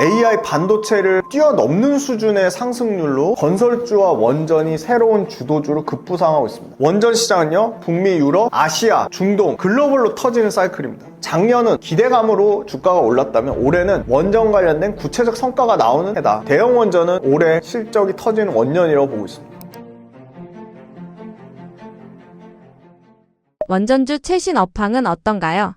AI 반도체를 뛰어넘는 수준의 상승률로 건설주와 원전이 새로운 주도주로 급부상하고 있습니다. 원전 시장은요, 북미, 유럽, 아시아, 중동, 글로벌로 터지는 사이클입니다. 작년은 기대감으로 주가가 올랐다면 올해는 원전 관련된 구체적 성과가 나오는 해다. 대형 원전은 올해 실적이 터지는 원년이라고 보고 있습니다. 원전주 최신 업황은 어떤가요?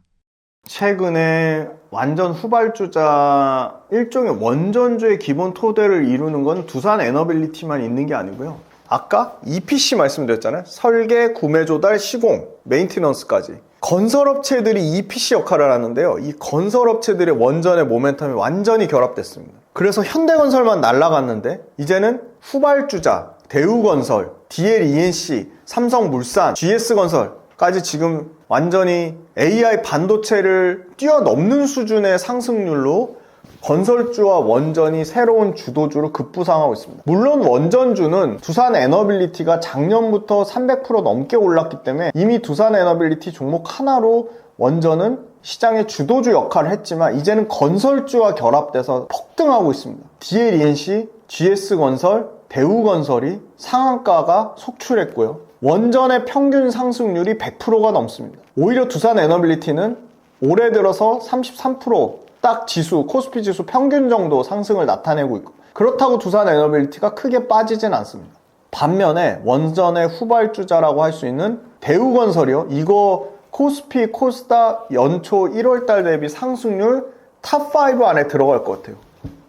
최근에 완전 후발주자, 일종의 원전주의 기본 토대를 이루는 건 두산 에너빌리티만 있는 게 아니고요. 아까 EPC 말씀드렸잖아요. 설계, 구매, 조달, 시공, 메인티넌스까지. 건설업체들이 EPC 역할을 하는데요. 이 건설업체들의 원전의 모멘텀이 완전히 결합됐습니다. 그래서 현대건설만 날아갔는데 이제는 후발주자, 대우건설, DLENC, 삼성물산, GS건설까지 지금 완전히 AI 반도체를 뛰어넘는 수준의 상승률로 건설주와 원전이 새로운 주도주로 급부상하고 있습니다. 물론 원전주는 두산 에너빌리티가 작년부터 300% 넘게 올랐기 때문에 이미 두산 에너빌리티 종목 하나로 원전은 시장의 주도주 역할을 했지만 이제는 건설주와 결합돼서 폭등하고 있습니다. DLENC, GS건설, 대우건설이 상한가가 속출했고요. 원전의 평균 상승률이 100%가 넘습니다. 오히려 두산 에너빌리티는 올해 들어서 33% 딱 지수, 코스피 지수 평균 정도 상승을 나타내고 있고, 그렇다고 두산 에너빌리티가 크게 빠지진 않습니다. 반면에 원전의 후발주자라고 할 수 있는 대우건설이요. 이거 코스피, 코스닥 연초 1월달 대비 상승률 탑5 안에 들어갈 것 같아요.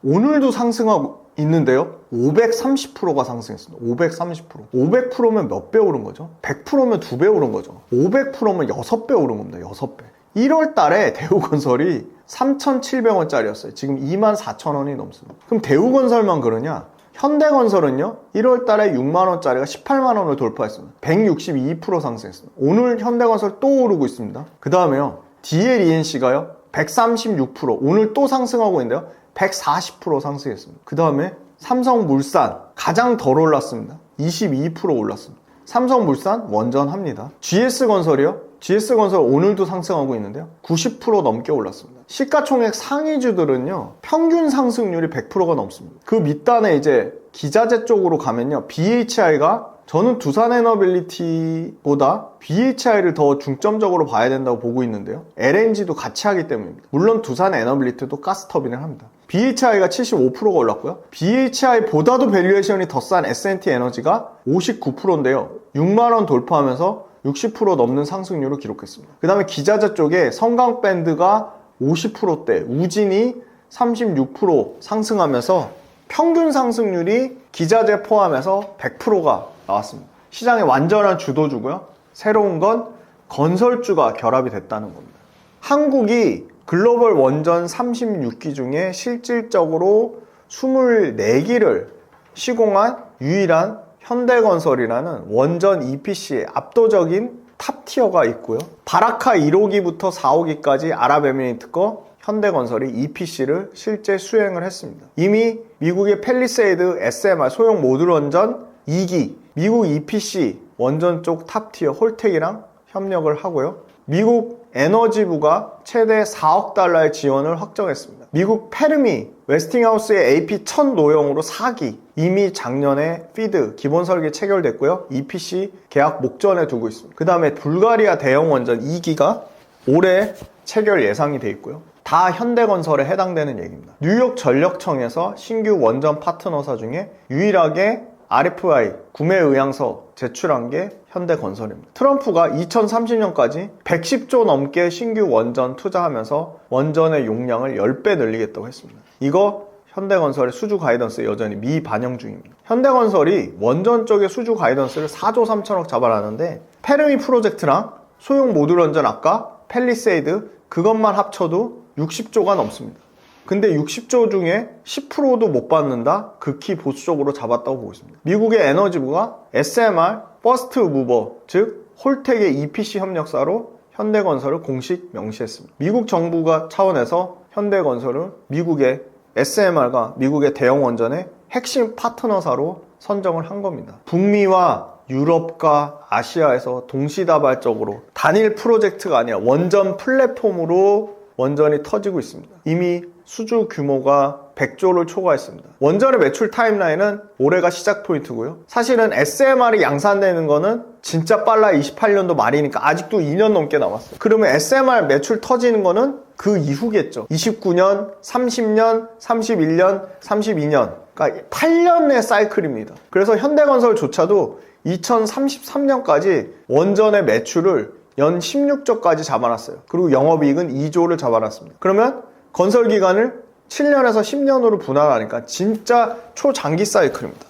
오늘도 상승하고 있는데요. 530%가 상승했습니다. 530%. 500%면 몇 배 오른 거죠? 100%면 2배 오른 거죠. 500%면 6배 오른 겁니다. 6배. 1월 달에 대우건설이 3,700원짜리였어요. 지금 24,000원이 넘습니다. 그럼 대우건설만 그러냐? 현대건설은요, 1월 달에 6만원짜리가 18만원을 돌파했습니다. 162% 상승했습니다. 오늘 현대건설 또 오르고 있습니다. 그 다음에요, DLENC가요, 136%. 오늘 또 상승하고 있는데요, 140% 상승했습니다. 그 다음에 삼성물산 가장 덜 올랐습니다. 22% 올랐습니다. 삼성물산 원전합니다. GS건설이요? GS건설 오늘도 상승하고 있는데요. 90% 넘게 올랐습니다. 시가총액 상위주들은요, 평균 상승률이 100%가 넘습니다. 그 밑단에 이제 기자재 쪽으로 가면요, BHI가 저는 두산에너빌리티보다 BHI를 더 중점적으로 봐야 된다고 보고 있는데요. LNG도 같이 하기 때문입니다. 물론 두산에너빌리티도 가스터빈을 합니다. BHI가 75%가 올랐고요. BHI보다도 밸류에이션이 더 싼 S&T 에너지가 59%인데요. 6만원 돌파하면서 60% 넘는 상승률을 기록했습니다. 그 다음에 기자재 쪽에 성강밴드가 50%대, 우진이 36% 상승하면서 평균 상승률이 기자재 포함해서 100%가 나왔습니다. 시장의 완전한 주도주고요. 새로운 건 건설주가 결합이 됐다는 겁니다. 한국이 글로벌 원전 36기 중에 실질적으로 24기를 시공한 유일한 현대건설이라는 원전 EPC의 압도적인 탑티어가 있고요. 바라카 1호기부터 4호기까지 아랍에미리트 거 현대건설이 EPC를 실제 수행을 했습니다. 이미 미국의 팰리세이드 SMR 소형 모듈 원전 2기, 미국 EPC 원전 쪽 탑티어 홀텍이랑 협력을 하고요. 미국 에너지부가 최대 4억 달러의 지원을 확정했습니다. 미국 페르미 웨스팅하우스의 AP1000 노형으로 4기 이미 작년에 피드 기본 설계 체결됐고요. EPC 계약 목전에 두고 있습니다. 그 다음에 불가리아 대형 원전 2기가 올해 체결 예상이 돼 있고요. 다 현대건설에 해당되는 얘기입니다. 뉴욕 전력청에서 신규 원전 파트너사 중에 유일하게 RFI 구매 의향서 제출한 게 현대건설입니다. 트럼프가 2030년까지 110조 넘게 신규 원전 투자하면서 원전의 용량을 10배 늘리겠다고 했습니다. 이거 현대건설의 수주 가이던스에 여전히 미반영 중입니다. 현대건설이 원전 쪽의 수주 가이던스를 4조 3천억 잡아놨는데 페르미 프로젝트랑 소형 모듈 원전 아까 팰리세이드 그것만 합쳐도 60조가 넘습니다. 근데 60조 중에 10%도 못 받는다? 극히 보수적으로 잡았다고 보고 있습니다. 미국의 에너지부가 SMR, 퍼스트 무버, 즉 홀텍의 EPC 협력사로 현대건설을 공식 명시했습니다. 미국 정부가 차원에서 현대건설을 미국의 SMR과 미국의 대형 원전의 핵심 파트너사로 선정을 한 겁니다. 북미와 유럽과 아시아에서 동시다발적으로 단일 프로젝트가 아니라 원전 플랫폼으로 원전이 터지고 있습니다. 이미 수주 규모가 100조를 초과했습니다. 원전의 매출 타임라인은 올해가 시작 포인트고요. 사실은 SMR이 양산되는 거는 진짜 빨라 28년도 말이니까 아직도 2년 넘게 남았어요. 그러면 SMR 매출 터지는 거는 그 이후겠죠. 29년, 30년, 31년, 32년. 그러니까 8년의 사이클입니다. 그래서 현대건설조차도 2033년까지 원전의 매출을 연 16조까지 잡아놨어요. 그리고 영업이익은 2조를 잡아놨습니다. 그러면 건설기간을 7년에서 10년으로 분할하니까 진짜 초장기 사이클입니다.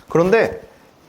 그런데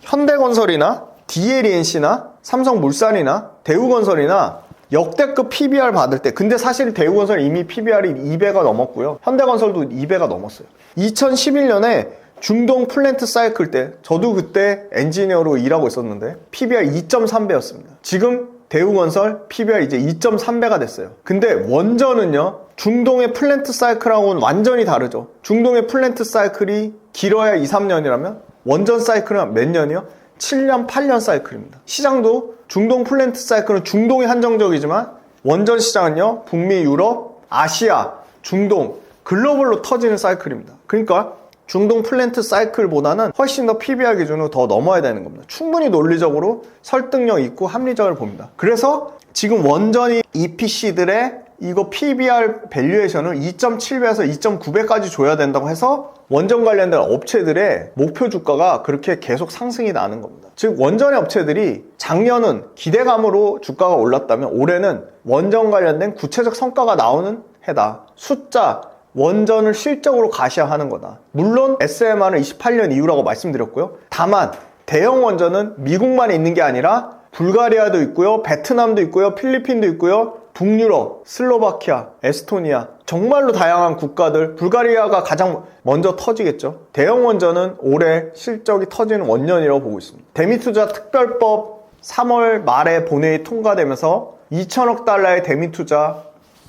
현대건설이나 DLENC나 삼성물산이나 대우건설이나 역대급 PBR 받을 때, 근데 사실 대우건설 이미 PBR이 2배가 넘었고요. 현대건설도 2배가 넘었어요. 2011년에 중동 플랜트 사이클 때, 저도 그때 엔지니어로 일하고 있었는데 PBR 2.3배였습니다. 지금 대우건설 PBR 이제 2.3배가 됐어요. 근데 원전은요, 중동의 플랜트 사이클하고는 완전히 다르죠. 중동의 플랜트 사이클이 길어야 2, 3년이라면 원전 사이클은 몇 년이요? 7년, 8년 사이클입니다. 시장도 중동 플랜트 사이클은 중동이 한정적이지만 원전 시장은요, 북미, 유럽, 아시아, 중동, 글로벌로 터지는 사이클입니다. 그러니까 중동 플랜트 사이클보다는 훨씬 더 PBR 기준으로 더 넘어야 되는 겁니다. 충분히 논리적으로 설득력 있고 합리적을 봅니다. 그래서 지금 원전이 EPC들의 이거 PBR 밸류에이션을 2.7배에서 2.9배까지 줘야 된다고 해서 원전 관련된 업체들의 목표 주가가 그렇게 계속 상승이 나는 겁니다. 즉 원전의 업체들이 작년은 기대감으로 주가가 올랐다면 올해는 원전 관련된 구체적 성과가 나오는 해다. 숫자, 원전을 실적으로 가시화하는 거다. 물론 SMR은 28년 이후라고 말씀드렸고요. 다만 대형 원전은 미국만 있는 게 아니라 불가리아도 있고요, 베트남도 있고요, 필리핀도 있고요, 북유럽, 슬로바키아, 에스토니아, 정말로 다양한 국가들, 불가리아가 가장 먼저 터지겠죠. 대형 원전은 올해 실적이 터지는 원년이라고 보고 있습니다. 대미투자 특별법 3월 말에 본회의 통과되면서 2천억 달러의 대미투자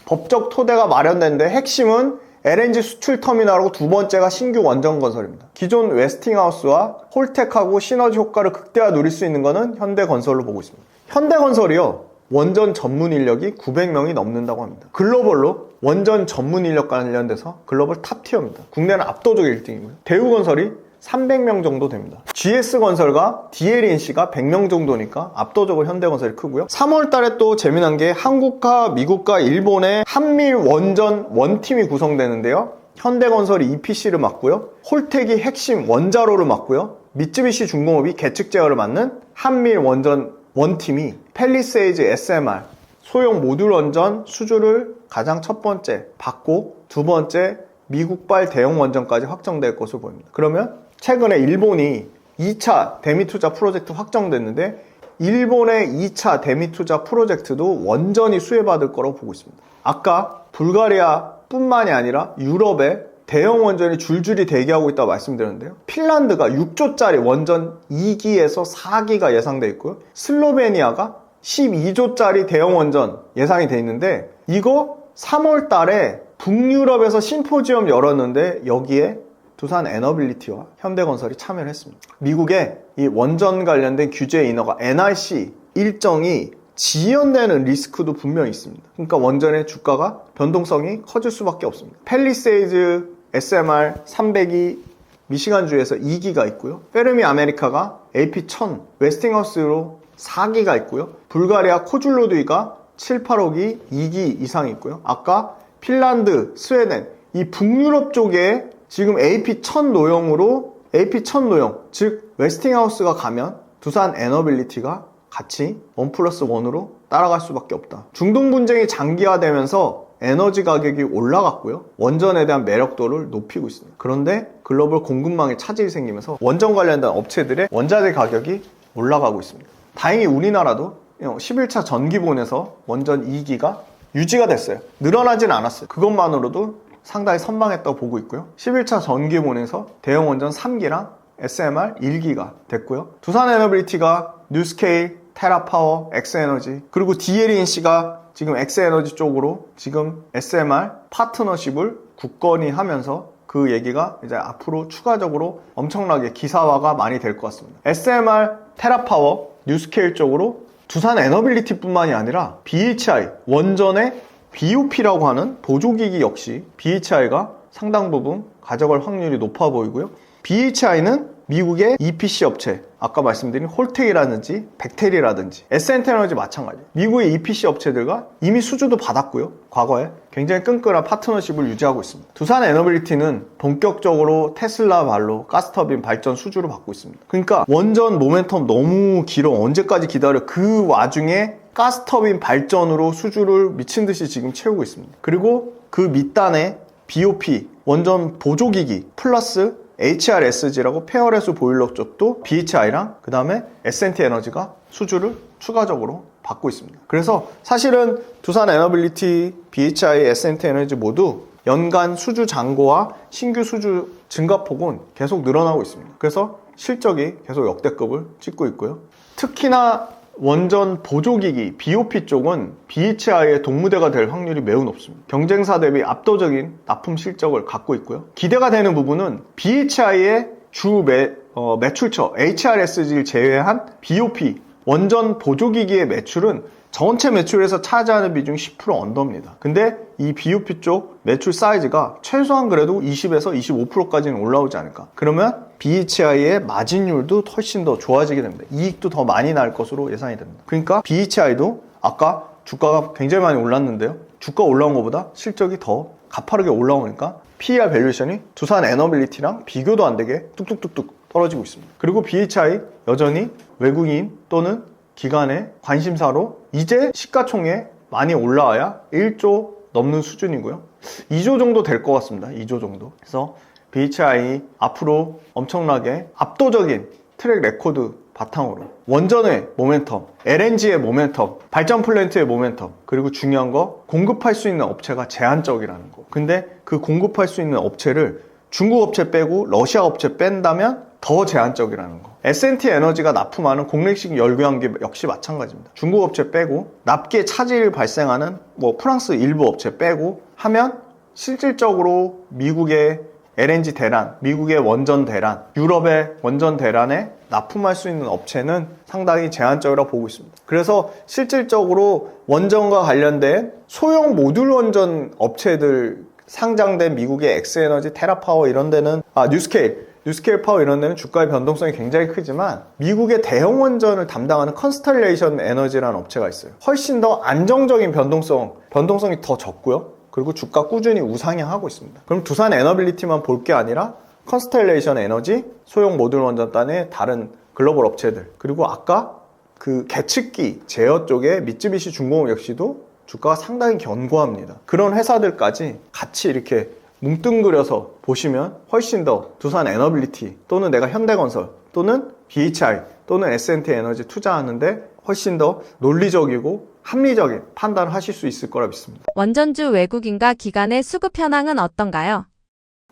법적 토대가 마련됐는데 핵심은 LNG 수출 터미널하고 두 번째가 신규 원전 건설입니다. 기존 웨스팅하우스와 홀텍하고 시너지 효과를 극대화 누릴 수 있는 것은 현대건설로 보고 있습니다. 현대건설이요, 원전 전문 인력이 900명이 넘는다고 합니다. 글로벌로 원전 전문 인력 관련돼서 글로벌 탑티어입니다. 국내는 압도적 1등이고요. 대우건설이 300명 정도 됩니다. GS건설과 DLENC가 100명 정도니까 압도적으로 현대건설이 크고요. 3월 달에 또 재미난 게 한국과 미국과 일본의 한밀 원전 원팀이 구성되는데요. 현대건설이 EPC를 맡고요. 홀텍이 핵심 원자로를 맡고요. 미쯔비시 중공업이 계측 제어를 맡는 한밀 원전 원팀이 팰리세이즈 SMR 소형 모듈 원전 수주를 가장 첫 번째 받고 두 번째 미국발 대형 원전까지 확정될 것으로 보입니다. 그러면 최근에 일본이 2차 대미투자 프로젝트 확정됐는데 일본의 2차 대미투자 프로젝트도 원전이 수혜받을 거라고 보고 있습니다. 아까 불가리아 뿐만이 아니라 유럽에 대형 원전이 줄줄이 대기하고 있다고 말씀드렸는데요. 핀란드가 6조짜리 원전 2기에서 4기가 예상돼 있고요. 슬로베니아가 12조짜리 대형 원전 예상이 돼 있는데 이거 3월 달에 북유럽에서 심포지엄 열었는데 여기에 두산 에너빌리티와 현대건설이 참여를 했습니다. 미국의 이 원전 관련된 규제 인허가 NRC 일정이 지연되는 리스크도 분명히 있습니다. 그러니까 원전의 주가가 변동성이 커질 수밖에 없습니다. 팰리세이즈 SMR 300이 미시간주에서 2기가 있고요. 페르미 아메리카가 AP1000 웨스팅하우스로 4기가 있고요. 불가리아 코줄로드이가 7, 8억이 2기 이상 있고요. 아까 핀란드, 스웨덴 이 북유럽 쪽에 지금 AP1000 노형으로 AP1000 노형 즉 웨스팅하우스가 가면 두산 에너빌리티가 같이 1+1으로 따라갈 수밖에 없다. 중동 분쟁이 장기화되면서 에너지 가격이 올라갔고요. 원전에 대한 매력도를 높이고 있습니다. 그런데 글로벌 공급망에 차질이 생기면서 원전 관련된 업체들의 원자재 가격이 올라가고 있습니다. 다행히 우리나라도 11차 전기본에서 원전 2기가 유지가 됐어요. 늘어나진 않았어요. 그것만으로도 상당히 선방했다고 보고 있고요. 11차 전기본에서 대형 원전 3기랑 SMR 1기가 됐고요. 두산에너빌리티가 뉴스케일, 테라파워, 엑스에너지 그리고 DLENC가 지금 엑스에너지 쪽으로 지금 SMR 파트너십을 굳건히 하면서 그 얘기가 이제 앞으로 추가적으로 엄청나게 기사화가 많이 될 것 같습니다. SMR, 테라파워, 뉴스케일 쪽으로 두산 에너빌리티 뿐만이 아니라 BHI, 원전의 BOP라고 하는 보조기기 역시 BHI가 상당 부분 가져갈 확률이 높아 보이고요. BHI는 미국의 EPC 업체, 아까 말씀드린 홀텍이라든지 벡텔이라든지 S&T에너지 마찬가지. 미국의 EPC 업체들과 이미 수주도 받았고요. 과거에 굉장히 끈끈한 파트너십을 유지하고 있습니다. 두산 에너빌리티는 본격적으로 테슬라 발로 가스터빈 발전 수주를 받고 있습니다. 그러니까 원전 모멘텀 너무 길어. 언제까지 기다려? 그 와중에 가스터빈 발전으로 수주를 미친 듯이 지금 채우고 있습니다. 그리고 그 밑단에 BOP, 원전 보조기기 플러스 HRSG라고 페어레스 보일러 쪽도 BHI랑 그 다음에 S&T 에너지가 수주를 추가적으로 받고 있습니다. 그래서 사실은 두산 에너빌리티, BHI, S&T 에너지 모두 연간 수주 잔고와 신규 수주 증가폭은 계속 늘어나고 있습니다. 그래서 실적이 계속 역대급을 찍고 있고요. 특히나 원전 보조기기 BOP 쪽은 BHI의 동무대가 될 확률이 매우 높습니다. 경쟁사 대비 압도적인 납품 실적을 갖고 있고요. 기대가 되는 부분은 BHI의 주 매출처 HRSG를 제외한 BOP 원전 보조기기의 매출은 전체 매출에서 차지하는 비중이 10% 언더입니다. 근데 이 BOP 쪽 매출 사이즈가 최소한 그래도 20에서 25%까지는 올라오지 않을까. 그러면 BHI의 마진율도 훨씬 더 좋아지게 됩니다. 이익도 더 많이 날 것으로 예상이 됩니다. 그러니까 BHI도 아까 주가가 굉장히 많이 올랐는데요. 주가 올라온 것보다 실적이 더 가파르게 올라오니까 PER 밸류에이션이 두산 에너빌리티랑 비교도 안 되게 뚝뚝뚝뚝 떨어지고 있습니다. 그리고 BHI 여전히 외국인 또는 기관의 관심사로 이제 시가총액 많이 올라와야 1조 넘는 수준이고요. 2조 정도 될 것 같습니다. 2조 정도. 그래서 BHI 앞으로 엄청나게 압도적인 트랙 레코드 바탕으로 원전의 모멘텀, LNG의 모멘텀, 발전 플랜트의 모멘텀, 그리고 중요한 거 공급할 수 있는 업체가 제한적이라는 거. 근데 그 공급할 수 있는 업체를 중국 업체 빼고 러시아 업체 뺀다면 더 제한적이라는 거. S&T 에너지가 납품하는 공랭식 열교환기 역시 마찬가지입니다. 중국 업체 빼고 납기에 차질이 발생하는 프랑스 일부 업체 빼고 하면 실질적으로 미국의 LNG 대란, 미국의 원전 대란, 유럽의 원전 대란에 납품할 수 있는 업체는 상당히 제한적이라고 보고 있습니다. 그래서 실질적으로 원전과 관련된 소형 모듈 원전 업체들 상장된 미국의 엑스에너지, 테라파워 이런 데는 뉴스케일 파워 이런 데는 주가의 변동성이 굉장히 크지만 미국의 대형 원전을 담당하는 컨스텔레이션 에너지라는 업체가 있어요. 훨씬 더 안정적인 변동성이 더 적고요. 그리고 주가 꾸준히 우상향하고 있습니다. 그럼 두산 에너빌리티만 볼 게 아니라 컨스텔레이션 에너지, 소형 모듈 원전단의 다른 글로벌 업체들, 그리고 아까 그 계측기 제어 쪽에 미쯔비시 중공업 역시도 주가가 상당히 견고합니다. 그런 회사들까지 같이 이렇게 뭉뚱그려서 보시면 훨씬 더 두산 에너빌리티 또는 내가 현대건설 또는 BHI 또는 S&T 에너지 투자하는데 훨씬 더 논리적이고 합리적인 판단을 하실 수 있을 거라 믿습니다. 원전주 외국인과 기관의 수급 현황은 어떤가요?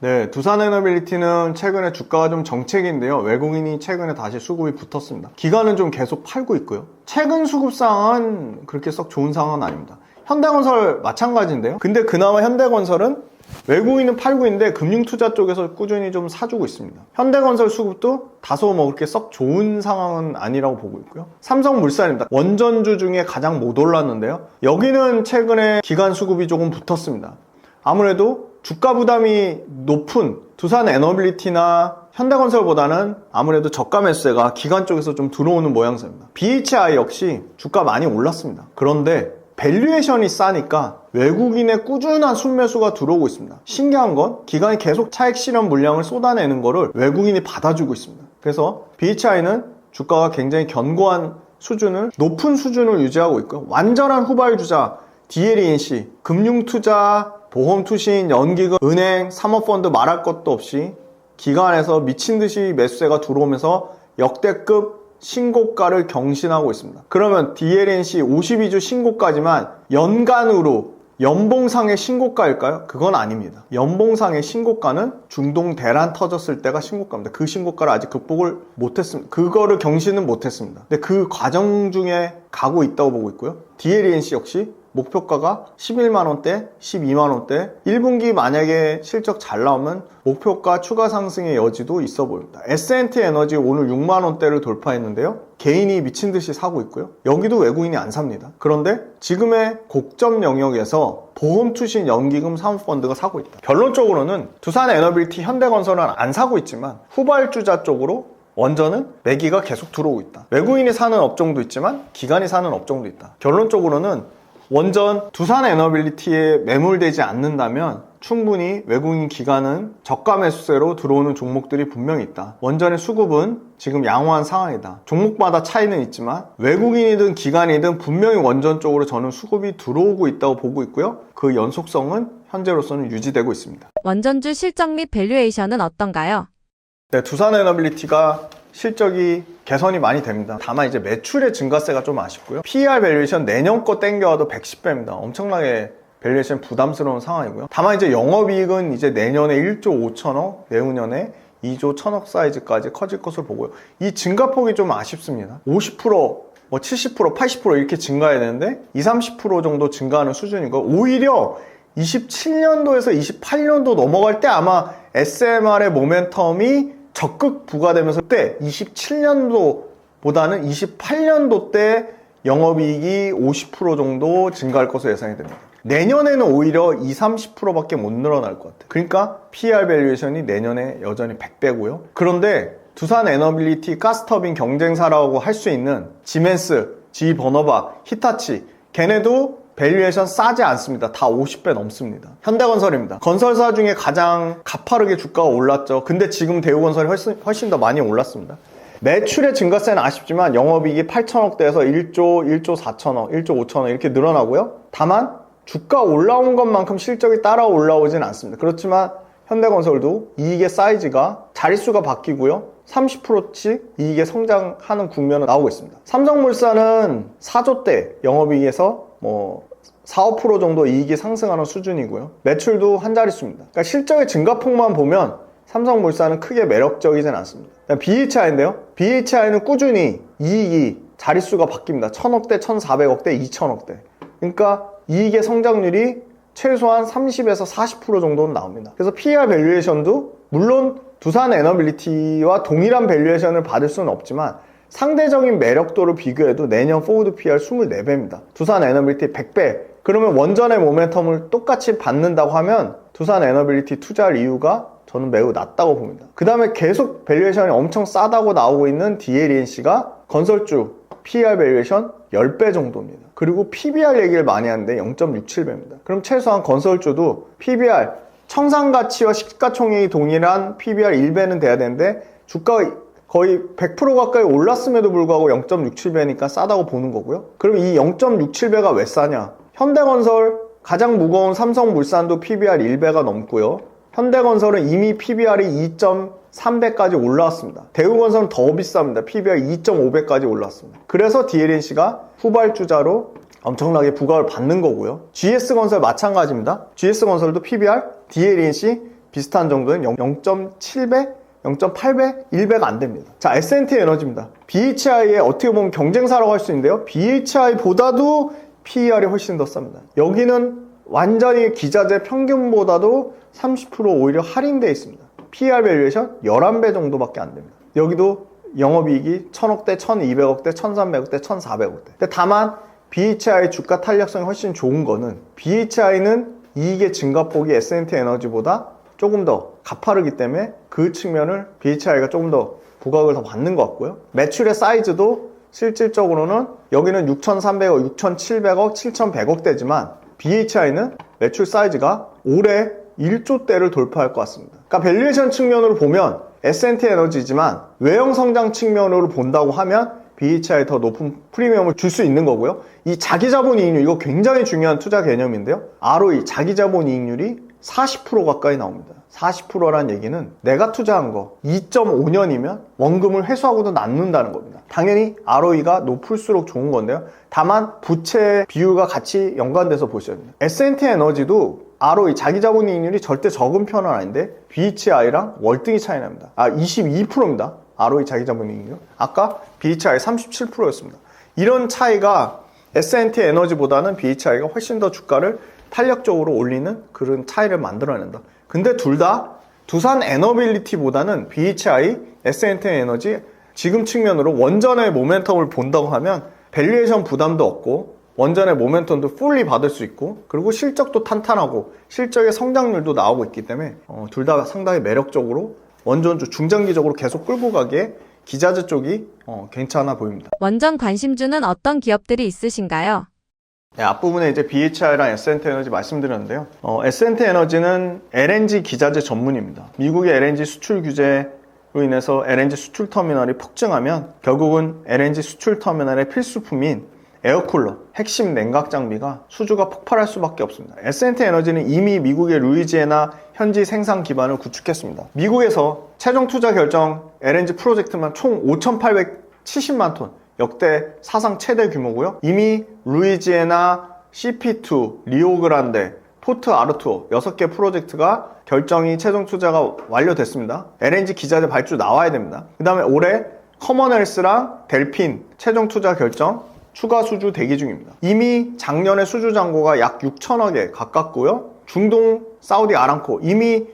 네, 두산 에너빌리티는 최근에 주가가 좀 정체기인데요. 외국인이 최근에 다시 수급이 붙었습니다. 기관은 좀 계속 팔고 있고요. 최근 수급 상황은 그렇게 썩 좋은 상황은 아닙니다. 현대건설 마찬가지인데요. 근데 그나마 현대건설은 외국인은 팔고 있는데 금융투자 쪽에서 꾸준히 좀 사주고 있습니다. 현대건설 수급도 다소 그렇게 썩 좋은 상황은 아니라고 보고 있고요. 삼성물산입니다. 원전주 중에 가장 못 올랐는데요. 여기는 최근에 기관 수급이 조금 붙었습니다. 아무래도 주가 부담이 높은 두산 에너빌리티나 현대건설보다는 아무래도 저가 매수세가 기관 쪽에서 좀 들어오는 모양새입니다. BHI 역시 주가 많이 올랐습니다. 그런데 밸류에이션이 싸니까 외국인의 꾸준한 순매수가 들어오고 있습니다. 신기한 건 기관이 계속 차익 실현 물량을 쏟아내는 거를 외국인이 받아주고 있습니다. 그래서 BHI는 주가가 굉장히 견고한 수준을, 높은 수준을 유지하고 있고요. 완전한 후발주자 DLENC, 금융투자, 보험투신, 연기금, 은행, 사모펀드 말할 것도 없이 기관에서 미친듯이 매수세가 들어오면서 역대급 신고가를 경신하고 있습니다. 그러면 DLNC 52주 신고가지만 연간으로 연봉상의 신고가일까요? 그건 아닙니다. 연봉상의 신고가는 중동 대란 터졌을 때가 신고가입니다. 그 신고가를 아직 극복을 못했습니다. 그거를 경신은 못했습니다. 근데 그 과정 중에 가고 있다고 보고 있고요. DLNC 역시 목표가가 11만원대, 12만원대 1분기 만약에 실적 잘 나오면 목표가 추가 상승의 여지도 있어 보입니다. S&T 에너지 오늘 6만원대를 돌파했는데요. 개인이 미친듯이 사고 있고요. 여기도 외국인이 안 삽니다. 그런데 지금의 고점 영역에서 보험투신 연기금 사모펀드가 사고 있다. 결론적으로는 두산에너빌티, 현대건설은 안 사고 있지만 후발주자 쪽으로 원전은 매기가 계속 들어오고 있다. 외국인이 사는 업종도 있지만 기관이 사는 업종도 있다. 결론적으로는 원전 두산에너빌리티에 매몰되지 않는다면 충분히 외국인 기관은 저가 매수세로 들어오는 종목들이 분명히 있다. 원전의 수급은 지금 양호한 상황이다. 종목마다 차이는 있지만 외국인이든 기관이든 분명히 원전 쪽으로 저는 수급이 들어오고 있다고 보고 있고요. 그 연속성은 현재로서는 유지되고 있습니다. 원전주 실적 및 밸류에이션은 어떤가요? 네, 두산에너빌리티가 실적이 개선이 많이 됩니다. 다만 이제 매출의 증가세가 좀 아쉽고요. PER 밸류에이션 내년 거 땡겨와도 110배입니다. 엄청나게 밸류에이션 부담스러운 상황이고요. 다만 이제 영업이익은 이제 내년에 1조 5천억, 내후년에 2조 1천억 사이즈까지 커질 것으로 보고요. 이 증가폭이 좀 아쉽습니다. 50%, 뭐 70%, 80% 이렇게 증가해야 되는데 20, 30% 정도 증가하는 수준이고 오히려 27년도에서 28년도 넘어갈 때 아마 SMR의 모멘텀이 적극 부과되면서 그때 27년도보다는 28년도 때 영업이익이 50% 정도 증가할 것으로 예상이 됩니다. 내년에는 오히려 20, 30%밖에 못 늘어날 것 같아요. 그러니까 PER 밸류에이션이 내년에 여전히 100배고요. 그런데 두산에너빌리티 가스터빈 경쟁사라고 할 수 있는 지멘스, 지버너바, 히타치 걔네도 밸류에이션 싸지 않습니다. 다 50배 넘습니다. 현대건설입니다. 건설사 중에 가장 가파르게 주가가 올랐죠. 근데 지금 대우건설이 훨씬 더 많이 올랐습니다. 매출의 증가세는 아쉽지만 영업이익이 8천억대에서 1조 4천억, 1조 5천억 이렇게 늘어나고요. 다만 주가 올라온 것만큼 실적이 따라 올라오진 않습니다. 그렇지만 현대건설도 이익의 사이즈가 자릿수가 바뀌고요. 30%씩 이익에 성장하는 국면은 나오고 있습니다. 삼성물산은 4조대 영업이익에서 4, 5% 정도 이익이 상승하는 수준이고요. 매출도 한 자릿수입니다. 그러니까 실적의 증가폭만 보면 삼성물산은 크게 매력적이진 않습니다. BHI인데요. BHI는 꾸준히 이익이 자릿수가 바뀝니다. 1000억대, 1400억대, 2000억대. 그러니까 이익의 성장률이 최소한 30에서 40% 정도는 나옵니다. 그래서 PER 밸류에이션도 물론 두산에너빌리티와 동일한 밸류에이션을 받을 수는 없지만 상대적인 매력도를 비교해도 내년 포워드 PER 24배입니다. 두산에너빌리티 100배. 그러면 원전의 모멘텀을 똑같이 받는다고 하면 두산에너빌리티 투자할 이유가 저는 매우 낮다고 봅니다. 그 다음에 계속 밸류에이션이 엄청 싸다고 나오고 있는 DLENC가 건설주 PER 밸류에이션 10배 정도입니다. 그리고 PBR 얘기를 많이 하는데 0.67배입니다. 그럼 최소한 건설주도 PBR, 청산가치와 시가총액이 동일한 PBR 1배는 돼야 되는데 주가가 거의 100% 가까이 올랐음에도 불구하고 0.67배니까 싸다고 보는 거고요. 그럼 이 0.67배가 왜 싸냐? 현대건설 가장 무거운 삼성물산도 PBR 1배가 넘고요. 현대건설은 이미 PBR이 2.3배까지 올라왔습니다. 대우건설은 더 비쌉니다. PBR 2.5배까지 올라왔습니다. 그래서 DLNC가 후발주자로 엄청나게 부각을 받는 거고요. GS건설 마찬가지입니다. GS건설도 PBR, DLNC 비슷한 정도는 0.7배, 0.8배, 1배가 안 됩니다. 자, S&T 에너지입니다. BHI의 어떻게 보면 경쟁사라고 할 수 있는데요. BHI보다도 PER이 훨씬 더 쌉니다. 여기는 완전히 기자재 평균보다도 30% 오히려 할인되어 있습니다. PER 밸류에이션 11배 정도밖에 안 됩니다. 여기도 영업이익이 1000억대, 1200억대, 1300억대, 1400억대. 근데 다만 BHI 주가 탄력성이 훨씬 좋은 거는 BHI는 이익의 증가폭이 S&T 에너지보다 조금 더 가파르기 때문에 그 측면을 BHI가 조금 더 부각을 더 받는 것 같고요. 매출의 사이즈도 실질적으로는 여기는 6,300억, 6,700억, 7,100억대지만 BHI는 매출 사이즈가 올해 1조대를 돌파할 것 같습니다. 그러니까 밸류에이션 측면으로 보면 S&T 에너지지만 외형 성장 측면으로 본다고 하면 BHI에 더 높은 프리미엄을 줄 수 있는 거고요. 이 자기자본 이익률, 이거 굉장히 중요한 투자 개념인데요. ROE, 자기자본 이익률이 40% 가까이 나옵니다. 40%라는 얘기는 내가 투자한 거 2.5년이면 원금을 회수하고도 남는다는 겁니다. 당연히 ROE가 높을수록 좋은 건데요. 다만 부채 비율과 같이 연관돼서 보셔야 됩니다. S&T 에너지도 ROE, 자기자본이익률이 절대 적은 편은 아닌데 BHI랑 월등히 차이 납니다. 22%입니다. ROE 자기자본이익률. 아까 BHI 37%였습니다. 이런 차이가 S&T 에너지보다는 BHI가 훨씬 더 주가를 탄력적으로 올리는 그런 차이를 만들어낸다. 근데 둘 다 두산 에너빌리티보다는 BHI, S&T 에너지 지금 측면으로 원전의 모멘텀을 본다고 하면 밸류에이션 부담도 없고 원전의 모멘텀도 풀리 받을 수 있고 그리고 실적도 탄탄하고 실적의 성장률도 나오고 있기 때문에 둘 다 상당히 매력적으로 원전주 중장기적으로 계속 끌고 가기에 기자재 쪽이 괜찮아 보입니다. 원전 관심주는 어떤 기업들이 있으신가요? 네, 앞부분에 이제 BHI랑 S&T 에너지 말씀드렸는데요. S&T 에너지는 LNG 기자재 전문입니다. 미국의 LNG 수출 규제로 인해서 LNG 수출 터미널이 폭증하면 결국은 LNG 수출 터미널의 필수품인 에어쿨러, 핵심 냉각 장비가 수주가 폭발할 수밖에 없습니다. S&T 에너지는 이미 미국의 루이지애나 현지 생산 기반을 구축했습니다. 미국에서 최종 투자 결정 LNG 프로젝트만 총 5,870만 톤, 역대 사상 최대 규모고요. 이미 루이지애나, CP2, 리오그란데, 포트 아르투어 6개 프로젝트가 결정이 최종 투자가 완료됐습니다. LNG 기자재 발주 나와야 됩니다. 그 다음에 올해 커먼웰스랑 델핀 최종 투자 결정 추가 수주 대기 중입니다. 이미 작년에 수주 잔고가 약 6천억에 가깝고요. 중동 사우디 아람코, 이미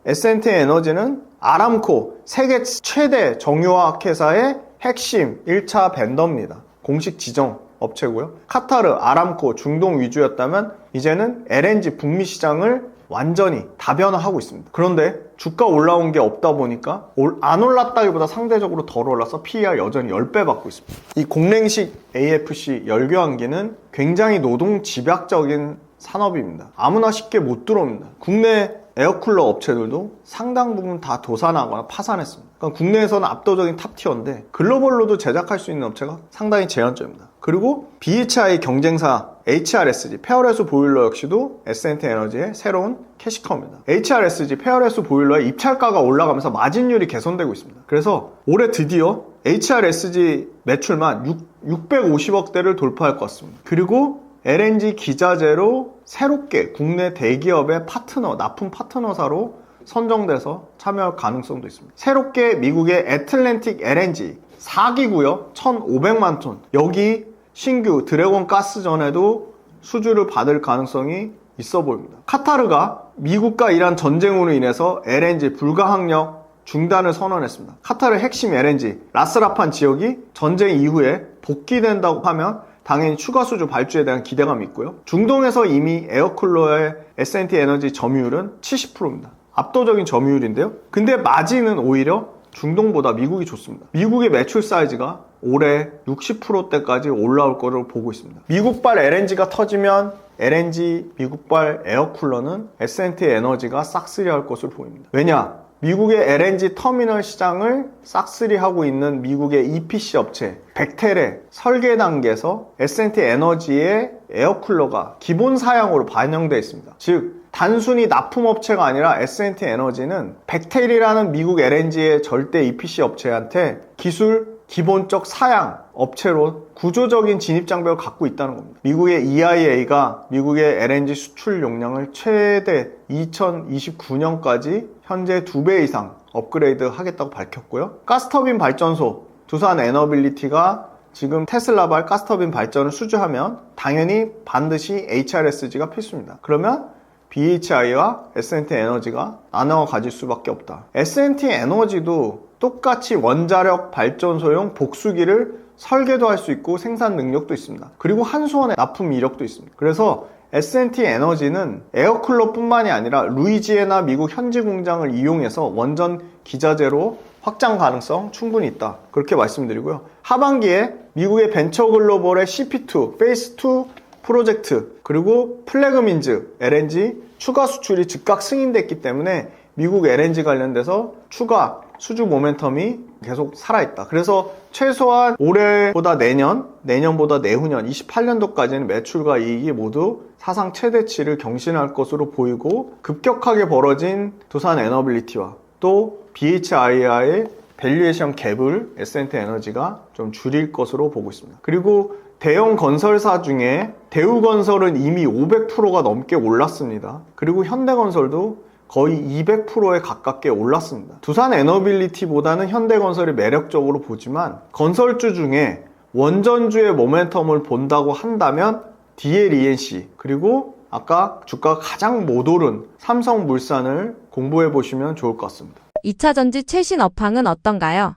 S&T 에너지는 아람코 세계 최대 정유화학 회사의 핵심 1차 벤더입니다. 공식 지정 업체고요. 카타르, 아람코, 중동 위주였다면 이제는 LNG 북미 시장을 완전히 다변화하고 있습니다. 그런데 주가 올라온 게 없다 보니까 안 올랐다기보다 상대적으로 덜 올라서 PER 여전히 10배 받고 있습니다. 이 공랭식 AFC 열교환기는 굉장히 노동 집약적인 산업입니다. 아무나 쉽게 못 들어옵니다. 국내 에어쿨러 업체들도 상당 부분 다 도산하거나 파산했습니다. 그러니까 국내에서는 압도적인 탑티어인데 글로벌로도 제작할 수 있는 업체가 상당히 제한적입니다. 그리고 BHI 경쟁사 HRSG 페어레스 보일러 역시도 S&T 에너지의 새로운 캐시커입니다. HRSG 페어레스 보일러의 입찰가가 올라가면서 마진율이 개선되고 있습니다. 그래서 올해 드디어 HRSG 매출만 650억대를 돌파할 것 같습니다. 그리고 LNG 기자재로 새롭게 국내 대기업의 파트너, 납품 파트너사로 선정돼서 참여할 가능성도 있습니다. 새롭게 미국의 애틀랜틱 LNG 4기구요 1,500만 톤 여기 신규 드래곤 가스전에도 수주를 받을 가능성이 있어 보입니다. 카타르가 미국과 이란 전쟁으로 인해서 LNG 불가항력 중단을 선언했습니다. 카타르 핵심 LNG 라스라판 지역이 전쟁 이후에 복귀된다고 하면 당연히 추가 수주 발주에 대한 기대감이 있고요. 중동에서 이미 에어쿨러의 S&T 에너지 점유율은 70%입니다. 압도적인 점유율인데요. 근데 마진은 오히려 중동보다 미국이 좋습니다. 미국의 매출 사이즈가 올해 60%대까지 올라올 거로 보고 있습니다. 미국발 LNG가 터지면 LNG 미국발 에어쿨러는 S&T 에너지가 싹쓸이 할 것으로 보입니다. 왜냐? 미국의 LNG 터미널 시장을 싹쓸이 하고 있는 미국의 EPC 업체 벡텔의 설계 단계에서 S&T 에너지의 에어쿨러가 기본 사양으로 반영되어 있습니다. 즉 단순히 납품업체가 아니라 S&T 에너지는 벡텔이라는 미국 LNG의 절대 EPC 업체한테 기술 기본적 사양 업체로 구조적인 진입장벽을 갖고 있다는 겁니다. 미국의 EIA가 미국의 LNG 수출 용량을 최대 2029년까지 현재 2배 이상 업그레이드 하겠다고 밝혔고요. 가스터빈 발전소 두산 에너빌리티가 지금 테슬라발 가스터빈 발전을 수주하면 당연히 반드시 HRSG가 필수입니다. 그러면 BHI와 S&T 에너지가 나눠 가질 수밖에 없다. S&T 에너지도 똑같이 원자력 발전소용 복수기를 설계도 할 수 있고 생산 능력도 있습니다. 그리고 한수원의 납품 이력도 있습니다. 그래서 S&T 에너지는 에어쿨러 뿐만이 아니라 루이지애나 미국 현지 공장을 이용해서 원전 기자재로 확장 가능성 충분히 있다. 그렇게 말씀드리고요. 하반기에 미국의 벤처글로벌의 CP2, 페이스2 프로젝트 그리고 플래그민즈 LNG 추가 수출이 즉각 승인됐기 때문에 미국 LNG 관련돼서 추가 수주 모멘텀이 계속 살아있다. 그래서 최소한 올해보다 내년보다 내후년 28년도까지는 매출과 이익이 모두 사상 최대치를 경신할 것으로 보이고 급격하게 벌어진 두산 에너빌리티와 또 BHI와의 밸류에이션 갭을 S&T 에너지가 좀 줄일 것으로 보고 있습니다. 그리고 대형 건설사 중에 대우건설은 이미 500%가 넘게 올랐습니다. 그리고 현대건설도 거의 200%에 가깝게 올랐습니다. 두산 에너빌리티보다는 현대건설이 매력적으로 보지만 건설주 중에 원전주의 모멘텀을 본다고 한다면 DL, ENC 그리고 아까 주가가 가장 못 오른 삼성물산을 공부해 보시면 좋을 것 같습니다. 2차전지 최신 업황은 어떤가요?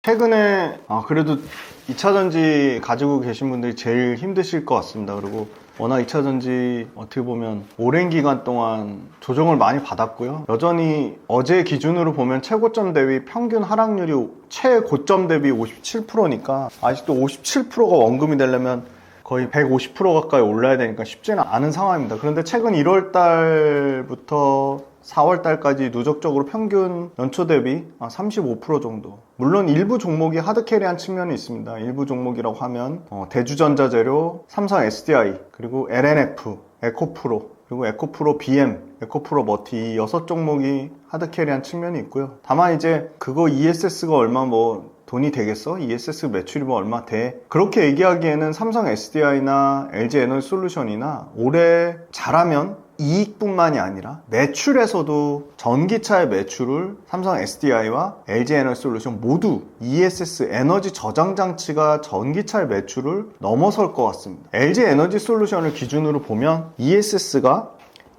최근에 그래도 2차전지 가지고 계신 분들이 제일 힘드실 것 같습니다. 그리고 워낙 2차전지 어떻게 보면 오랜 기간 동안 조정을 많이 받았고요. 여전히 어제 기준으로 보면 최고점 대비 평균 하락률이 최고점 대비 57%니까 아직도 57%가 원금이 되려면 거의 150% 가까이 올라야 되니까 쉽지는 않은 상황입니다. 그런데 최근 1월 달부터 4월 달까지 누적적으로 평균 연초 대비 35% 정도. 물론 일부 종목이 하드캐리한 측면이 있습니다. 일부 종목이라고 하면 대주전자재료, 삼성 SDI, 그리고 LNF, 에코프로, 그리고 에코프로 BM, 에코프로 머티 이 6종목이 하드캐리한 측면이 있고요. 다만 이제 그거 ESS가 얼마 돈이 되겠어? ESS 매출이 얼마 돼? 그렇게 얘기하기에는 삼성 SDI나 LG 에너지솔루션이나 올해 잘하면 이익뿐만이 아니라 매출에서도 전기차의 매출을 삼성 SDI와 LG 에너지솔루션 모두 ESS 에너지 저장 장치가 전기차의 매출을 넘어설 것 같습니다. LG 에너지솔루션을 기준으로 보면 ESS가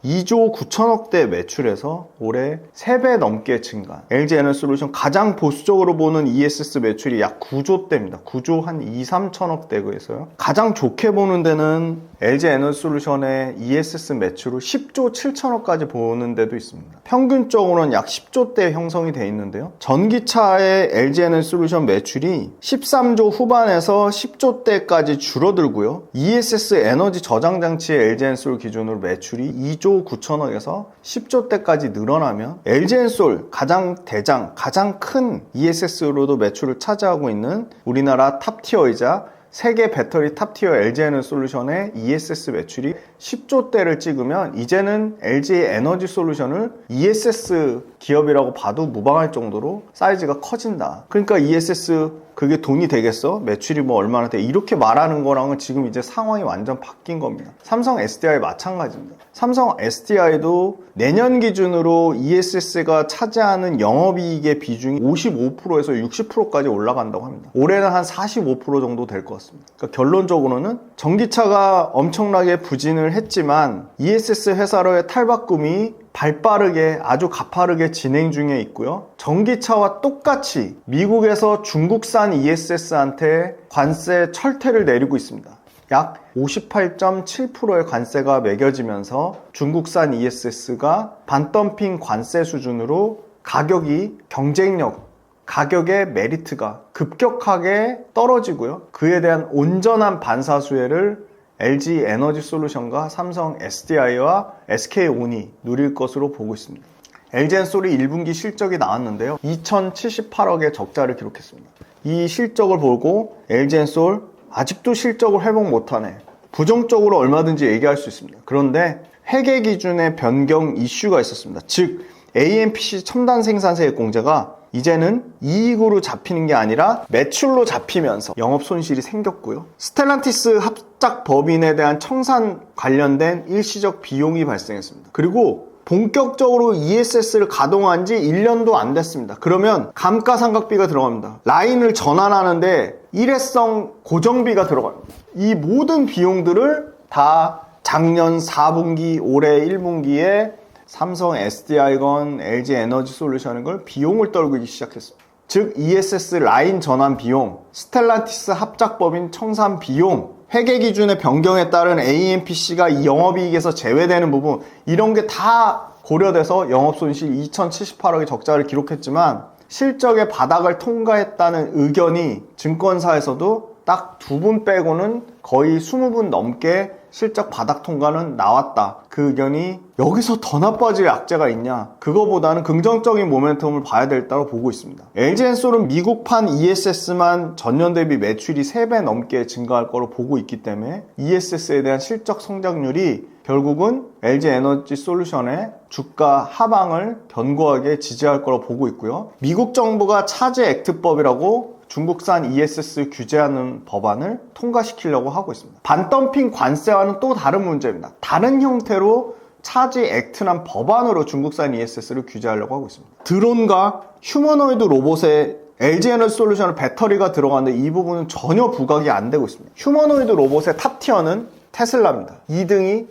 2조 9천억대 매출에서 올해 3배 넘게 증가. LG 에너지솔루션 가장 보수적으로 보는 ESS 매출이 약 9조대입니다. 9조 한 2, 3천억대고에서요. 가장 좋게 보는 데는 LG 에너지솔루션의 ESS 매출을 10조 7천억까지 보는 데도 있습니다. 평균적으로는 약 10조대 형성이 되어 있는데요. 전기차의 LG 에너지솔루션 매출이 13조 후반에서 10조대까지 줄어들고요. ESS 에너지 저장 장치의 LG 엔솔 기준으로 매출이 2조 9천억에서 10조대까지 늘어나면 LG 엔솔 가장 큰 ESS로도 매출을 차지하고 있는 우리나라 탑티어이자 세계 배터리 탑티어 LG 에너지솔루션의 ESS 매출이 10조대를 찍으면 이제는 LG 에너지솔루션을 ESS 기업이라고 봐도 무방할 정도로 사이즈가 커진다. 그러니까 ESS 그게 돈이 되겠어? 매출이 얼마나 돼? 이렇게 말하는 거랑은 지금 이제 상황이 완전 바뀐 겁니다. 삼성 SDI 마찬가지입니다. 삼성 SDI도 내년 기준으로 ESS가 차지하는 영업이익의 비중이 55%에서 60%까지 올라간다고 합니다. 올해는 한 45% 정도 될 것 같습니다. 그러니까 결론적으로는 전기차가 엄청나게 부진을 했지만 ESS 회사로의 탈바꿈이 발빠르게 아주 가파르게 진행 중에 있고요. 전기차와 똑같이 미국에서 중국산 ESS한테 관세 철퇴를 내리고 있습니다. 약 58.7%의 관세가 매겨지면서 중국산 ESS가 반덤핑 관세 수준으로 가격이 가격의 메리트가 급격하게 떨어지고요. 그에 대한 온전한 반사수혜를 LG 에너지솔루션과 삼성 SDI와 SK온이 누릴 것으로 보고 있습니다. LG 엔솔이 1분기 실적이 나왔는데요. 2078억의 적자를 기록했습니다. 이 실적을 보고 LG 엔솔 아직도 실적을 회복 못하네. 부정적으로 얼마든지 얘기할 수 있습니다. 그런데 회계 기준의 변경 이슈가 있었습니다. 즉 AMPC 첨단 생산세액 공제가 이제는 이익으로 잡히는 게 아니라 매출로 잡히면서 영업 손실이 생겼고요. 스텔란티스 합작 법인에 대한 청산 관련된 일시적 비용이 발생했습니다. 그리고 본격적으로 ESS를 가동한 지 1년도 안 됐습니다. 그러면 감가상각비가 들어갑니다. 라인을 전환하는데 일회성 고정비가 들어갑니다. 이 모든 비용들을 다 작년 4분기, 올해 1분기에 삼성 SDI건 LG 에너지솔루션인 걸 비용을 떨구기 시작했습니다. 즉 ESS 라인 전환 비용, 스텔란티스 합작법인 청산 비용, 회계 기준의 변경에 따른 AMPC가 이 영업이익에서 제외되는 부분 이런 게 다 고려돼서 영업손실 2078억의 적자를 기록했지만 실적의 바닥을 통과했다는 의견이 증권사에서도 딱 2분 빼고는 거의 20분 넘게 실적 바닥 통과는 나왔다. 그 의견이 여기서 더 나빠질 악재가 있냐? 그거보다는 긍정적인 모멘텀을 봐야 될다고 보고 있습니다. LG엔솔은 미국판 ESS만 전년 대비 매출이 3배 넘게 증가할 거로 보고 있기 때문에 ESS에 대한 실적 성장률이 결국은 LG 에너지 솔루션의 주가 하방을 견고하게 지지할 거로 보고 있고요. 미국 정부가 차제 액트법이라고 중국산 ESS 규제하는 법안을 통과시키려고 하고 있습니다. 반덤핑 관세와는 또 다른 문제입니다. 다른 형태로 차지 액트란 법안으로 중국산 ESS를 규제하려고 하고 있습니다. 드론과 휴머노이드 로봇의 LG 에너지 솔루션은 배터리가 들어가는데 이 부분은 전혀 부각이 안 되고 있습니다. 휴머노이드 로봇의 탑티어는 테슬라입니다. 2등이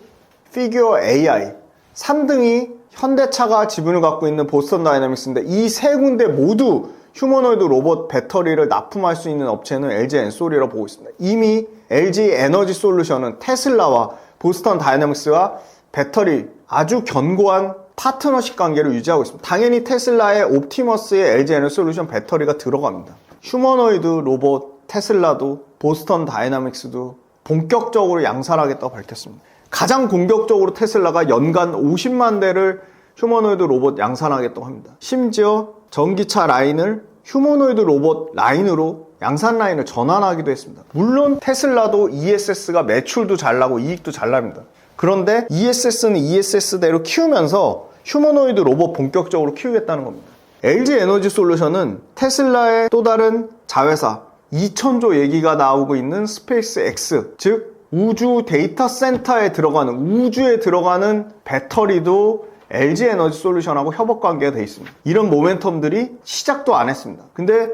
피규어 AI, 3등이 현대차가 지분을 갖고 있는 보스턴 다이내믹스인데 이 세 군데 모두 휴머노이드 로봇 배터리를 납품할 수 있는 업체는 LG 엔솔이라고 보고 있습니다. 이미 LG 에너지 솔루션은 테슬라와 보스턴 다이내믹스와 배터리 아주 견고한 파트너십 관계를 유지하고 있습니다. 당연히 테슬라의 옵티머스의 LG 에너지 솔루션 배터리가 들어갑니다. 휴머노이드 로봇 테슬라도 보스턴 다이내믹스도 본격적으로 양산하겠다고 밝혔습니다. 가장 공격적으로 테슬라가 연간 50만 대를 휴머노이드 로봇 양산하겠다고 합니다. 심지어 전기차 라인을 휴머노이드 로봇 라인으로 양산 라인을 전환하기도 했습니다. 물론 테슬라도 ESS가 매출도 잘 나고 이익도 잘 납니다. 그런데 ESS는 ESS대로 키우면서 휴머노이드 로봇 본격적으로 키우겠다는 겁니다. LG 에너지 솔루션은 테슬라의 또 다른 자회사 2000조 얘기가 나오고 있는 스페이스 X, 즉 우주 데이터 센터에 들어가는, 우주에 들어가는 배터리도 LG 에너지 솔루션하고 협업 관계가 되어 있습니다. 이런 모멘텀들이 시작도 안 했습니다. 근데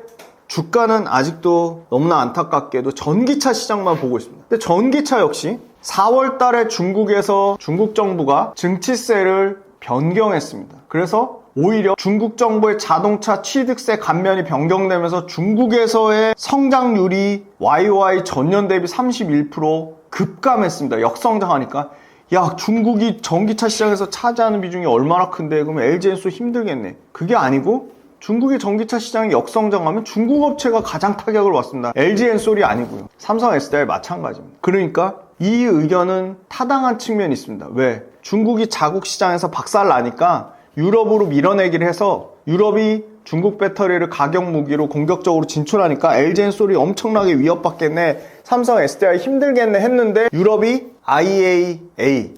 주가는 아직도 너무나 안타깝게도 전기차 시장만 보고 있습니다. 근데 전기차 역시 4월 달에 중국에서 중국 정부가 증치세를 변경했습니다. 그래서 오히려 중국 정부의 자동차 취득세 감면이 변경되면서 중국에서의 성장률이 YOY 전년 대비 31% 급감했습니다. 역성장하니까 야, 중국이 전기차 시장에서 차지하는 비중이 얼마나 큰데 그러면 LG엔솔 힘들겠네. 그게 아니고 중국의 전기차 시장이 역성장하면 중국 업체가 가장 타격을 받습니다. LG엔솔이 아니고요. 삼성 SDI 마찬가지입니다. 그러니까 이 의견은 타당한 측면이 있습니다. 왜? 중국이 자국 시장에서 박살나니까 유럽으로 밀어내기를 해서 유럽이 중국 배터리를 가격 무기로 공격적으로 진출하니까 LG엔솔이 엄청나게 위협받겠네, 삼성 SDI 힘들겠네 했는데 유럽이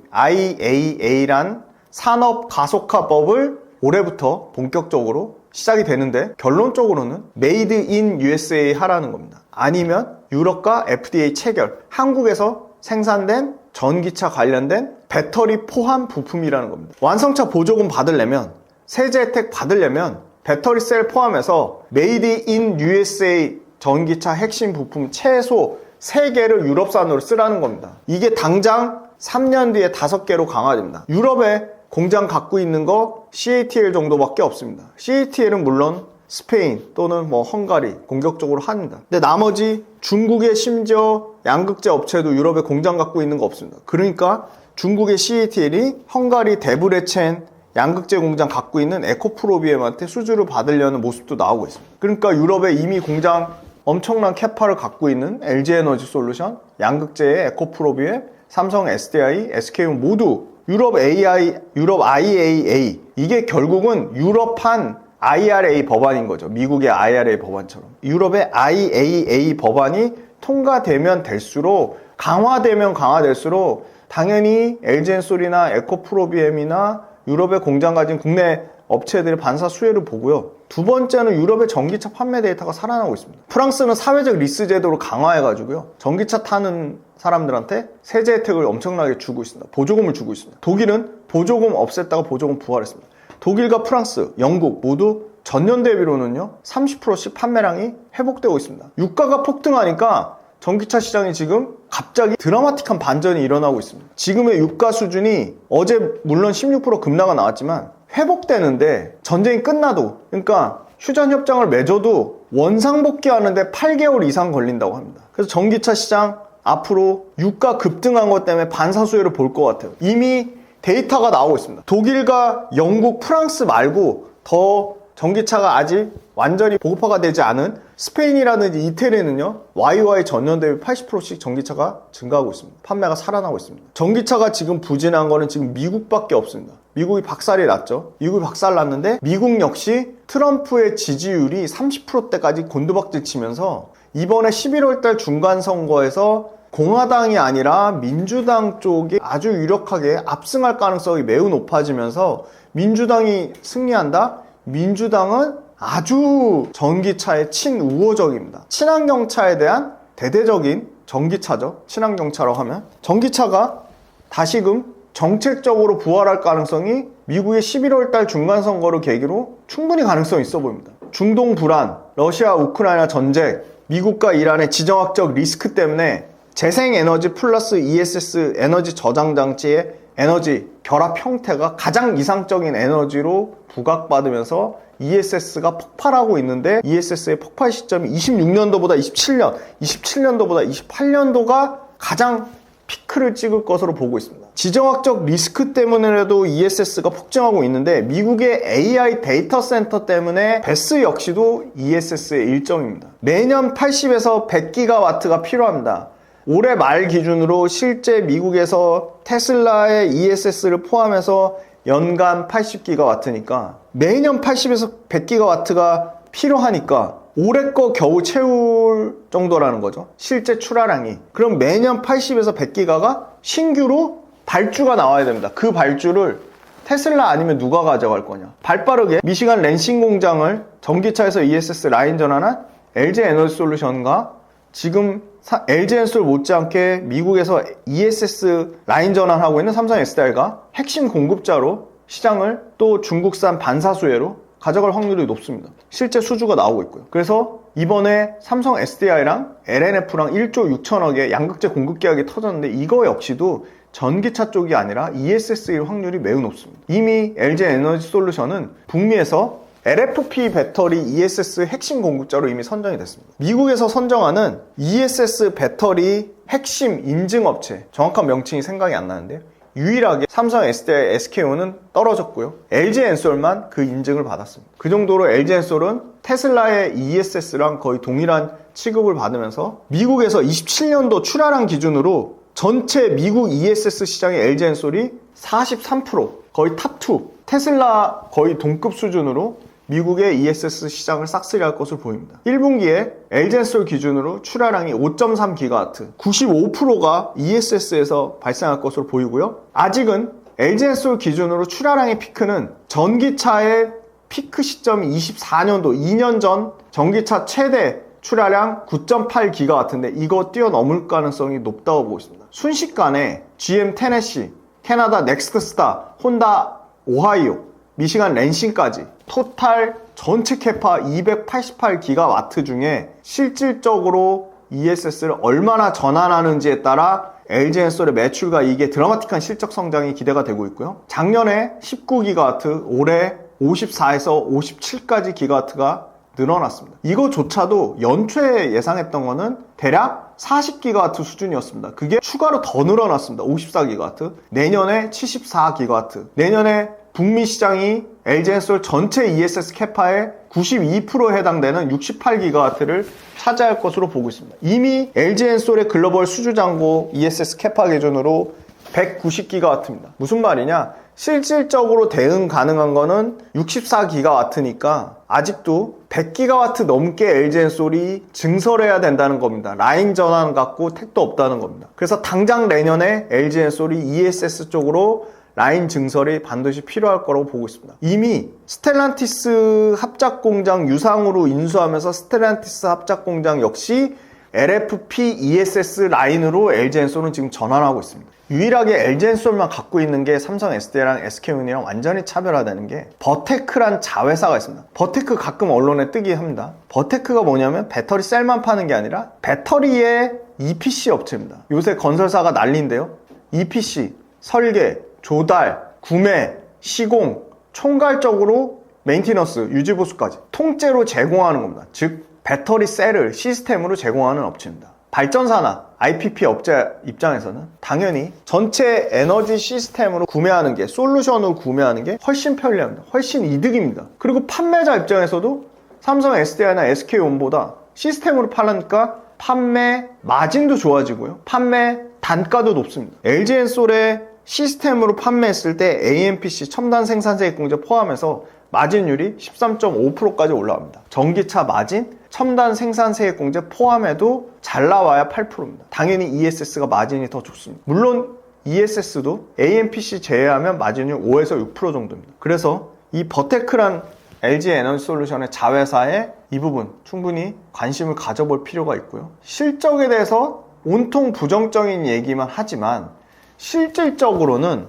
IAA란 산업 가속화법을 올해부터 본격적으로 시작이 되는데 결론적으로는 메이드 인 USA 하라는 겁니다. 아니면 유럽과 FDA 체결, 한국에서 생산된 전기차 관련된 배터리 포함 부품이라는 겁니다. 완성차 보조금 받으려면, 세제 혜택 받으려면 배터리 셀 포함해서 메이드 인 USA 전기차 핵심 부품 최소 3개를 유럽산으로 쓰라는 겁니다. 이게 당장 3년 뒤에 5개로 강화됩니다. 유럽에 공장 갖고 있는 거 CATL 정도밖에 없습니다. CATL은 물론 스페인 또는 헝가리 공격적으로 합니다. 근데 나머지 중국의 심지어 양극재 업체도 유럽에 공장 갖고 있는 거 없습니다. 그러니까 중국의 CATL이 헝가리 데브레첸 양극재 공장 갖고 있는 에코프로비엠한테 수주를 받으려는 모습도 나오고 있습니다. 그러니까 유럽에 이미 공장 엄청난 캐파를 갖고 있는 LG 에너지 솔루션, 양극재의 에코프로비엠, 삼성 SDI, SK온 모두 유럽 IAA, 이게 결국은 유럽판 IRA 법안인 거죠. 미국의 IRA 법안처럼. 유럽의 IAA 법안이 통과되면 될수록, 강화되면 강화될수록 당연히 LG엔솔이나 에코프로비엠이나 유럽의 공장 가진 국내 업체들의 반사 수혜를 보고요. 두 번째는 유럽의 전기차 판매 데이터가 살아나고 있습니다. 프랑스는 사회적 리스 제도를 강화해가지고요, 전기차 타는 사람들한테 세제 혜택을 엄청나게 주고 있습니다. 보조금을 주고 있습니다. 독일은 보조금 없앴다가 보조금 부활했습니다. 독일과 프랑스, 영국 모두 전년 대비로는요 30%씩 판매량이 회복되고 있습니다. 유가가 폭등하니까 전기차 시장이 지금 갑자기 드라마틱한 반전이 일어나고 있습니다. 지금의 유가 수준이 어제 물론 16% 급락가 나왔지만 회복되는데 전쟁이 끝나도, 그러니까 휴전 협정을 맺어도 원상복귀하는데 8개월 이상 걸린다고 합니다. 그래서 전기차 시장 앞으로 유가 급등한 것 때문에 반사수혜를 볼 것 같아요. 이미 데이터가 나오고 있습니다. 독일과 영국, 프랑스 말고 더 전기차가 아직 완전히 보급화가 되지 않은 스페인이라든지 이태리는요 YOY 전년 대비 80%씩 전기차가 증가하고 있습니다. 판매가 살아나고 있습니다. 전기차가 지금 부진한 거는 지금 미국밖에 없습니다. 미국이 박살이 났죠. 미국이 박살 났는데 미국 역시 트럼프의 지지율이 30%대까지 곤두박질 치면서 이번에 11월 달 중간 선거에서 공화당이 아니라 민주당 쪽이 아주 유력하게 압승할 가능성이 매우 높아지면서 민주당이 승리한다? 민주당은 아주 전기차에 친우호적입니다. 친환경차에 대한 대대적인 전기차죠. 친환경차라고 하면 전기차가 다시금 정책적으로 부활할 가능성이 미국의 11월 달 중간 선거를 계기로 충분히 가능성이 있어 보입니다. 중동 불안, 러시아 우크라이나 전쟁, 미국과 이란의 지정학적 리스크 때문에 재생에너지 플러스 ESS 에너지 저장 장치의 에너지 결합 형태가 가장 이상적인 에너지로 부각받으면서 ESS가 폭발하고 있는데 ESS의 폭발 시점이 26년도보다 27년도보다 28년도가 가장 피크를 찍을 것으로 보고 있습니다. 지정학적 리스크 때문에라도 ESS가 폭증하고 있는데 미국의 AI 데이터 센터 때문에 베스 역시도 ESS의 일정입니다. 매년 80에서 100기가와트가 필요합니다. 올해 말 기준으로 실제 미국에서 테슬라의 ESS를 포함해서 연간 80기가와트니까 매년 80에서 100기가와트가 필요하니까 올해 거 겨우 채울 정도라는 거죠. 실제 출하량이. 그럼 매년 80에서 100기가가 신규로 발주가 나와야 됩니다. 그 발주를 테슬라 아니면 누가 가져갈 거냐. 발빠르게 미시간 랜싱 공장을 전기차에서 ESS 라인 전환한 LG 에너지 솔루션과 지금 LG 엔솔 못지않게 미국에서 ESS 라인 전환하고 있는 삼성 SDI가 핵심 공급자로 시장을 또 중국산 반사수혜로 가져갈 확률이 높습니다. 실제 수주가 나오고 있고요. 그래서 이번에 삼성 SDI랑 LNF랑 1조 6천억의 양극재 공급 계약이 터졌는데 이거 역시도 전기차 쪽이 아니라 ESS일 확률이 매우 높습니다. 이미 LG 에너지 솔루션은 북미에서 LFP 배터리 ESS 핵심 공급자로 이미 선정이 됐습니다. 미국에서 선정하는 ESS 배터리 핵심 인증업체, 정확한 명칭이 생각이 안 나는데요. 유일하게 삼성 SDI, SK온은 떨어졌고요. LG 엔솔만 그 인증을 받았습니다. 그 정도로 LG 엔솔은 테슬라의 ESS랑 거의 동일한 취급을 받으면서 미국에서 27년도 출하량 기준으로 전체 미국 ESS 시장의 LG 엔솔이 43%, 거의 탑2, 테슬라 거의 동급 수준으로 미국의 ESS 시장을 싹쓸이할 것으로 보입니다. 1분기에 LG엔솔 기준으로 출하량이 5.3기가와트, 95%가 ESS에서 발생할 것으로 보이고요. 아직은 LG엔솔 기준으로 출하량의 피크는 전기차의 피크 시점이 24년도, 2년 전 전기차 최대 출하량 9.8기가와트인데 이거 뛰어넘을 가능성이 높다고 보고 있습니다. 순식간에 GM 테네시, 캐나다 넥스트스타, 혼다 오하이오, 미시간 랜싱까지 토탈 전체 캐파 288기가와트 중에 실질적으로 ESS를 얼마나 전환하는지에 따라 LG엔솔의 매출과 이익의 드라마틱한 실적 성장이 기대가 되고 있고요. 작년에 19기가와트, 올해 54에서 57까지 기가와트가 늘어났습니다. 이거조차도 연초에 예상했던 거는 대략 40기가와트 수준이었습니다. 그게 추가로 더 늘어났습니다. 54기가와트. 내년에 74기가와트. 내년에 북미 시장이 LG엔솔 전체 ESS 캐파의 92%에 해당되는 68기가와트를 차지할 것으로 보고 있습니다. 이미 LG엔솔의 글로벌 수주잔고 ESS 캐파 기준으로 190기가와트입니다. 무슨 말이냐? 실질적으로 대응 가능한 거는 64기가와트니까 아직도 100기가와트 넘게 LG엔솔이 증설해야 된다는 겁니다. 라인 전환 갖고 택도 없다는 겁니다. 그래서 당장 내년에 LG엔솔이 ESS 쪽으로 라인 증설이 반드시 필요할 거라고 보고 있습니다. 이미 스텔란티스 합작공장 유상으로 인수하면서 스텔란티스 합작공장 역시 LFP ESS 라인으로 LG엔솔은 지금 전환하고 있습니다. 유일하게 LG엔솔만 갖고 있는 게 삼성 SDI랑 SK온이랑 완전히 차별화되는 게 버테크란 자회사가 있습니다. 버테크 가끔 언론에 뜨기 합니다. 버테크가 뭐냐면 배터리 셀만 파는 게 아니라 배터리의 EPC 업체입니다. 요새 건설사가 난리인데요. EPC, 설계, 조달, 구매, 시공, 총괄적으로 메인티너스, 유지보수까지 통째로 제공하는 겁니다. 즉 배터리 셀을 시스템으로 제공하는 업체입니다. 발전사나 IPP 업체 입장에서는 당연히 전체 에너지 시스템으로 구매하는 게, 솔루션으로 구매하는 게 훨씬 편리합니다. 훨씬 이득입니다. 그리고 판매자 입장에서도 삼성 SDI나 SK온보다 시스템으로 팔으니까 판매 마진도 좋아지고요. 판매 단가도 높습니다. LG엔솔의 시스템으로 판매했을 때 AMPC 첨단 생산세액공제 포함해서 마진율이 13.5%까지 올라갑니다. 전기차 마진, 첨단 생산세액공제 포함해도 잘 나와야 8%입니다. 당연히 ESS가 마진이 더 좋습니다. 물론 ESS도 AMPC 제외하면 마진율 5에서 6% 정도입니다. 그래서 이 버테크란 LG 에너지 솔루션의 자회사에 이 부분 충분히 관심을 가져볼 필요가 있고요. 실적에 대해서 온통 부정적인 얘기만 하지만 실질적으로는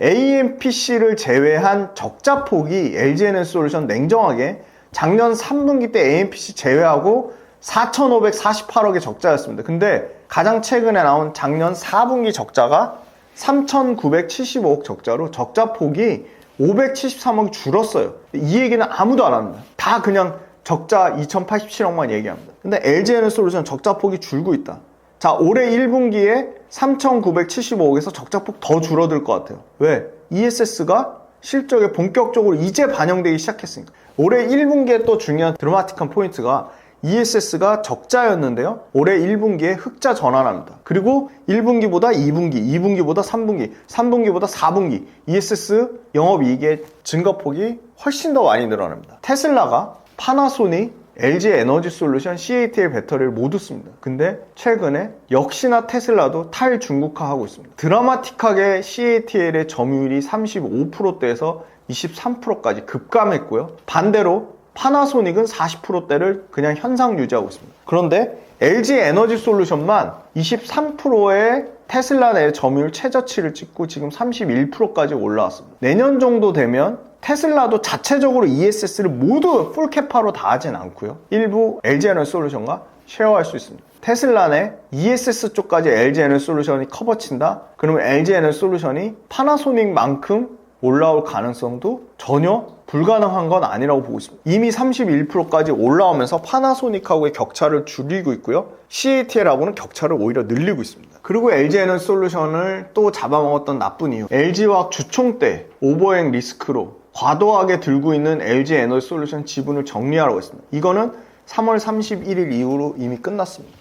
AMPC를 제외한 적자폭이 LG 에너지 솔루션 냉정하게 작년 3분기 때 AMPC 제외하고 4,548억의 적자였습니다. 근데 가장 최근에 나온 작년 4분기 적자가 3,975억 적자로 적자 폭이 573억이 줄었어요. 이 얘기는 아무도 안 합니다. 다 그냥 적자 2,087억만 얘기합니다. 근데 LG에너지솔루션 적자 폭이 줄고 있다. 자, 올해 1분기에 3,975억에서 적자폭 더 줄어들 것 같아요. 왜? ESS가 실적에 본격적으로 이제 반영되기 시작했으니까. 올해 1분기에 또 중요한 드라마틱한 포인트가 ESS가 적자였는데요. 올해 1분기에 흑자 전환합니다. 그리고 1분기보다 2분기, 2분기보다 3분기, 3분기보다 4분기 ESS 영업이익의 증가폭이 훨씬 더 많이 늘어납니다. 테슬라가 파나소닉, LG에너지솔루션, CATL 배터리를 모두 씁니다. 근데 최근에 역시나 테슬라도 탈중국화하고 있습니다. 드라마틱하게 CATL의 점유율이 35%대에서 23%까지 급감했고요. 반대로 파나소닉은 40%대를 그냥 현상 유지하고 있습니다. 그런데 LG에너지솔루션만 23%의 테슬라 내 점유율 최저치를 찍고 지금 31%까지 올라왔습니다. 내년 정도 되면 테슬라도 자체적으로 ESS를 모두 풀캐파로 다 하진 않고요. 일부 LG에너지솔루션과 쉐어할 수 있습니다. 테슬라 내 ESS 쪽까지 LG에너지솔루션이 커버친다? 그러면 LG에너지솔루션이 파나소닉만큼 올라올 가능성도 전혀 불가능한 건 아니라고 보고 있습니다. 이미 31%까지 올라오면서 파나소닉하고의 격차를 줄이고 있고요. CATL하고는 격차를 오히려 늘리고 있습니다. 그리고 LG에너지솔루션을 또 잡아먹었던 나쁜 이유, LG화학 주총때 오버행 리스크로 과도하게 들고 있는 LG에너지솔루션 지분을 정리하라고 했습니다. 이거는 3월 31일 이후로 이미 끝났습니다.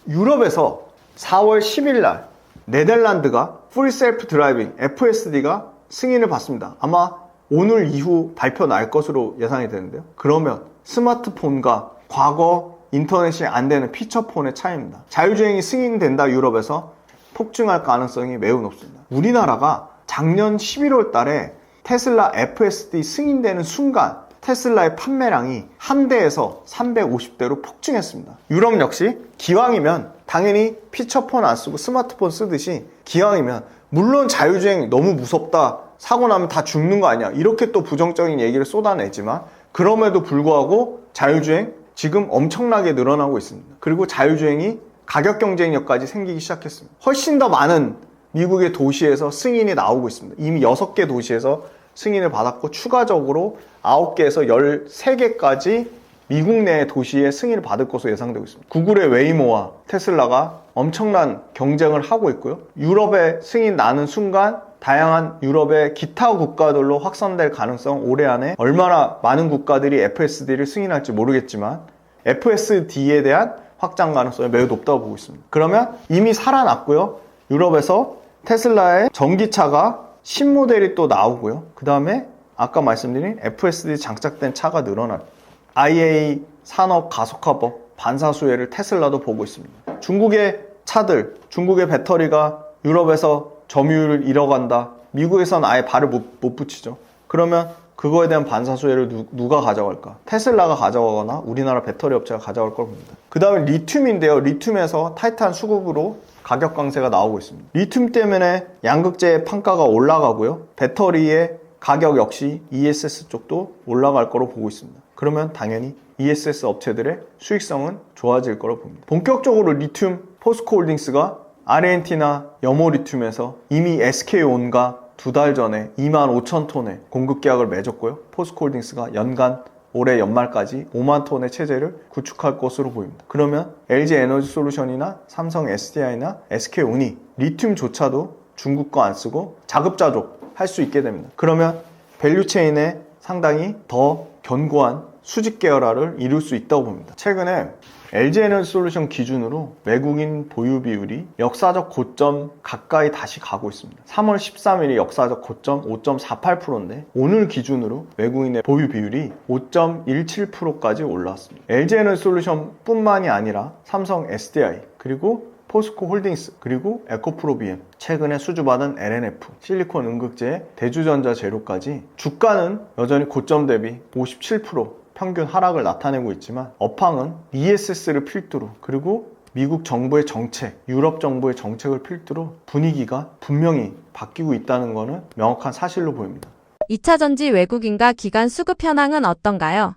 유럽에서 4월 10일 날 네덜란드가 풀 셀프 드라이빙 FSD가 승인을 받습니다. 아마 오늘 이후 발표 날 것으로 예상이 되는데요. 그러면 스마트폰과 과거 인터넷이 안 되는 피처폰의 차이입니다. 자율주행이 승인된다 유럽에서 폭증할 가능성이 매우 높습니다. 우리나라가 작년 11월 달에 테슬라 FSD 승인되는 순간 테슬라의 판매량이 한 대에서 350대로 폭증했습니다. 유럽 역시 기왕이면 당연히 피처폰 안 쓰고 스마트폰 쓰듯이 기왕이면 물론 자율주행 너무 무섭다, 사고 나면 다 죽는 거 아니야, 이렇게 또 부정적인 얘기를 쏟아내지만 그럼에도 불구하고 자율주행 지금 엄청나게 늘어나고 있습니다. 그리고 자율주행이 가격 경쟁력까지 생기기 시작했습니다. 훨씬 더 많은 미국의 도시에서 승인이 나오고 있습니다. 이미 6개 도시에서 승인을 받았고 추가적으로 9개에서 13개까지 미국 내 도시에 승인을 받을 것으로 예상되고 있습니다. 구글의 웨이모와 테슬라가 엄청난 경쟁을 하고 있고요. 유럽에 승인 나는 순간 다양한 유럽의 기타 국가들로 확산될 가능성, 올해 안에 얼마나 많은 국가들이 FSD를 승인할지 모르겠지만 FSD에 대한 확장 가능성이 매우 높다고 보고 있습니다. 그러면 이미 살아났고요. 유럽에서 테슬라의 전기차가 신모델이 또 나오고요. 그 다음에 아까 말씀드린 FSD 장착된 차가 늘어납니다. IA 산업 가속화법 반사수혜를 테슬라도 보고 있습니다. 중국의 차들, 중국의 배터리가 유럽에서 점유율을 잃어간다. 미국에서는 아예 발을 못 붙이죠. 그러면 그거에 대한 반사수혜를 누가 가져갈까? 테슬라가 가져가거나 우리나라 배터리 업체가 가져갈 걸 봅니다. 그 다음에 리튬인데요. 리튬에서 타이탄 수급으로 가격 강세가 나오고 있습니다. 리튬 때문에 양극재 판가가 올라가고요. 배터리의 가격 역시 ESS 쪽도 올라갈 거로 보고 있습니다. 그러면 당연히 ESS 업체들의 수익성은 좋아질 거로 봅니다. 본격적으로 리튬 포스코홀딩스가 아르헨티나 염호 리튬에서 이미 SK온과 2달 전에 25,000톤의 공급 계약을 맺었고요. 포스코홀딩스가 연간 올해 연말까지 5만 톤의 체제를 구축할 것으로 보입니다. 그러면 LG에너지솔루션이나 삼성 SDI나 SK온이 리튬조차도 중국 거 안 쓰고 자급자족 할 수 있게 됩니다. 그러면 밸류체인에 상당히 더 견고한 수직 계열화를 이룰 수 있다고 봅니다. 최근에 LG에너지솔루션 기준으로 외국인 보유 비율이 역사적 고점 가까이 다시 가고 있습니다. 3월 13일이 역사적 고점 5.48%인데 오늘 기준으로 외국인의 보유 비율이 5.17%까지 올라왔습니다. LG에너지솔루션 뿐만이 아니라 삼성 SDI 그리고 포스코 홀딩스 그리고 에코프로비엠 최근에 수주받은 LNF 실리콘 음극재 대주전자 재료까지 주가는 여전히 고점 대비 57% 평균 하락을 나타내고 있지만 업황은 ESS를 필두로 그리고 미국 정부의 정책, 유럽 정부의 정책을 필두로 분위기가 분명히 바뀌고 있다는 것은 명확한 사실로 보입니다. 2차전지 외국인과 기관 수급 현황은 어떤가요?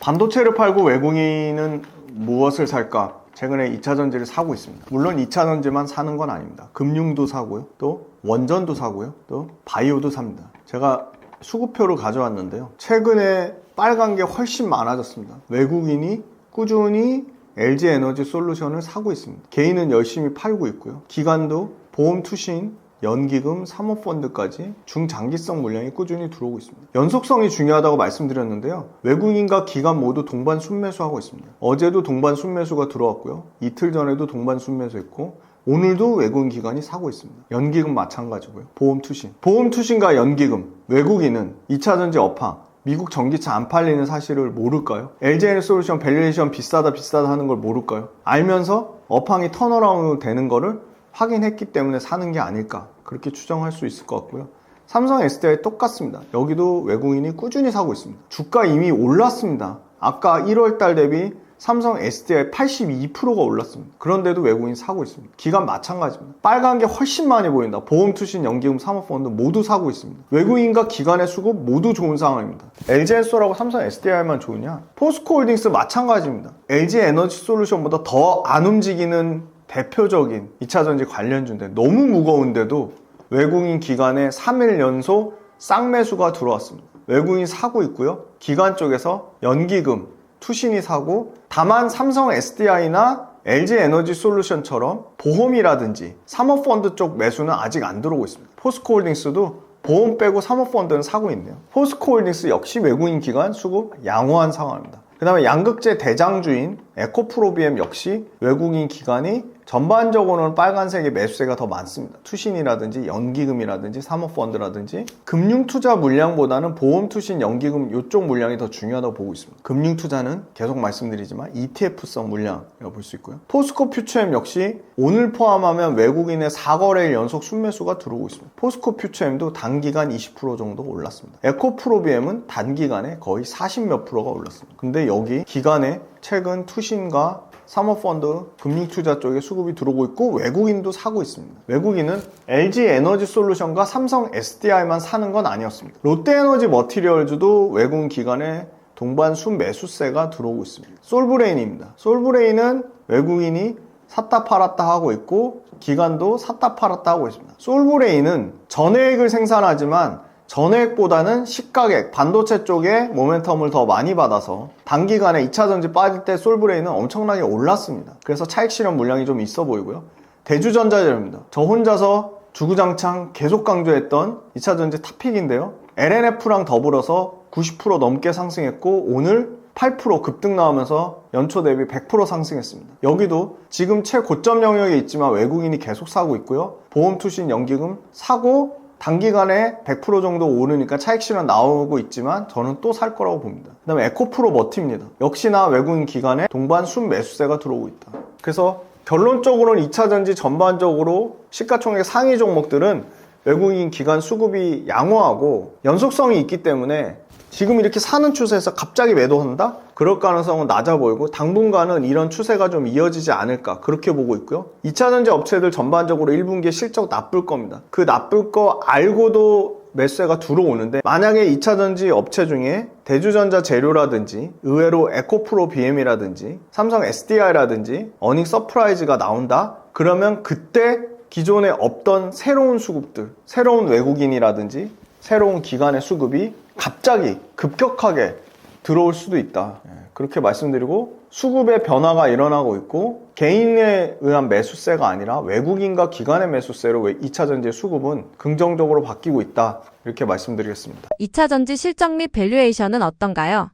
반도체를 팔고 외국인은 무엇을 살까? 최근에 2차전지를 사고 있습니다. 물론 2차전지만 사는 건 아닙니다. 금융도 사고요. 또 원전도 사고요. 또 바이오도 삽니다. 제가 수급표를 가져왔는데요. 최근에 빨간 게 훨씬 많아졌습니다. 외국인이 꾸준히 LG에너지솔루션을 사고 있습니다. 개인은 열심히 팔고 있고요. 기관도 보험 투신, 연기금, 사모펀드까지 중장기성 물량이 꾸준히 들어오고 있습니다. 연속성이 중요하다고 말씀드렸는데요. 외국인과 기관 모두 동반 순매수하고 있습니다. 어제도 동반 순매수가 들어왔고요. 이틀 전에도 동반 순매수했고 오늘도 외국인 기관이 사고 있습니다. 연기금 마찬가지고요. 보험 투신. 보험 투신과 연기금, 외국인은 2차전지 업황, 미국 전기차 안 팔리는 사실을 모를까요? LG에너지솔루션 밸류에이션 비싸다 하는 걸 모를까요? 알면서 업황이 턴어라운드 되는 거를 확인했기 때문에 사는 게 아닐까 그렇게 추정할 수 있을 것 같고요. 삼성 SDI 똑같습니다. 여기도 외국인이 꾸준히 사고 있습니다. 주가 이미 올랐습니다. 아까 1월달 대비 삼성 SDI 82%가 올랐습니다. 그런데도 외국인이 사고 있습니다. 기관 마찬가지입니다. 빨간 게 훨씬 많이 보인다. 보험, 투신, 연기금, 사모펀드 모두 사고 있습니다. 외국인과 기관의 수급 모두 좋은 상황입니다. LG엔솔하고 삼성 SDI만 좋으냐? 포스코홀딩스 마찬가지입니다. LG에너지솔루션보다 더 안 움직이는 대표적인 2차전지 관련주인데 너무 무거운데도 외국인 기관에 3일 연속 쌍매수가 들어왔습니다. 외국인이 사고 있고요. 기관 쪽에서 연기금, 투신이 사고 다만 삼성 SDI나 LG에너지솔루션처럼 보험이라든지 사모펀드 쪽 매수는 아직 안 들어오고 있습니다. 포스코홀딩스도 보험 빼고 사모펀드는 사고 있네요. 포스코홀딩스 역시 외국인 기관 수급 양호한 상황입니다. 그 다음에 양극재 대장주인 에코프로비엠 역시 외국인 기관이 전반적으로는 빨간색의 매수세가 더 많습니다. 투신이라든지 연기금이라든지 사모펀드라든지 금융투자 물량보다는 보험, 투신, 연기금 이쪽 물량이 더 중요하다고 보고 있습니다. 금융투자는 계속 말씀드리지만 ETF성 물량이라고 볼 수 있고요. 포스코 퓨처엠 역시 오늘 포함하면 외국인의 4거래일 연속 순매수가 들어오고 있습니다. 포스코 퓨처엠도 단기간 20% 정도 올랐습니다. 에코프로비엠은 단기간에 거의 40몇 프로가 올랐습니다. 근데 여기 기간에 최근 투신과 사모펀드, 금융투자 쪽에 수급이 들어오고 있고 외국인도 사고 있습니다. 외국인은 LG에너지솔루션과 삼성 SDI만 사는 건 아니었습니다. 롯데에너지 머티리얼즈도 외국인 기관에 동반 순매수세가 들어오고 있습니다. 솔브레인입니다. 솔브레인은 외국인이 샀다 팔았다 하고 있고 기관도 샀다 팔았다 하고 있습니다. 솔브레인은 전해액을 생산하지만 전액보다는 시가액, 반도체 쪽에 모멘텀을 더 많이 받아서 단기간에 2차전지 빠질 때 솔브레인은 엄청나게 올랐습니다. 그래서 차익 실현 물량이 좀 있어 보이고요. 대주전자재료입니다. 저 혼자서 주구장창 계속 강조했던 2차전지 탑픽인데요. LNF랑 더불어서 90% 넘게 상승했고 오늘 8% 급등 나오면서 연초 대비 100% 상승했습니다. 여기도 지금 최고점 영역에 있지만 외국인이 계속 사고 있고요. 보험, 투신, 연기금 사고 단기간에 100% 정도 오르니까 차익 실현 나오고 있지만 저는 또 살 거라고 봅니다. 그 다음에 에코프로 머티입니다. 역시나 외국인 기관에 동반 순매수세가 들어오고 있다. 그래서 결론적으로는 2차전지 전반적으로 시가총액 상위 종목들은 외국인 기관 수급이 양호하고 연속성이 있기 때문에 지금 이렇게 사는 추세에서 갑자기 매도한다? 그럴 가능성은 낮아 보이고 당분간은 이런 추세가 좀 이어지지 않을까 그렇게 보고 있고요. 2차전지 업체들 전반적으로 1분기에 실적 나쁠 겁니다. 그 나쁠 거 알고도 매수세가 들어오는데 만약에 2차전지 업체 중에 대주전자 재료라든지 의외로 에코프로 BM이라든지 삼성 SDI라든지 어닝 서프라이즈가 나온다? 그러면 그때 기존에 없던 새로운 수급들, 새로운 외국인이라든지 새로운 기관의 수급이 갑자기 급격하게 들어올 수도 있다. 그렇게 말씀드리고 수급의 변화가 일어나고 있고 개인에 의한 매수세가 아니라 외국인과 기관의 매수세로 2차전지의 수급은 긍정적으로 바뀌고 있다. 이렇게 말씀드리겠습니다. 2차전지 실적 및 밸류에이션은 어떤가요?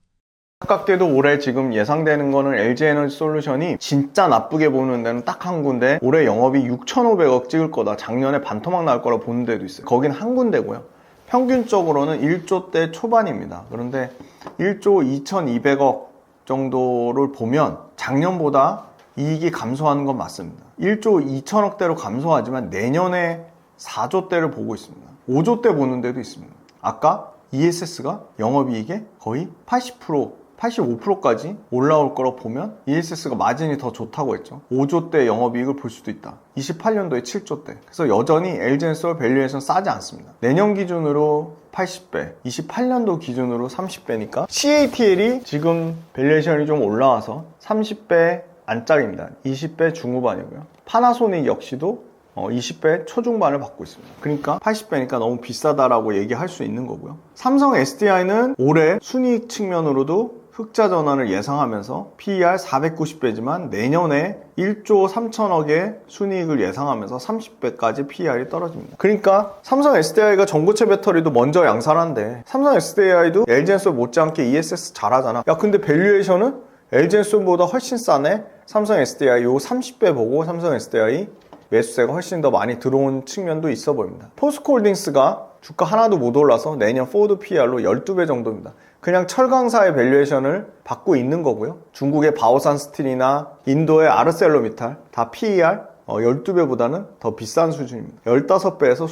각각대도 올해 지금 예상되는 거는 LG에너지솔루션이 진짜 나쁘게 보는 데는 딱 한 군데 올해 영업이 6,500억 찍을 거다. 작년에 반토막 날 거라 보는 데도 있어요. 거긴 한 군데고요. 평균적으로는 1조대 초반입니다. 그런데 1조 2,200억 정도를 보면 작년보다 이익이 감소하는 건 맞습니다. 1조 2천억대로 감소하지만 내년에 4조대를 보고 있습니다. 5조대 보는 데도 있습니다. 아까 ESS가 영업이익의 거의 80% 85%까지 올라올 거라고 보면 ESS가 마진이 더 좋다고 했죠. 5조 대 영업이익을 볼 수도 있다. 28년도에 7조 대. 그래서 여전히 LG엔솔 밸류에이션 싸지 않습니다. 내년 기준으로 80배, 28년도 기준으로 30배니까 CATL이 지금 밸류에이션이 좀 올라와서 30배 안짝입니다. 20배 중후반이고요. 파나소닉 역시도 20배 초중반을 받고 있습니다. 그러니까 80배니까 너무 비싸다라고 얘기할 수 있는 거고요. 삼성 SDI는 올해 순이익 측면으로도 흑자 전환을 예상하면서 PER 490배지만 내년에 1조 3천억의 순이익을 예상하면서 30배까지 PER이 떨어집니다. 그러니까 삼성 SDI가 전고체 배터리도 먼저 양산한데 삼성 SDI도 LG엔솔 못지않게 ESS 잘하잖아. 야 근데 밸류에이션은 LG엔솔보다 훨씬 싸네? 삼성 SDI 요 30배 보고 삼성 SDI 매수세가 훨씬 더 많이 들어온 측면도 있어 보입니다. 포스코홀딩스가 주가 하나도 못 올라서 내년 포워드 PER로 12배 정도입니다. 그냥 철강사의 밸류에이션을 받고 있는 거고요. 중국의 바오산 스틸이나 인도의 아르셀로미탈 다 PER 12배보다는 더 비싼 수준입니다. 15배에서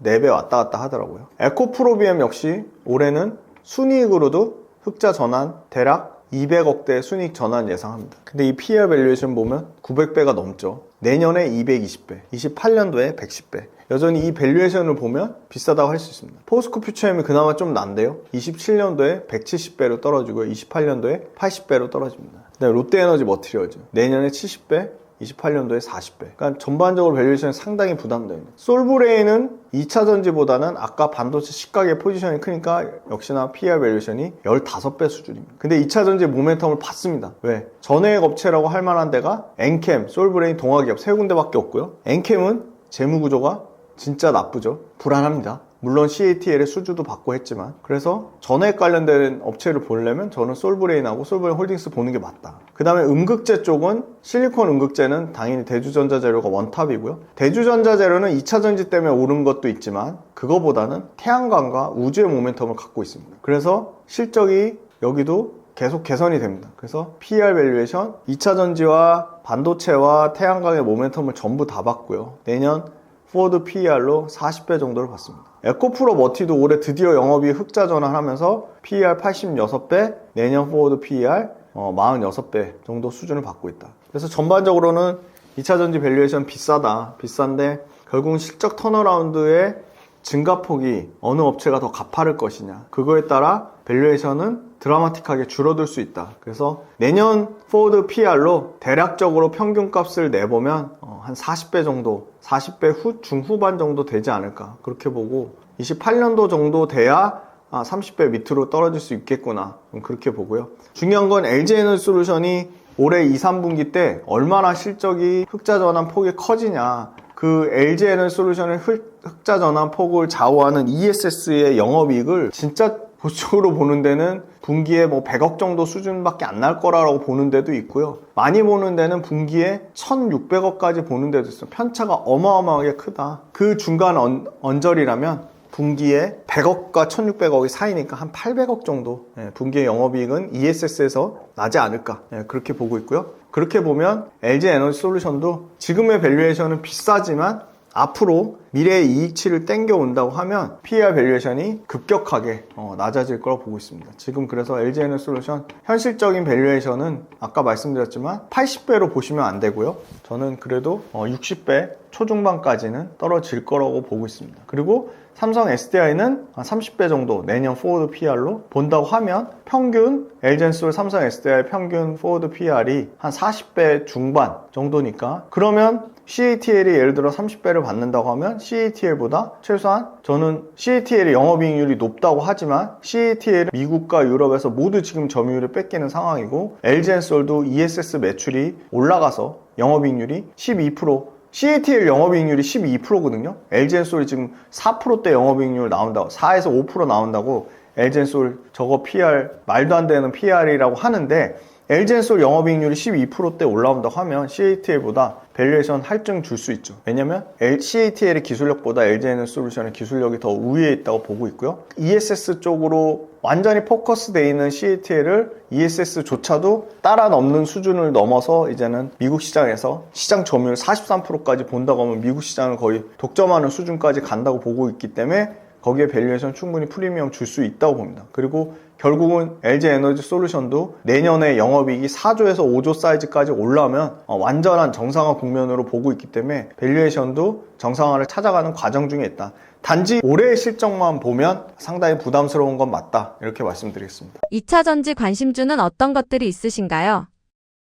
24배 왔다 갔다 하더라고요. 에코프로비엠 역시 올해는 순이익으로도 흑자 전환 대략 200억대 순이익 전환 예상합니다. 근데 이 PER 밸류에이션 보면 900배가 넘죠. 내년에 220배, 28년도에 110배. 여전히 이 밸류에이션을 보면 비싸다고 할 수 있습니다. 포스코 퓨처엠이 그나마 좀 난데요. 27년도에 170배로 떨어지고요. 28년도에 80배로 떨어집니다. 그다음에 롯데에너지 머티리얼즈 내년에 70배, 28년도에 40배. 그러니까 전반적으로 밸류에이션이 상당히 부담됩니다. 솔브레인은 2차전지보다는 아까 반도체 시가의 포지션이 크니까 역시나 PER 밸류에이션이 15배 수준입니다. 근데 2차전지 모멘텀을 받습니다. 왜? 전해액 업체라고 할 만한 데가 엔캠, 솔브레인, 동아기업 세 군데밖에 없고요. 엔캠은 재무구조가 진짜 나쁘죠. 불안합니다. 물론 CATL의 수주도 받고 했지만 그래서 전해액 관련된 업체를 보려면 저는 솔브레인하고 솔브레인 홀딩스 보는 게 맞다. 그 다음에 음극재 쪽은 실리콘 음극재는 당연히 대주전자재료가 원탑이고요. 대주전자재료는 2차전지 때문에 오른 것도 있지만 그거보다는 태양광과 우주의 모멘텀을 갖고 있습니다. 그래서 실적이 여기도 계속 개선이 됩니다. 그래서 PER 밸류에이션 2차전지와 반도체와 태양광의 모멘텀을 전부 다 받고요. 내년 포워드 PER로 40배 정도를 받습니다. 에코프로 머티도 올해 드디어 영업이익 흑자 전환하면서 PER 86배, 내년 포워드 PER 46배 정도 수준을 받고 있다. 그래서 전반적으로는 2차전지 밸류에이션 비싸다. 비싼데 결국은 실적 턴어라운드의 증가폭이 어느 업체가 더 가파를 것이냐. 그거에 따라 밸류에이션은 드라마틱하게 줄어들 수 있다. 그래서 내년 포워드 PER로 대략적으로 평균값을 내보면 한 40배 정도, 40배 중후반 정도 되지 않을까 그렇게 보고 28년도 정도 돼야 30배 밑으로 떨어질 수 있겠구나 그렇게 보고요. 중요한 건 LG에너지솔루션이 올해 2, 3분기 때 얼마나 실적이 흑자 전환 폭이 커지냐. 그 LG에너지솔루션의 흑자 전환 폭을 좌우하는 ESS의 영업이익을 진짜 보수적으로 보는 데는 분기에 100억 정도 수준밖에 안 날 거라고 보는 데도 있고요. 많이 보는 데는 분기에 1600억까지 보는 데도 있어요. 편차가 어마어마하게 크다. 그 중간 언저리라면 분기에 100억과 1600억이 사이니까 한 800억 정도 분기의 영업이익은 ESS에서 나지 않을까 그렇게 보고 있고요. 그렇게 보면 LG에너지솔루션도 지금의 밸류에이션은 비싸지만 앞으로 미래의 이익치를 땡겨온다고 하면 PER 밸류에이션이 급격하게 낮아질 거라고 보고 있습니다. 지금 그래서 LG에너지솔루션 현실적인 밸류에이션은 아까 말씀드렸지만 80배로 보시면 안 되고요. 저는 그래도 60배 초중반까지는 떨어질 거라고 보고 있습니다. 그리고 삼성 SDI는 30배 정도 내년 포워드 PER로 본다고 하면 평균 LG엔솔 삼성 SDI 평균 포워드 PER이 한 40배 중반 정도니까 그러면 CATL이 예를 들어 30배를 받는다고 하면 CATL보다 최소한 저는 CATL의 영업이익률이 높다고 하지만 CATL은 미국과 유럽에서 모두 지금 점유율을 뺏기는 상황이고 LG엔솔도 ESS 매출이 올라가서 영업이익률이 12% CATL 영업이익률이 12%거든요. LG엔솔이 지금 4%대 영업이익률 나온다고 4에서 5% 나온다고 LG엔솔 저거 PR 말도 안 되는 PR이라고 하는데 LG엔솔 영업이익률이 12%대 올라온다고 하면 CATL보다 밸류에이션 할증 줄 수 있죠. 왜냐면 CATL의 기술력보다 LG에너지솔루션의 기술력이 더 우위에 있다고 보고 있고요. ESS 쪽으로 완전히 포커스되어 있는 CATL을 ESS조차도 따라 넘는 수준을 넘어서 이제는 미국 시장에서 시장 점유율 43%까지 본다고 하면 미국 시장을 거의 독점하는 수준까지 간다고 보고 있기 때문에 거기에 밸류에이션 충분히 프리미엄 줄 수 있다고 봅니다. 그리고 결국은 LG에너지솔루션도 내년에 영업이익이 4조에서 5조 사이즈까지 올라오면 완전한 정상화 국면으로 보고 있기 때문에 밸류에이션도 정상화를 찾아가는 과정 중에 있다. 단지 올해의 실적만 보면 상당히 부담스러운 건 맞다. 이렇게 말씀드리겠습니다. 2차전지 관심주는 어떤 것들이 있으신가요?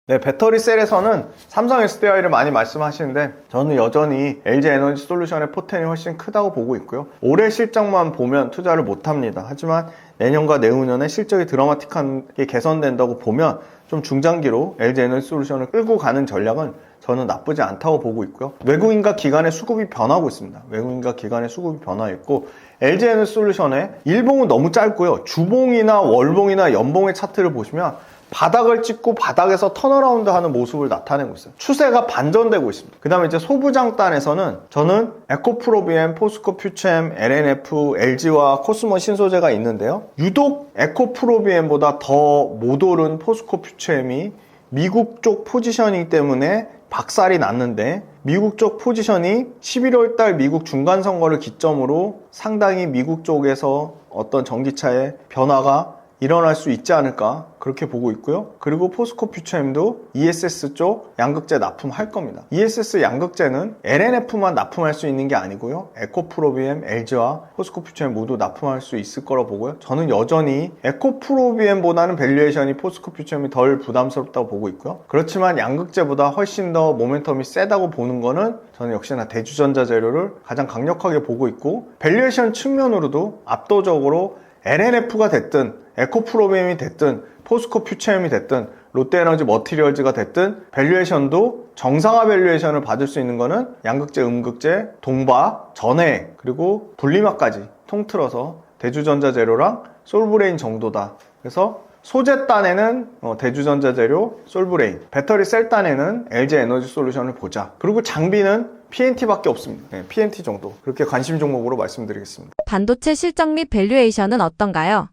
네, 배터리 셀에서는 삼성 SDI를 많이 말씀하시는데 저는 여전히 LG에너지솔루션의 포텐이 훨씬 크다고 보고 있고요. 올해 실적만 보면 투자를 못합니다. 하지만 내년과 내후년에 실적이 드라마틱하게 개선된다고 보면 좀 중장기로 LG에너지솔루션을 끌고 가는 전략은 저는 나쁘지 않다고 보고 있고요. 외국인과 기관의 수급이 변하고 있습니다. 외국인과 기관의 수급이 변화했고 LG에너지솔루션의 일봉은 너무 짧고요. 주봉이나 월봉이나 연봉의 차트를 보시면 바닥을 찍고 바닥에서 턴어라운드 하는 모습을 나타내고 있어요. 추세가 반전되고 있습니다. 그 다음에 이제 소부장단에서는 저는 에코프로비엠, 포스코 퓨처엠, LNF, LG와 코스모 신소재가 있는데요. 유독 에코프로비엠보다 더 못 오른 포스코 퓨처엠이 미국 쪽 포지셔닝 때문에 박살이 났는데 미국 쪽 포지션이 11월 달 미국 중간선거를 기점으로 상당히 미국 쪽에서 어떤 전기차의 변화가 일어날 수 있지 않을까 그렇게 보고 있고요. 그리고 포스코 퓨처엠도 ESS 쪽 양극재 납품할 겁니다. ESS 양극재는 LNF만 납품할 수 있는 게 아니고요. 에코프로비엠, LG와 포스코 퓨처엠 모두 납품할 수 있을 거라 보고요. 저는 여전히 에코프로비엠보다는 밸류에이션이 포스코 퓨처엠이 덜 부담스럽다고 보고 있고요. 그렇지만 양극재보다 훨씬 더 모멘텀이 세다고 보는 거는 저는 역시나 대주전자 재료를 가장 강력하게 보고 있고 밸류에이션 측면으로도 압도적으로 LNF가 됐든 에코프로비엠이 됐든 포스코 퓨처엠이 됐든 롯데에너지 머티리얼즈가 됐든 밸류에이션도 정상화 밸류에이션을 받을 수 있는 거는 양극재, 음극재, 동바, 전해 그리고 분리막까지 통틀어서 대주전자 재료랑 솔브레인 정도다. 그래서 소재 단에는 대주전자 재료, 솔브레인, 배터리 셀 단에는 LG에너지솔루션을 보자. 그리고 장비는 PNT밖에 없습니다. 네, PNT 정도. 그렇게 관심 종목으로 말씀드리겠습니다. 반도체 실적 및 밸류에이션은 어떤가요?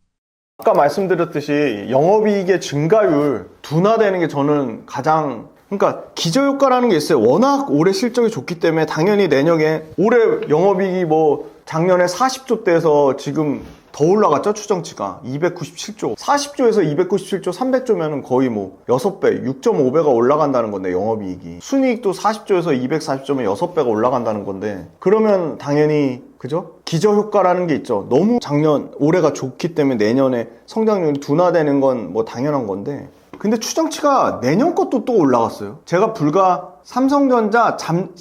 아까 말씀드렸듯이 영업이익의 증가율 둔화되는 게 저는 가장 그러니까 기저효과라는 게 있어요. 워낙 올해 실적이 좋기 때문에 당연히 내년에 올해 영업이익이 뭐 작년에 40조대에서 지금 더 올라갔죠. 추정치가 297조 40조에서 297조 300조면은 거의 뭐 6배 6.5배가 올라간다는 건데 영업이익이 순이익도 40조에서 240조면 6배가 올라간다는 건데 그러면 당연히 그죠? 기저효과라는 게 있죠. 너무 작년 올해가 좋기 때문에 내년에 성장률이 둔화되는 건 뭐 당연한 건데 근데 추정치가 내년 것도 또 올라갔어요. 제가 불과 삼성전자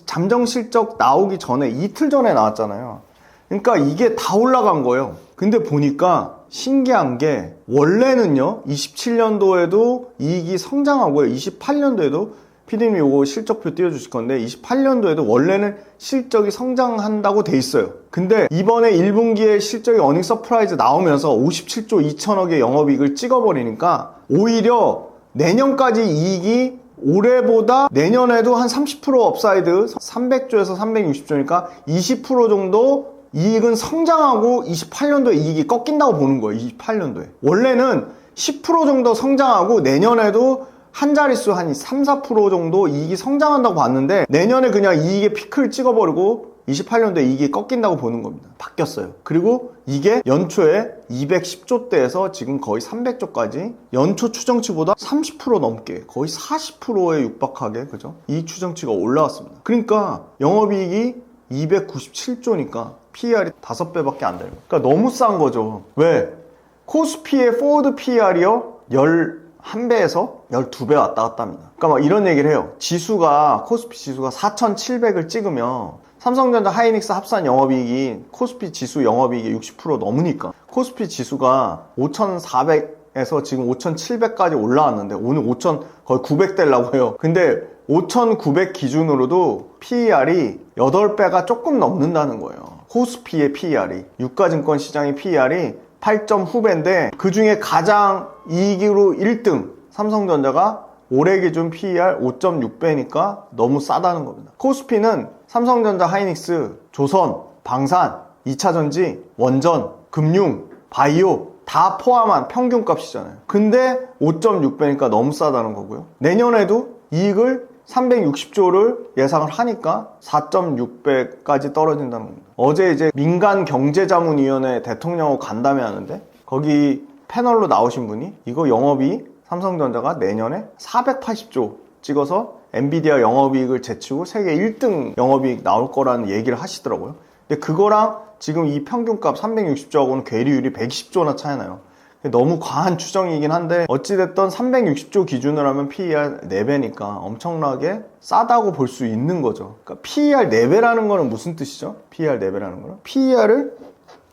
잠정 실적 나오기 전에 이틀 전에 나왔잖아요. 그러니까 이게 다 올라간 거예요. 근데 보니까 신기한 게 원래는요 27년도에도 이익이 성장하고요 28년도에도 피디님이 요거 실적표 띄워주실 건데 28년도에도 원래는 실적이 성장한다고 돼 있어요. 근데 이번에 1분기에 실적이 어닝 서프라이즈 나오면서 57조 2천억의 영업이익을 찍어버리니까 오히려 내년까지 이익이 올해보다 내년에도 한 30% 업사이드 300조에서 360조니까 20% 정도 이익은 성장하고 28년도에 이익이 꺾인다고 보는 거예요. 28년도에. 원래는 10% 정도 성장하고 내년에도 한 자릿수 한 3, 4% 정도 이익이 성장한다고 봤는데 내년에 그냥 이익의 피크를 찍어버리고 28년도에 이익이 꺾인다고 보는 겁니다. 바뀌었어요. 그리고 이게 연초에 210조대에서 지금 거의 300조까지 연초 추정치보다 30% 넘게 거의 40%에 육박하게 그죠? 이익 추정치가 올라왔습니다. 그러니까 영업이익이 297조니까 PER이 5배밖에 안 돼요. 그러니까 너무 싼 거죠. 왜? 코스피의 포워드 PER이요? 11배에서 12배 왔다 갔다 합니다. 그러니까 막 이런 얘기를 해요. 지수가 코스피 지수가 4,700을 찍으면 삼성전자 하이닉스 합산 영업이익이 코스피 지수 영업이익이 60% 넘으니까 코스피 지수가 5,400에서 지금 5,700까지 올라왔는데 오늘 5,000 거의 900 되려고 해요. 근데 5,900 기준으로도 PER이 8배가 조금 넘는다는 거예요. 코스피의 PER이 유가증권 시장의 PER이 8점 후배인데 그 중에 가장 이익으로 1등 삼성전자가 올해 기준 PER 5.6배니까 너무 싸다는 겁니다. 코스피는 삼성전자, 하이닉스, 조선, 방산, 2차전지, 원전, 금융, 바이오 다 포함한 평균값이잖아요. 근데 5.6배니까 너무 싸다는 거고요. 내년에도 이익을 360조를 예상을 하니까 4.6배까지 떨어진다는 겁니다. 어제 이제 민간경제자문위원회 대통령하고 간담회 하는데 거기 패널로 나오신 분이 이거 영업이익 삼성전자가 내년에 480조 찍어서 엔비디아 영업이익을 제치고 세계 1등 영업이익 나올 거라는 얘기를 하시더라고요. 근데 그거랑 지금 이 평균값 360조하고는 괴리율이 120조나 차이 나요. 너무 과한 추정이긴 한데 어찌됐든 360조 기준으로 하면 PER 4배니까 엄청나게 싸다고 볼 수 있는 거죠. 그러니까 PER 4배라는 거는 무슨 뜻이죠? PER 4배라는 거는 PER을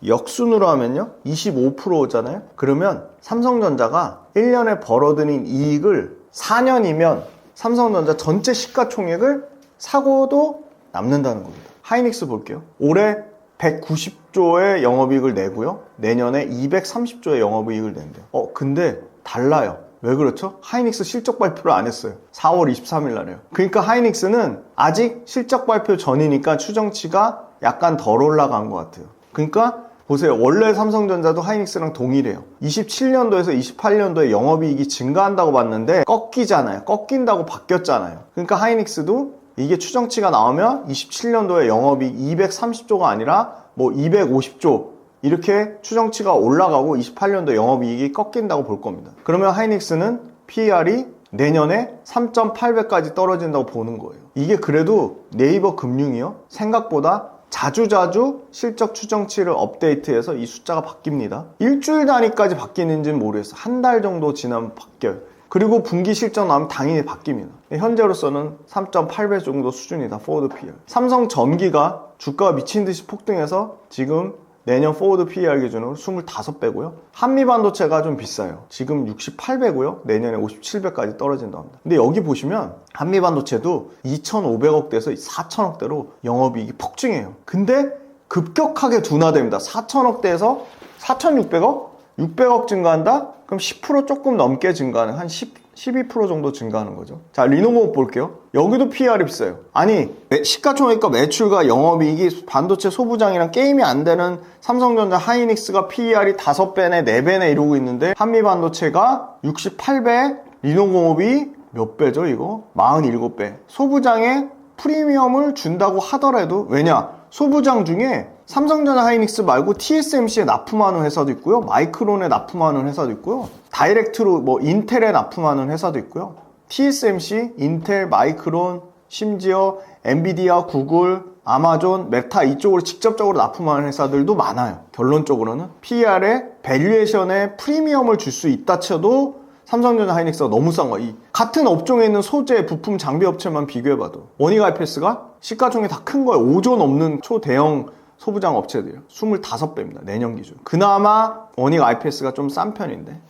역순으로 하면요 25%잖아요. 그러면 삼성전자가 1년에 벌어들인 이익을 4년이면 삼성전자 전체 시가총액을 사고도 남는다는 겁니다. 하이닉스 볼게요. 올해 190조의 영업이익을 내고요. 내년에 230조의 영업이익을 낸대요. 근데 달라요. 왜 그렇죠? 하이닉스 실적 발표를 안 했어요. 4월 23일 날에요. 그러니까 하이닉스는 아직 실적 발표 전이니까 추정치가 약간 덜 올라간 것 같아요. 그러니까 보세요. 원래 삼성전자도 하이닉스랑 동일해요. 27년도에서 28년도에 영업이익이 증가한다고 봤는데 꺾이잖아요. 꺾인다고 바뀌었잖아요. 그러니까 하이닉스도 이게 추정치가 나오면 27년도에 영업이익 230조가 아니라 뭐 250조 이렇게 추정치가 올라가고 28년도 영업이익이 꺾인다고 볼 겁니다. 그러면 하이닉스는 PER이 내년에 3.8배까지 떨어진다고 보는 거예요. 이게 그래도 네이버 금융이요. 생각보다 자주자주 실적 추정치를 업데이트해서 이 숫자가 바뀝니다. 일주일 단위까지 바뀌는지는 모르겠어요. 한 달 정도 지나면 바뀌어요. 그리고 분기 실적 나오면 당연히 바뀝니다. 현재로서는 3.8배 정도 수준이다. 포워드 PER. 삼성 전기가 주가가 미친 듯이 폭등해서 지금 내년 포워드 PER 기준으로 25배고요. 한미반도체가 좀 비싸요. 지금 68배고요. 내년에 57배까지 떨어진다고 합니다. 근데 여기 보시면 한미반도체도 2,500억대에서 4,000억대로 영업이익이 폭증해요. 근데 급격하게 둔화됩니다. 4,000억대에서 4,600억? 600억 증가한다? 그럼 10% 조금 넘게 증가하는 한 12% 정도 증가하는 거죠. 자, 리노버 볼게요. 여기도 PER이 비싸요. 아니 시가총액과 매출과 영업이익이 반도체 소부장이랑 게임이 안 되는 삼성전자 하이닉스가 PER이 5배네 4배네 이러고 있는데 한미반도체가 68배, 리노공업이 몇 배죠 이거? 47배. 소부장에 프리미엄을 준다고 하더라도 왜냐? 소부장 중에 삼성전자 하이닉스 말고 TSMC에 납품하는 회사도 있고요. 마이크론에 납품하는 회사도 있고요. 다이렉트로 뭐 인텔에 납품하는 회사도 있고요. TSMC, 인텔, 마이크론, 심지어 엔비디아, 구글, 아마존, 메타 이쪽으로 직접적으로 납품하는 회사들도 많아요. 결론적으로는 PER에 밸류에이션에 프리미엄을 줄 수 있다 쳐도 삼성전자 하이닉스가 너무 싼 거야. 이 같은 업종에 있는 소재, 부품, 장비 업체만 비교해봐도 원익 IPS가 시가총액이 다 큰 거예요. 5조 넘는 초대형 소부장 업체들이요. 25배입니다. 내년 기준. 그나마 원익 IPS가 좀 싼 편인데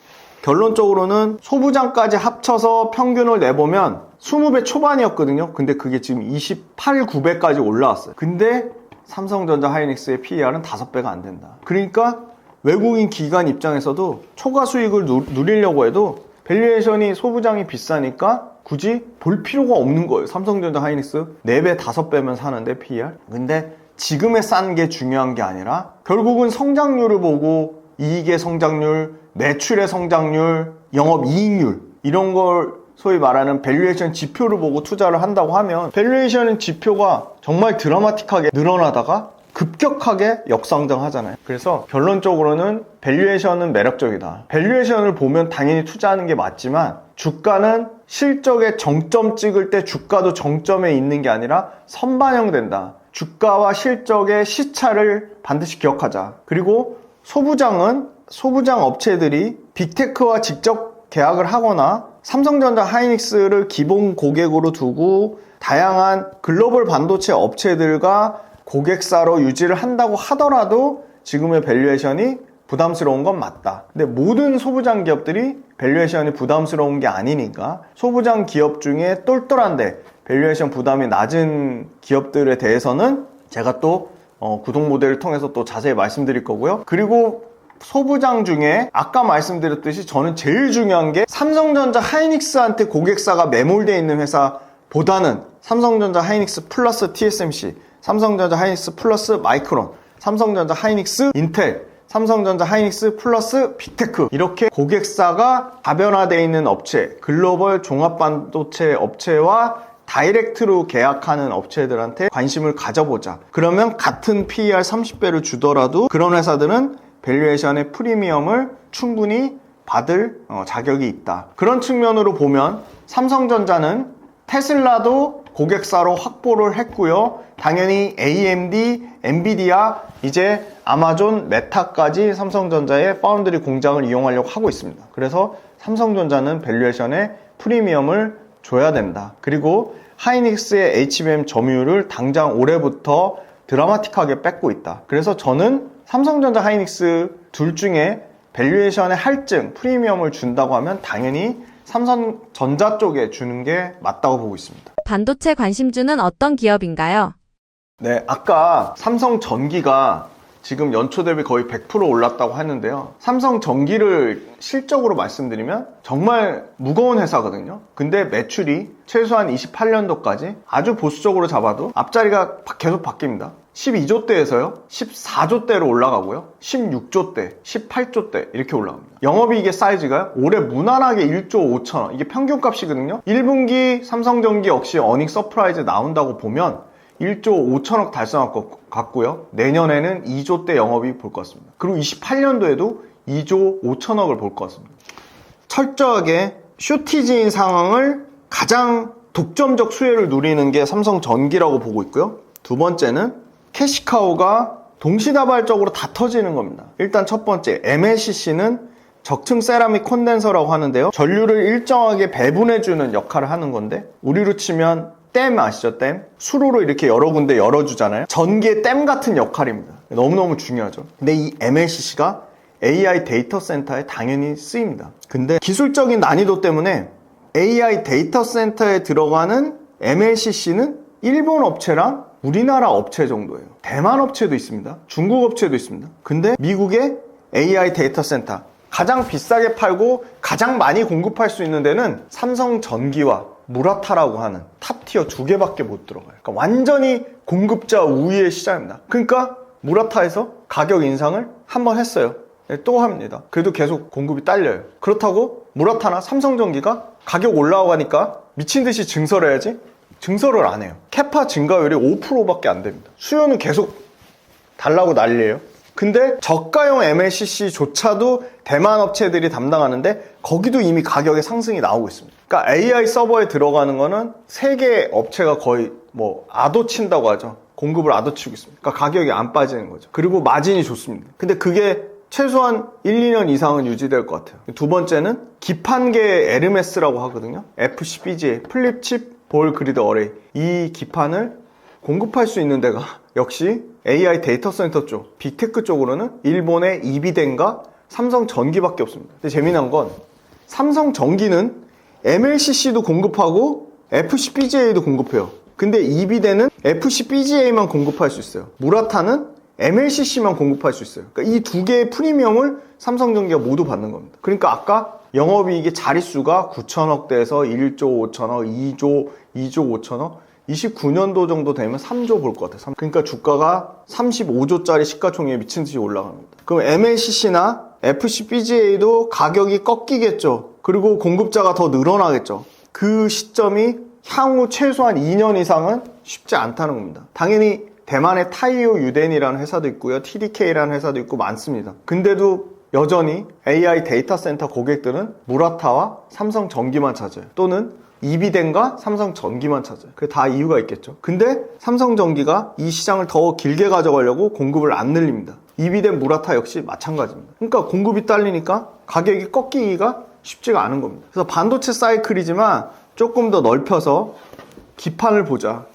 결론적으로는 소부장까지 합쳐서 평균을 내보면 20배 초반이었거든요. 근데 그게 지금 28, 9배까지 올라왔어요. 근데 삼성전자 하이닉스의 PER은 5배가 안 된다. 그러니까 외국인 기관 입장에서도 초과 수익을 누리려고 해도 밸류에이션이 소부장이 비싸니까 굳이 볼 필요가 없는 거예요. 삼성전자 하이닉스 4배, 5배면 사는데 PER. 근데 지금의 싼 게 중요한 게 아니라 결국은 성장률을 보고 이익의 성장률, 매출의 성장률, 영업이익률 이런 걸 소위 말하는 밸류에이션 지표를 보고 투자를 한다고 하면 밸류에이션 지표가 정말 드라마틱하게 늘어나다가 급격하게 역성장하잖아요. 그래서 결론적으로는 밸류에이션은 매력적이다. 밸류에이션을 보면 당연히 투자하는 게 맞지만 주가는 실적의 정점 찍을 때 주가도 정점에 있는 게 아니라 선반영된다. 주가와 실적의 시차를 반드시 기억하자. 그리고 소부장 업체들이 빅테크와 직접 계약을 하거나 삼성전자 하이닉스를 기본 고객으로 두고 다양한 글로벌 반도체 업체들과 고객사로 유지를 한다고 하더라도 지금의 밸류에이션이 부담스러운 건 맞다. 근데 모든 소부장 기업들이 밸류에이션이 부담스러운 게 아니니까 소부장 기업 중에 똘똘한데 밸류에이션 부담이 낮은 기업들에 대해서는 제가 또 구독 모델을 통해서 또 자세히 말씀드릴 거고요. 그리고 소부장 중에 아까 말씀드렸듯이 저는 제일 중요한 게 삼성전자 하이닉스한테 고객사가 매몰되어 있는 회사보다는 삼성전자 하이닉스 플러스 TSMC, 삼성전자 하이닉스 플러스 마이크론, 삼성전자 하이닉스 인텔, 삼성전자 하이닉스 플러스 빅테크 이렇게 고객사가 다변화되어 있는 업체, 글로벌 종합반도체 업체와 다이렉트로 계약하는 업체들한테 관심을 가져보자. 그러면 같은 PER 30배를 주더라도 그런 회사들은 밸류에이션의 프리미엄을 충분히 받을 자격이 있다. 그런 측면으로 보면 삼성전자는 테슬라도 고객사로 확보를 했고요. 당연히 AMD, 엔비디아, 이제 아마존, 메타까지 삼성전자의 파운드리 공장을 이용하려고 하고 있습니다. 그래서 삼성전자는 밸류에이션의 프리미엄을 줘야 된다. 그리고 하이닉스의 HBM 점유율을 당장 올해부터 드라마틱하게 뺏고 있다. 그래서 저는 삼성전자, 하이닉스 둘 중에 밸류에이션의 할증, 프리미엄을 준다고 하면 당연히 삼성전자 쪽에 주는 게 맞다고 보고 있습니다. 반도체 관심주는 어떤 기업인가요? 네, 아까 삼성전기가 지금 연초 대비 거의 100% 올랐다고 하는데요. 삼성전기를 실적으로 말씀드리면 정말 무거운 회사거든요. 근데 매출이 최소한 28년도까지 아주 보수적으로 잡아도 앞자리가 계속 바뀝니다. 12조대에서요 14조대로 올라가고요, 16조대, 18조대 이렇게 올라갑니다. 영업이익의 사이즈가 올해 무난하게 1조 5천원, 이게 평균값이거든요. 1분기 삼성전기 역시 어닝 서프라이즈 나온다고 보면 1조 5천억 달성할 것 같고요. 내년에는 2조대 영업이익 볼 것 같습니다. 그리고 28년도에도 2조 5천억을 볼 것 같습니다. 철저하게 쇼티지인 상황을 가장 독점적 수혜를 누리는 게 삼성전기라고 보고 있고요. 두 번째는 캐시카우가 동시다발적으로 다 터지는 겁니다. 일단 첫 번째, MLCC는 적층 세라믹 콘덴서라고 하는데요. 전류를 일정하게 배분해주는 역할을 하는 건데, 우리로 치면 댐 아시죠? 댐? 수로로 이렇게 여러 군데 열어주잖아요. 전기의 댐 같은 역할입니다. 너무너무 중요하죠. 근데 이 MLCC가 AI 데이터 센터에 당연히 쓰입니다. 근데 기술적인 난이도 때문에 AI 데이터 센터에 들어가는 MLCC는 일본 업체랑 우리나라 업체 정도예요. 대만 업체도 있습니다. 중국 업체도 있습니다. 근데 미국의 AI 데이터 센터, 가장 비싸게 팔고 가장 많이 공급할 수 있는 데는 삼성전기와 무라타라고 하는 탑티어 두 개밖에 못 들어가요. 그러니까 완전히 공급자 우위의 시장입니다. 그러니까 무라타에서 가격 인상을 한번 했어요. 또 합니다. 그래도 계속 공급이 딸려요. 그렇다고 무라타나 삼성전기가 가격 올라가니까 미친 듯이 증설을 해야지? 증설을 안 해요. 캐파 증가율이 5%밖에 안 됩니다. 수요는 계속 달라고 난리예요. 근데 저가형 MLCC조차도 대만 업체들이 담당하는데 거기도 이미 가격의 상승이 나오고 있습니다. 그러니까 AI 서버에 들어가는 거는 세계 업체가 거의 아도친다고 하죠. 공급을 아도치고 있습니다. 그러니까 가격이 안 빠지는 거죠. 그리고 마진이 좋습니다. 근데 그게 최소한 1, 2년 이상은 유지될 것 같아요. 두 번째는 기판계의 에르메스라고 하거든요. FCBGA, 플립칩 볼 그리드 어레이. 이 기판을 공급할 수 있는 데가 역시 AI 데이터 센터 쪽, 빅테크 쪽으로는 일본의 이비덴과 삼성전기밖에 없습니다. 근데 재미난 건 삼성전기는 MLCC도 공급하고 FCBGA도 공급해요. 근데 이비덴은 FCBGA만 공급할 수 있어요. 무라타는 MLCC만 공급할 수 있어요. 그러니까 이 두 개의 프리미엄을 삼성전기가 모두 받는 겁니다. 그러니까 아까 영업이익의 자릿수가 9천억대에서 1조 5천억, 2조 5천억, 29년도 정도 되면 3조 볼 것 같아요. 그러니까 주가가 35조짜리 시가총액에 미친 듯이 올라갑니다. 그럼 MLCC나 FCBGA도 가격이 꺾이겠죠. 그리고 공급자가 더 늘어나겠죠. 그 시점이 향후 최소한 2년 이상은 쉽지 않다는 겁니다. 당연히 대만의 타이오 유덴이라는 회사도 있고요. TDK라는 회사도 있고 많습니다. 근데도 여전히 AI 데이터 센터 고객들은 무라타와 삼성전기만 찾아요. 또는 이비덴과 삼성전기만 찾아요. 그게 다 이유가 있겠죠. 근데 삼성전기가 이 시장을 더 길게 가져가려고 공급을 안 늘립니다. 이비덴, 무라타 역시 마찬가지입니다. 그러니까 공급이 딸리니까 가격이 꺾이기가 쉽지가 않은 겁니다. 그래서 반도체 사이클이지만 조금 더 넓혀서 기판을 보자.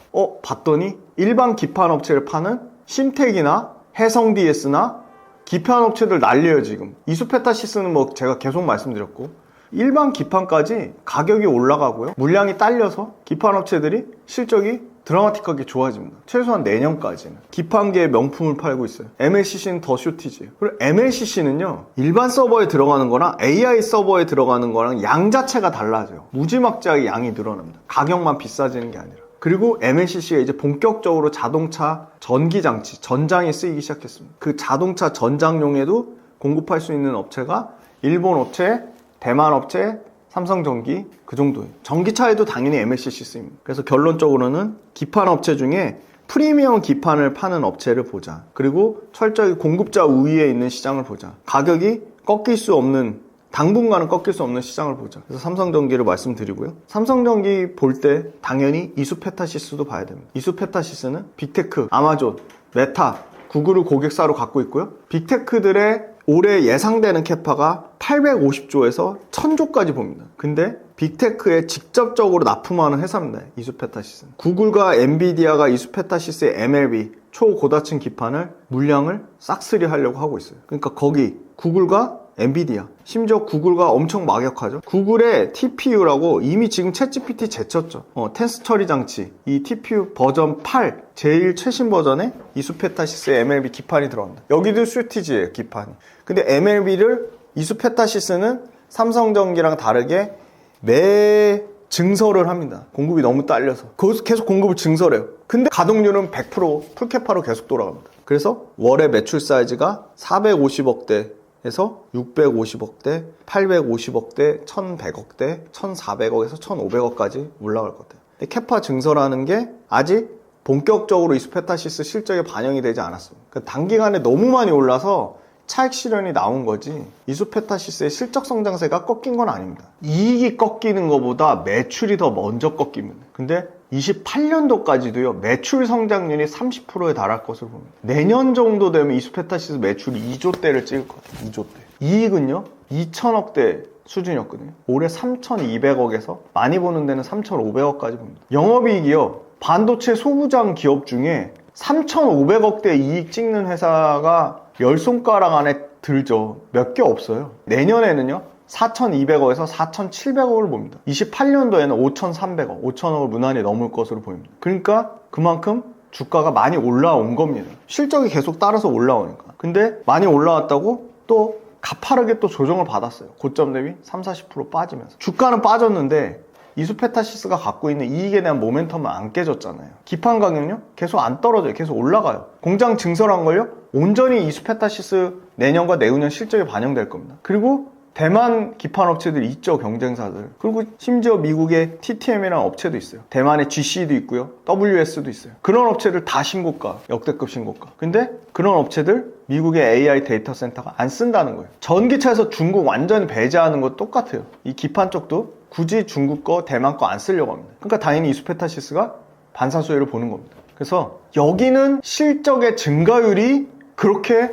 봤더니 일반 기판 업체를 파는 심텍이나 해성DS나 기판 업체들 난리예요 지금. 이수페타시스는 제가 계속 말씀드렸고, 일반 기판까지 가격이 올라가고요, 물량이 딸려서 기판 업체들이 실적이 드라마틱하게 좋아집니다. 최소한 내년까지는 기판계의 명품을 팔고 있어요. MLCC는 더 쇼티지예요. 그리고 MLCC는요 일반 서버에 들어가는 거랑 AI 서버에 들어가는 거랑 양 자체가 달라져요. 무지막지하게 양이 늘어납니다. 가격만 비싸지는 게 아니라. 그리고 MLCC가 이제 본격적으로 자동차 전기장치, 전장에 쓰이기 시작했습니다. 그 자동차 전장용에도 공급할 수 있는 업체가 일본 업체, 대만 업체, 삼성전기 그 정도예요. 전기차에도 당연히 MLCC 쓰입니다. 그래서 결론적으로는 기판 업체 중에 프리미엄 기판을 파는 업체를 보자. 그리고 철저히 공급자 우위에 있는 시장을 보자. 가격이 꺾일 수 없는, 당분간은 꺾일 수 없는 시장을 보자. 그래서 삼성전기를 말씀드리고요. 삼성전기 볼 때 당연히 이수페타시스도 봐야 됩니다. 이수페타시스는 빅테크, 아마존, 메타, 구글을 고객사로 갖고 있고요. 빅테크들의 올해 예상되는 캐파가 850조에서 1000조까지 봅니다. 근데 빅테크에 직접적으로 납품하는 회사입니다. 이수페타시스는. 구글과 엔비디아가 이수페타시스의 MLB, 초고다층 기판을 물량을 싹쓸이 하려고 하고 있어요. 그러니까 거기 구글과 엔비디아, 심지어 구글과 엄청 막역하죠. 구글의 TPU라고 이미 지금 챗GPT 제쳤죠. 텐스 처리 장치, 이 TPU 버전 8 제일 최신 버전에 이수페타시스의 MLB 기판이 들어갑니다. 여기도 슈티지예요, 기판이. 근데 MLB를 이수페타시스는 삼성전기랑 다르게 매 증설을 합니다. 공급이 너무 딸려서. 거기서 계속 공급을 증설해요. 근데 가동률은 100% 풀캐파로 계속 돌아갑니다. 그래서 월의 매출 사이즈가 450억대 에서 650억대, 850억대, 1100억대, 1400억에서 1500억까지 올라갈 것 같아요. 근데 캐파 증설하는 게 아직 본격적으로 이수페타시스 실적에 반영이 되지 않았습니다. 그러니까 단기간에 너무 많이 올라서 차익 실현이 나온 거지 이수페타시스의 실적 성장세가 꺾인 건 아닙니다. 이익이 꺾이는 것보다 매출이 더 먼저 꺾입니다. 근데 28년도까지도요 매출 성장률이 30%에 달할 것으로 봅니다. 내년 정도 되면 이수페타시스 매출이 2조대를 찍을 것 같아요. 2조대. 이익은요 2천억대 수준이었거든요. 올해 3,200억에서 많이 보는 데는 3,500억까지 봅니다. 영업이익이요 반도체 소부장 기업 중에 3,500억대 이익 찍는 회사가 10손가락 안에 들죠. 몇 개 없어요. 내년에는요 4,200억에서 4,700억을 봅니다. 28년도에는 5,300억, 5,000억을 무난히 넘을 것으로 보입니다. 그러니까 그만큼 주가가 많이 올라온 겁니다. 실적이 계속 따라서 올라오니까. 근데 많이 올라왔다고 또 가파르게 또 조정을 받았어요. 고점 대비 30-40% 빠지면서. 주가는 빠졌는데 이수페타시스가 갖고 있는 이익에 대한 모멘텀은 안 깨졌잖아요. 기판 가격은요 계속 안 떨어져요. 계속 올라가요. 공장 증설한 걸요 온전히 이수페타시스 내년과 내후년 실적에 반영될 겁니다. 그리고 대만 기판 업체들 있죠, 경쟁사들. 그리고 심지어 미국의 TTM이라는 업체도 있어요. 대만의 GC도 있고요, WS도 있어요. 그런 업체들 다 신고가, 역대급 신고가. 근데 그런 업체들 미국의 AI 데이터 센터가 안 쓴다는 거예요. 전기차에서 중국 완전히 배제하는 거 똑같아요. 이 기판 쪽도 굳이 중국 거, 대만 거 안 쓰려고 합니다. 그러니까 당연히 이수페타시스가 반사수혜를 보는 겁니다. 그래서 여기는 실적의 증가율이 그렇게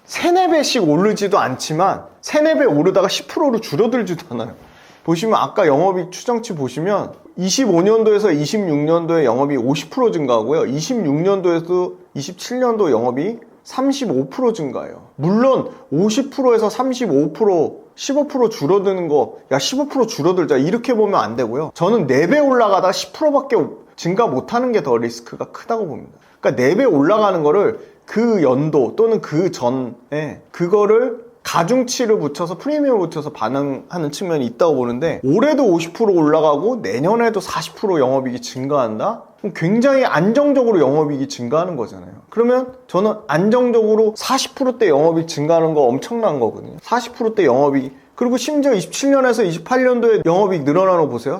3, 4배씩 오르지도 않지만 3, 4배 오르다가 10%로 줄어들지도 않아요. 보시면 아까 영업이익 추정치 보시면 25년도에서 26년도에 영업이익 50% 증가하고요. 26년도에도 27년도 영업이익 35% 증가해요. 물론 50%에서 35%, 15% 줄어드는 거, 야 15% 줄어들자 이렇게 보면 안 되고요. 저는 4배 올라가다 10%밖에 증가 못하는 게 더 리스크가 크다고 봅니다. 그러니까 4배 올라가는 거를 그 연도 또는 그 전에 그거를 가중치를 붙여서 프리미엄을 붙여서 반응하는 측면이 있다고 보는데 올해도 50% 올라가고 내년에도 40% 영업이익이 증가한다? 그럼 굉장히 안정적으로 영업이익이 증가하는 거잖아요. 그러면 저는 안정적으로 40%대 영업이익 증가하는 거 엄청난 거거든요. 40%대 영업이익. 그리고 심지어 27년에서 28년도에 영업이익 늘어나는 거 보세요.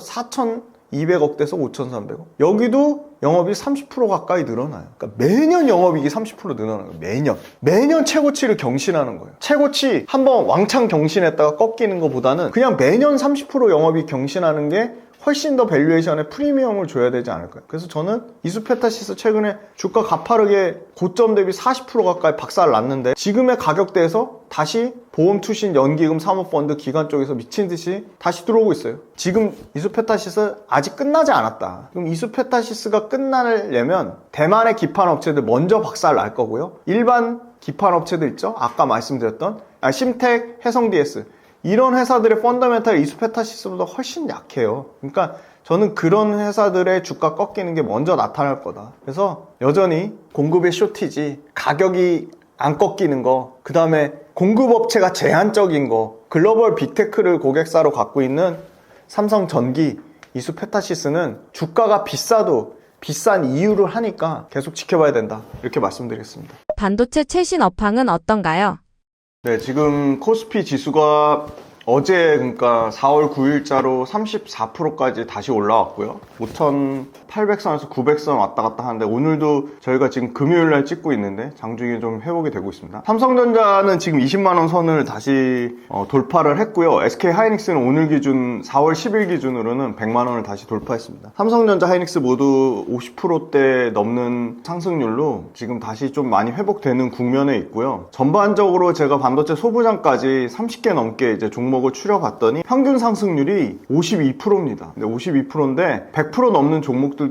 4,200억대에서 5,300억. 여기도 영업이 30% 가까이 늘어나요. 그러니까 매년 영업이익이 30% 늘어나는 거예요. 매년 최고치를 경신하는 거예요. 최고치 한번 왕창 경신했다가 꺾이는 것보다는 그냥 매년 30% 영업이익 경신하는 게 훨씬 더 밸류에이션에 프리미엄을 줘야 되지 않을까요? 그래서 저는 이수페타시스 최근에 주가 가파르게 고점 대비 40% 가까이 박살 났는데 지금의 가격대에서 다시 보험 투신 연기금 사모펀드 기관 쪽에서 미친 듯이 다시 들어오고 있어요. 지금 이수페타시스 아직 끝나지 않았다. 그럼 이수페타시스가 끝나려면 대만의 기판 업체들 먼저 박살 날 거고요. 일반 기판 업체들 있죠? 아까 말씀드렸던 심텍, 해성 DS 이런 회사들의 펀더멘탈 이수페타시스보다 훨씬 약해요. 그러니까 저는 그런 회사들의 주가 꺾이는 게 먼저 나타날 거다. 그래서 여전히 공급의 쇼티지, 가격이 안 꺾이는 거, 그 다음에 공급업체가 제한적인 거, 글로벌 빅테크를 고객사로 갖고 있는 삼성전기, 이수페타시스는 주가가 비싸도 비싼 이유를 하니까 계속 지켜봐야 된다. 이렇게 말씀드리겠습니다. 반도체 최신 업황은 어떤가요? 네, 지금 코스피 지수가 어제 그러니까 4월 9일자로 34%까지 다시 올라왔고요. 800선에서 900선 왔다 갔다 하는데 오늘도 저희가 지금 금요일날 찍고 있는데 장중에 좀 회복이 되고 있습니다. 삼성전자는 지금 20만원 선을 다시 돌파를 했고요. SK하이닉스는 오늘 기준 4월 10일 기준으로는 100만원을 다시 돌파했습니다. 삼성전자, 하이닉스 모두 50%대 넘는 상승률로 지금 다시 좀 많이 회복되는 국면에 있고요. 전반적으로 제가 반도체 소부장까지 30개 넘게 이제 종목을 추려봤더니 평균 상승률이 52%입니다. 52%인데 100% 넘는 종목들도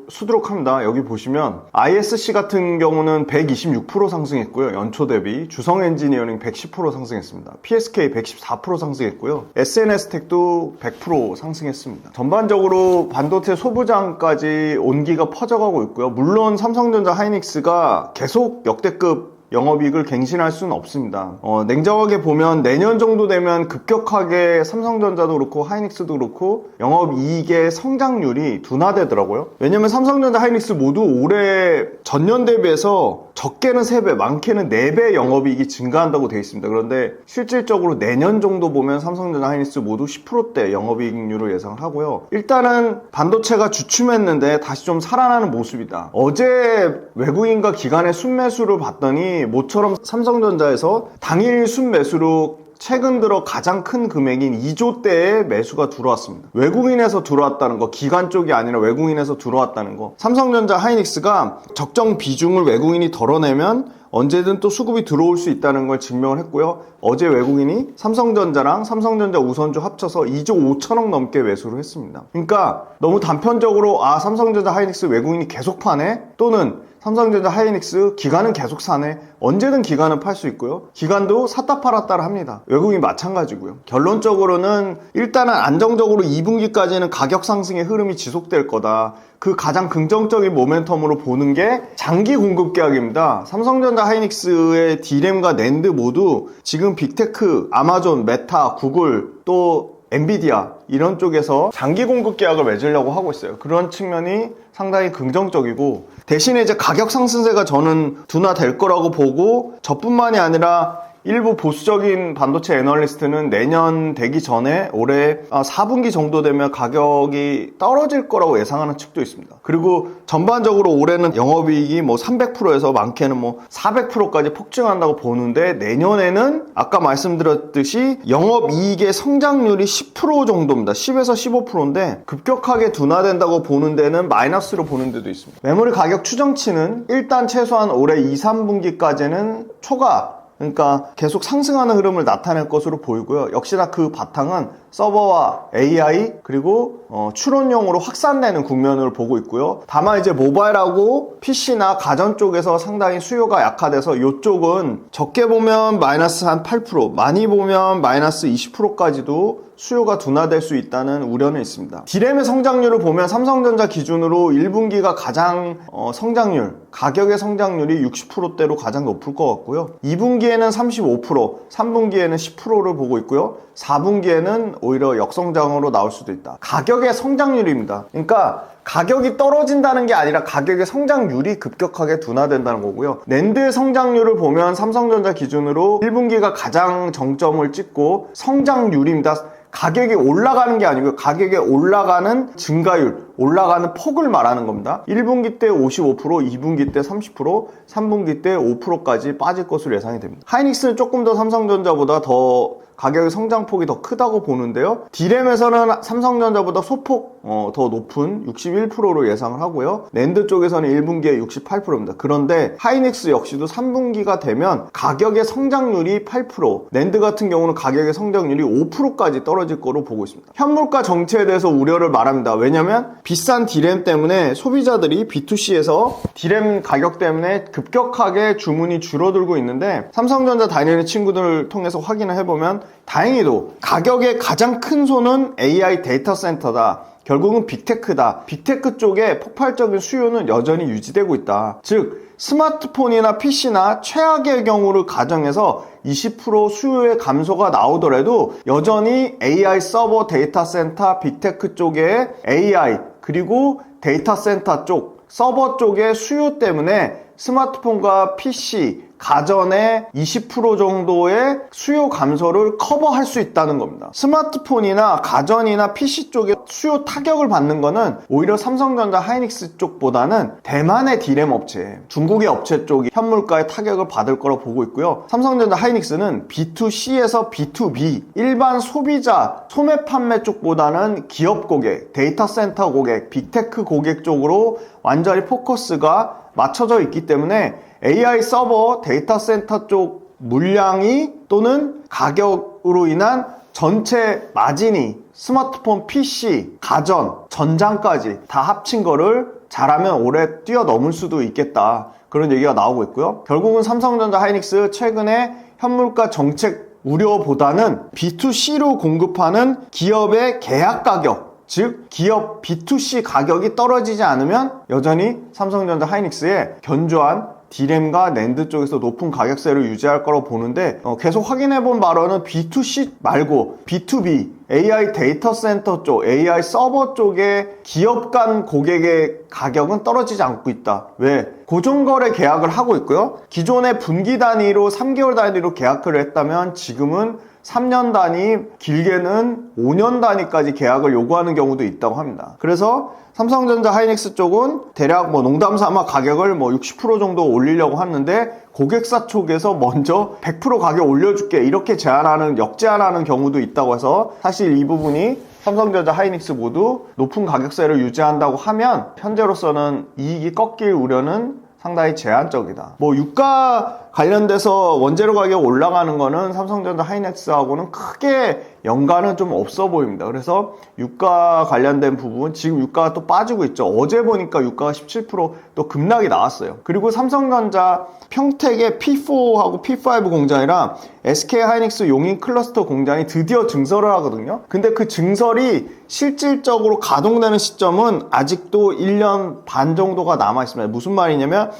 수두룩합니다. 여기 보시면 ISC 같은 경우는 126% 상승했고요. 연초 대비. 주성 엔지니어링 110% 상승했습니다. PSK 114% 상승했고요. SNS텍도 100% 상승했습니다. 전반적으로 반도체 소부장까지 온기가 퍼져가고 있고요. 물론 삼성전자, 하이닉스가 계속 역대급 영업이익을 갱신할 수는 없습니다. 냉정하게 보면 내년 정도 되면 급격하게 삼성전자도 그렇고 하이닉스도 그렇고 영업이익의 성장률이 둔화되더라고요. 왜냐면 삼성전자, 하이닉스 모두 올해 전년 대비해서 적게는 3배, 많게는 4배 영업이익이 증가한다고 되어 있습니다. 그런데 실질적으로 내년 정도 보면 삼성전자, 하이닉스 모두 10%대 영업이익률을 예상을 하고요. 일단은 반도체가 주춤했는데 다시 좀 살아나는 모습이다. 어제 외국인과 기관의 순매수를 봤더니 모처럼 삼성전자에서 당일 순매수로 최근 들어 가장 큰 금액인 2조대의 매수가 들어왔습니다. 외국인에서 들어왔다는 거, 기관 쪽이 아니라 외국인에서 들어왔다는 거. 삼성전자, 하이닉스가 적정 비중을 외국인이 덜어내면 언제든 또 수급이 들어올 수 있다는 걸 증명을 했고요. 어제 외국인이 삼성전자랑 삼성전자 우선주 합쳐서 2조 5천억 넘게 매수를 했습니다. 그러니까 너무 단편적으로 삼성전자, 하이닉스 외국인이 계속 파네? 또는 삼성전자, 하이닉스 기관은 계속 사네. 언제든 기관은 팔 수 있고요. 기관도 샀다 팔았다를 합니다. 외국인 마찬가지고요. 결론적으로는 일단은 안정적으로 2분기까지는 가격 상승의 흐름이 지속될 거다. 그 가장 긍정적인 모멘텀으로 보는 게 장기 공급 계약입니다. 삼성전자, 하이닉스의 D램과 낸드 모두 지금 빅테크, 아마존, 메타, 구글 또 엔비디아 이런 쪽에서 장기 공급 계약을 맺으려고 하고 있어요. 그런 측면이 상당히 긍정적이고 대신에 이제 가격 상승세가 저는 둔화될 거라고 보고 저뿐만이 아니라 일부 보수적인 반도체 애널리스트는 내년 되기 전에 올해 4분기 정도 되면 가격이 떨어질 거라고 예상하는 측도 있습니다. 그리고 전반적으로 올해는 영업이익이 300%에서 많게는 400%까지 폭증한다고 보는데 내년에는 아까 말씀드렸듯이 영업이익의 성장률이 10% 정도입니다. 10에서 15%인데 급격하게 둔화된다고 보는 데는 마이너스로 보는 데도 있습니다. 메모리 가격 추정치는 일단 최소한 올해 2, 3분기까지는 초과 그러니까 계속 상승하는 흐름을 나타낼 것으로 보이고요. 역시나 그 바탕은 서버와 AI 그리고 추론용으로 확산되는 국면을 보고 있고요. 다만 이제 모바일하고 PC나 가전 쪽에서 상당히 수요가 약화돼서 이쪽은 적게 보면 마이너스 한 8%, 많이 보면 마이너스 20%까지도 수요가 둔화될 수 있다는 우려는 있습니다. D램의 성장률을 보면 삼성전자 기준으로 1분기가 가장 성장률, 가격의 성장률이 60%대로 가장 높을 것 같고요. 2분기에는 35%, 3분기에는 10%를 보고 있고요. 4분기에는 오히려 역성장으로 나올 수도 있다. 가격의 성장률입니다. 그러니까 가격이 떨어진다는 게 아니라 가격의 성장률이 급격하게 둔화된다는 거고요. 낸드의 성장률을 보면 삼성전자 기준으로 1분기가 가장 정점을 찍고 성장률입니다. 가격이 올라가는 게 아니고요. 가격이 올라가는 증가율, 올라가는 폭을 말하는 겁니다. 1분기 때 55%, 2분기 때 30%, 3분기 때 5%까지 빠질 것으로 예상이 됩니다. 하이닉스는 조금 더 삼성전자보다 더 가격의 성장폭이 더 크다고 보는데요. D램에서는 삼성전자보다 소폭 더 높은 61%로 예상을 하고요. 낸드 쪽에서는 1분기에 68%입니다. 그런데 하이닉스 역시도 3분기가 되면 가격의 성장률이 8%, 낸드 같은 경우는 가격의 성장률이 5%까지 떨어질 거로 보고 있습니다. 현물가 정체에 대해서 우려를 말합니다. 왜냐면 비싼 D램 때문에 소비자들이 B2C에서 D램 가격 때문에 급격하게 주문이 줄어들고 있는데 삼성전자 다니는 친구들을 통해서 확인을 해보면 다행히도 가격의 가장 큰 손은 AI 데이터 센터다. 결국은 빅테크다. 빅테크 쪽에 폭발적인 수요는 여전히 유지되고 있다. 즉 스마트폰이나 PC나 최악의 경우를 가정해서 20% 수요의 감소가 나오더라도 여전히 AI 서버 데이터 센터 빅테크 쪽에 AI 그리고 데이터 센터 쪽 서버 쪽의 수요 때문에 스마트폰과 PC 가전의 20% 정도의 수요 감소를 커버할 수 있다는 겁니다. 스마트폰이나 가전이나 PC 쪽에 수요 타격을 받는 거는 오히려 삼성전자 하이닉스 쪽보다는 대만의 디램 업체, 중국의 업체 쪽이 현물가의 타격을 받을 거라고 보고 있고요. 삼성전자 하이닉스는 B2C에서 B2B, 일반 소비자, 소매 판매 쪽보다는 기업 고객, 데이터 센터 고객, 빅테크 고객 쪽으로 완전히 포커스가 맞춰져 있기 때문에 AI 서버, 데이터 센터 쪽 물량이 또는 가격으로 인한 전체 마진이 스마트폰, PC, 가전, 전장까지 다 합친 거를 잘하면 올해 뛰어넘을 수도 있겠다. 그런 얘기가 나오고 있고요. 결국은 삼성전자 하이닉스 최근에 현물가 정책 우려보다는 B2C로 공급하는 기업의 계약 가격, 즉 기업 B2C 가격이 떨어지지 않으면 여전히 삼성전자 하이닉스의 견조한 디램과 낸드 쪽에서 높은 가격세를 유지할 거라고 보는데 계속 확인해본 바로는 B2C 말고 B2B, AI 데이터 센터 쪽, AI 서버 쪽의 기업 간 고객의 가격은 떨어지지 않고 있다. 왜? 고정거래 계약을 하고 있고요. 기존의 분기 단위로 3개월 단위로 계약을 했다면 지금은 3년 단위, 길게는 5년 단위까지 계약을 요구하는 경우도 있다고 합니다. 그래서 삼성전자 하이닉스 쪽은 대략 농담 삼아 가격을 60% 정도 올리려고 하는데 고객사 쪽에서 먼저 100% 가격 올려줄게 이렇게 역제안하는 경우도 있다고 해서 사실 이 부분이 삼성전자 하이닉스 모두 높은 가격세를 유지한다고 하면 현재로서는 이익이 꺾일 우려는 상당히 제한적이다. 유가 관련돼서 원재료 가격 올라가는 거는 삼성전자 하이닉스하고는 크게 연관은 좀 없어 보입니다. 그래서 유가 관련된 부분, 지금 유가가 또 빠지고 있죠. 어제 보니까 유가가 17% 급락이 나왔어요. 그리고 삼성전자 평택의 P4하고 P5 공장이랑 SK 하이닉스 용인 클러스터 공장이 드디어 증설을 하거든요. 근데 그 증설이 실질적으로 가동되는 시점은 아직도 1년 반 정도가 남아 있습니다. 무슨 말이냐면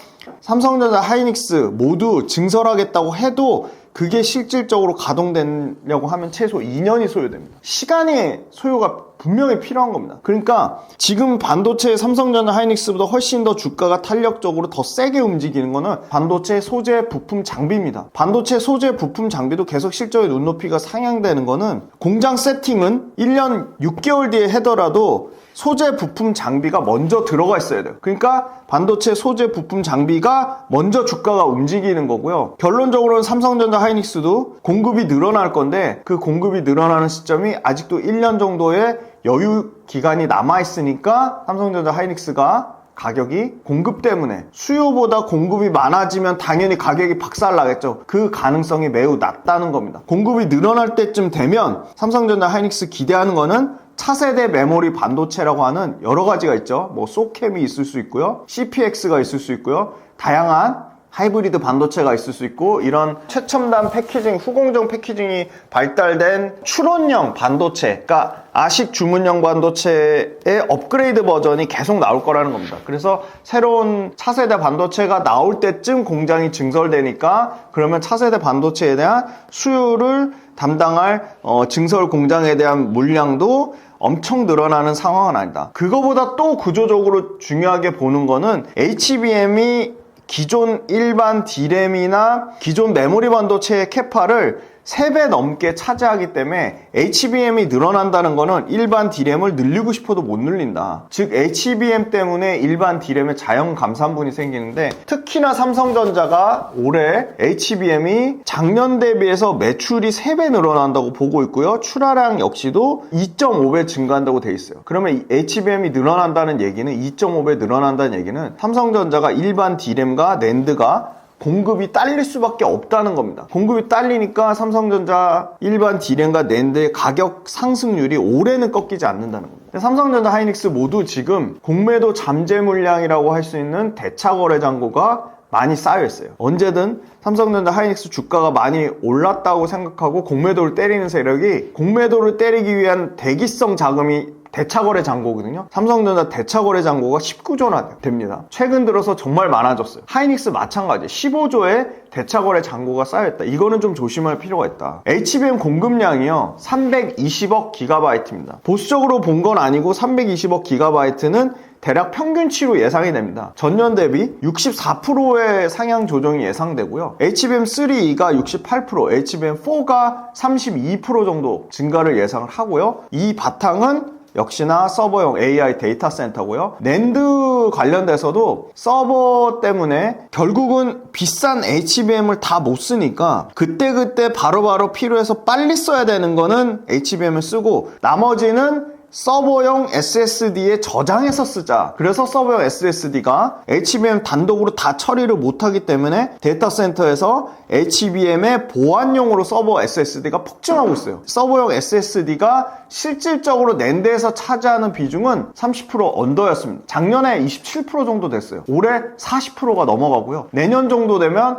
삼성전자 하이닉스 모두 증설하겠다고 해도 그게 실질적으로 가동되려고 하면 최소 2년이 소요됩니다. 시간이 소요가 분명히 필요한 겁니다. 그러니까 지금 반도체 삼성전자 하이닉스보다 훨씬 더 주가가 탄력적으로 더 세게 움직이는 거는 반도체 소재 부품 장비입니다. 반도체 소재 부품 장비도 계속 실적의 눈높이가 상향되는 거는 공장 세팅은 1년 6개월 뒤에 하더라도 소재 부품 장비가 먼저 들어가 있어야 돼요. 그러니까 반도체 소재 부품 장비가 먼저 주가가 움직이는 거고요. 결론적으로는 삼성전자 하이닉스도 공급이 늘어날 건데 그 공급이 늘어나는 시점이 아직도 1년 정도의 여유 기간이 남아있으니까 삼성전자 하이닉스가 가격이 공급 때문에 수요보다 공급이 많아지면 당연히 가격이 박살나겠죠. 그 가능성이 매우 낮다는 겁니다. 공급이 늘어날 때쯤 되면 삼성전자 하이닉스 기대하는 거는 차세대 메모리 반도체라고 하는 여러 가지가 있죠. 소캠이 있을 수 있고요. CPX가 있을 수 있고요. 다양한 하이브리드 반도체가 있을 수 있고 이런 최첨단 패키징, 후공정 패키징이 발달된 추론형 반도체, 그러니까 아식 주문형 반도체의 업그레이드 버전이 계속 나올 거라는 겁니다. 그래서 새로운 차세대 반도체가 나올 때쯤 공장이 증설되니까 그러면 차세대 반도체에 대한 수요를 담당할 증설 공장에 대한 물량도 엄청 늘어나는 상황은 아니다. 그거보다 또 구조적으로 중요하게 보는 거는 HBM이 기존 일반 D램이나 기존 메모리 반도체의 캐파를 3배 넘게 차지하기 때문에 HBM이 늘어난다는 거는 일반 D램을 늘리고 싶어도 못 늘린다. 즉 HBM 때문에 일반 D램에 자연 감산분이 생기는데 특히나 삼성전자가 올해 HBM이 작년 대비해서 매출이 3배 늘어난다고 보고 있고요. 출하량 역시도 2.5배 증가한다고 돼 있어요. 그러면 HBM이 늘어난다는 얘기는 2.5배 늘어난다는 얘기는 삼성전자가 일반 D램과 낸드가 공급이 딸릴 수밖에 없다는 겁니다. 공급이 딸리니까 삼성전자 일반 D램과 낸드의 가격 상승률이 올해는 꺾이지 않는다는 겁니다. 삼성전자 하이닉스 모두 지금 공매도 잠재 물량이라고 할 수 있는 대차 거래 잔고가 많이 쌓여 있어요. 언제든 삼성전자 하이닉스 주가가 많이 올랐다고 생각하고 공매도를 때리는 세력이 공매도를 때리기 위한 대기성 자금이 대차거래 잔고거든요. 삼성전자 대차거래 잔고가 19조나 됩니다. 최근 들어서 정말 많아졌어요. 하이닉스 마찬가지 15조의 대차거래 잔고가 쌓여있다. 이거는 좀 조심할 필요가 있다. HBM 공급량이요 320억 기가바이트입니다. 보수적으로 본 건 아니고 320억 기가바이트는 대략 평균치로 예상이 됩니다. 전년 대비 64%의 상향 조정이 예상되고요. HBM3가 68%, HBM4가 32% 정도 증가를 예상을 하고요. 이 바탕은 역시나 서버용 AI 데이터 센터고요. 낸드 관련돼서도 서버 때문에 결국은 비싼 HBM을 다 못 쓰니까 그때그때 바로바로 필요해서 빨리 써야 되는 거는 HBM을 쓰고 나머지는 서버용 SSD에 저장해서 쓰자. 그래서 서버용 SSD가 HBM 단독으로 다 처리를 못하기 때문에 데이터 센터에서 HBM의 보안용으로 서버 SSD가 폭증하고 있어요. 서버용 SSD가 실질적으로 낸드에서 차지하는 비중은 30% 언더였습니다. 작년에 27% 정도 됐어요. 올해 40%가 넘어가고요. 내년 정도 되면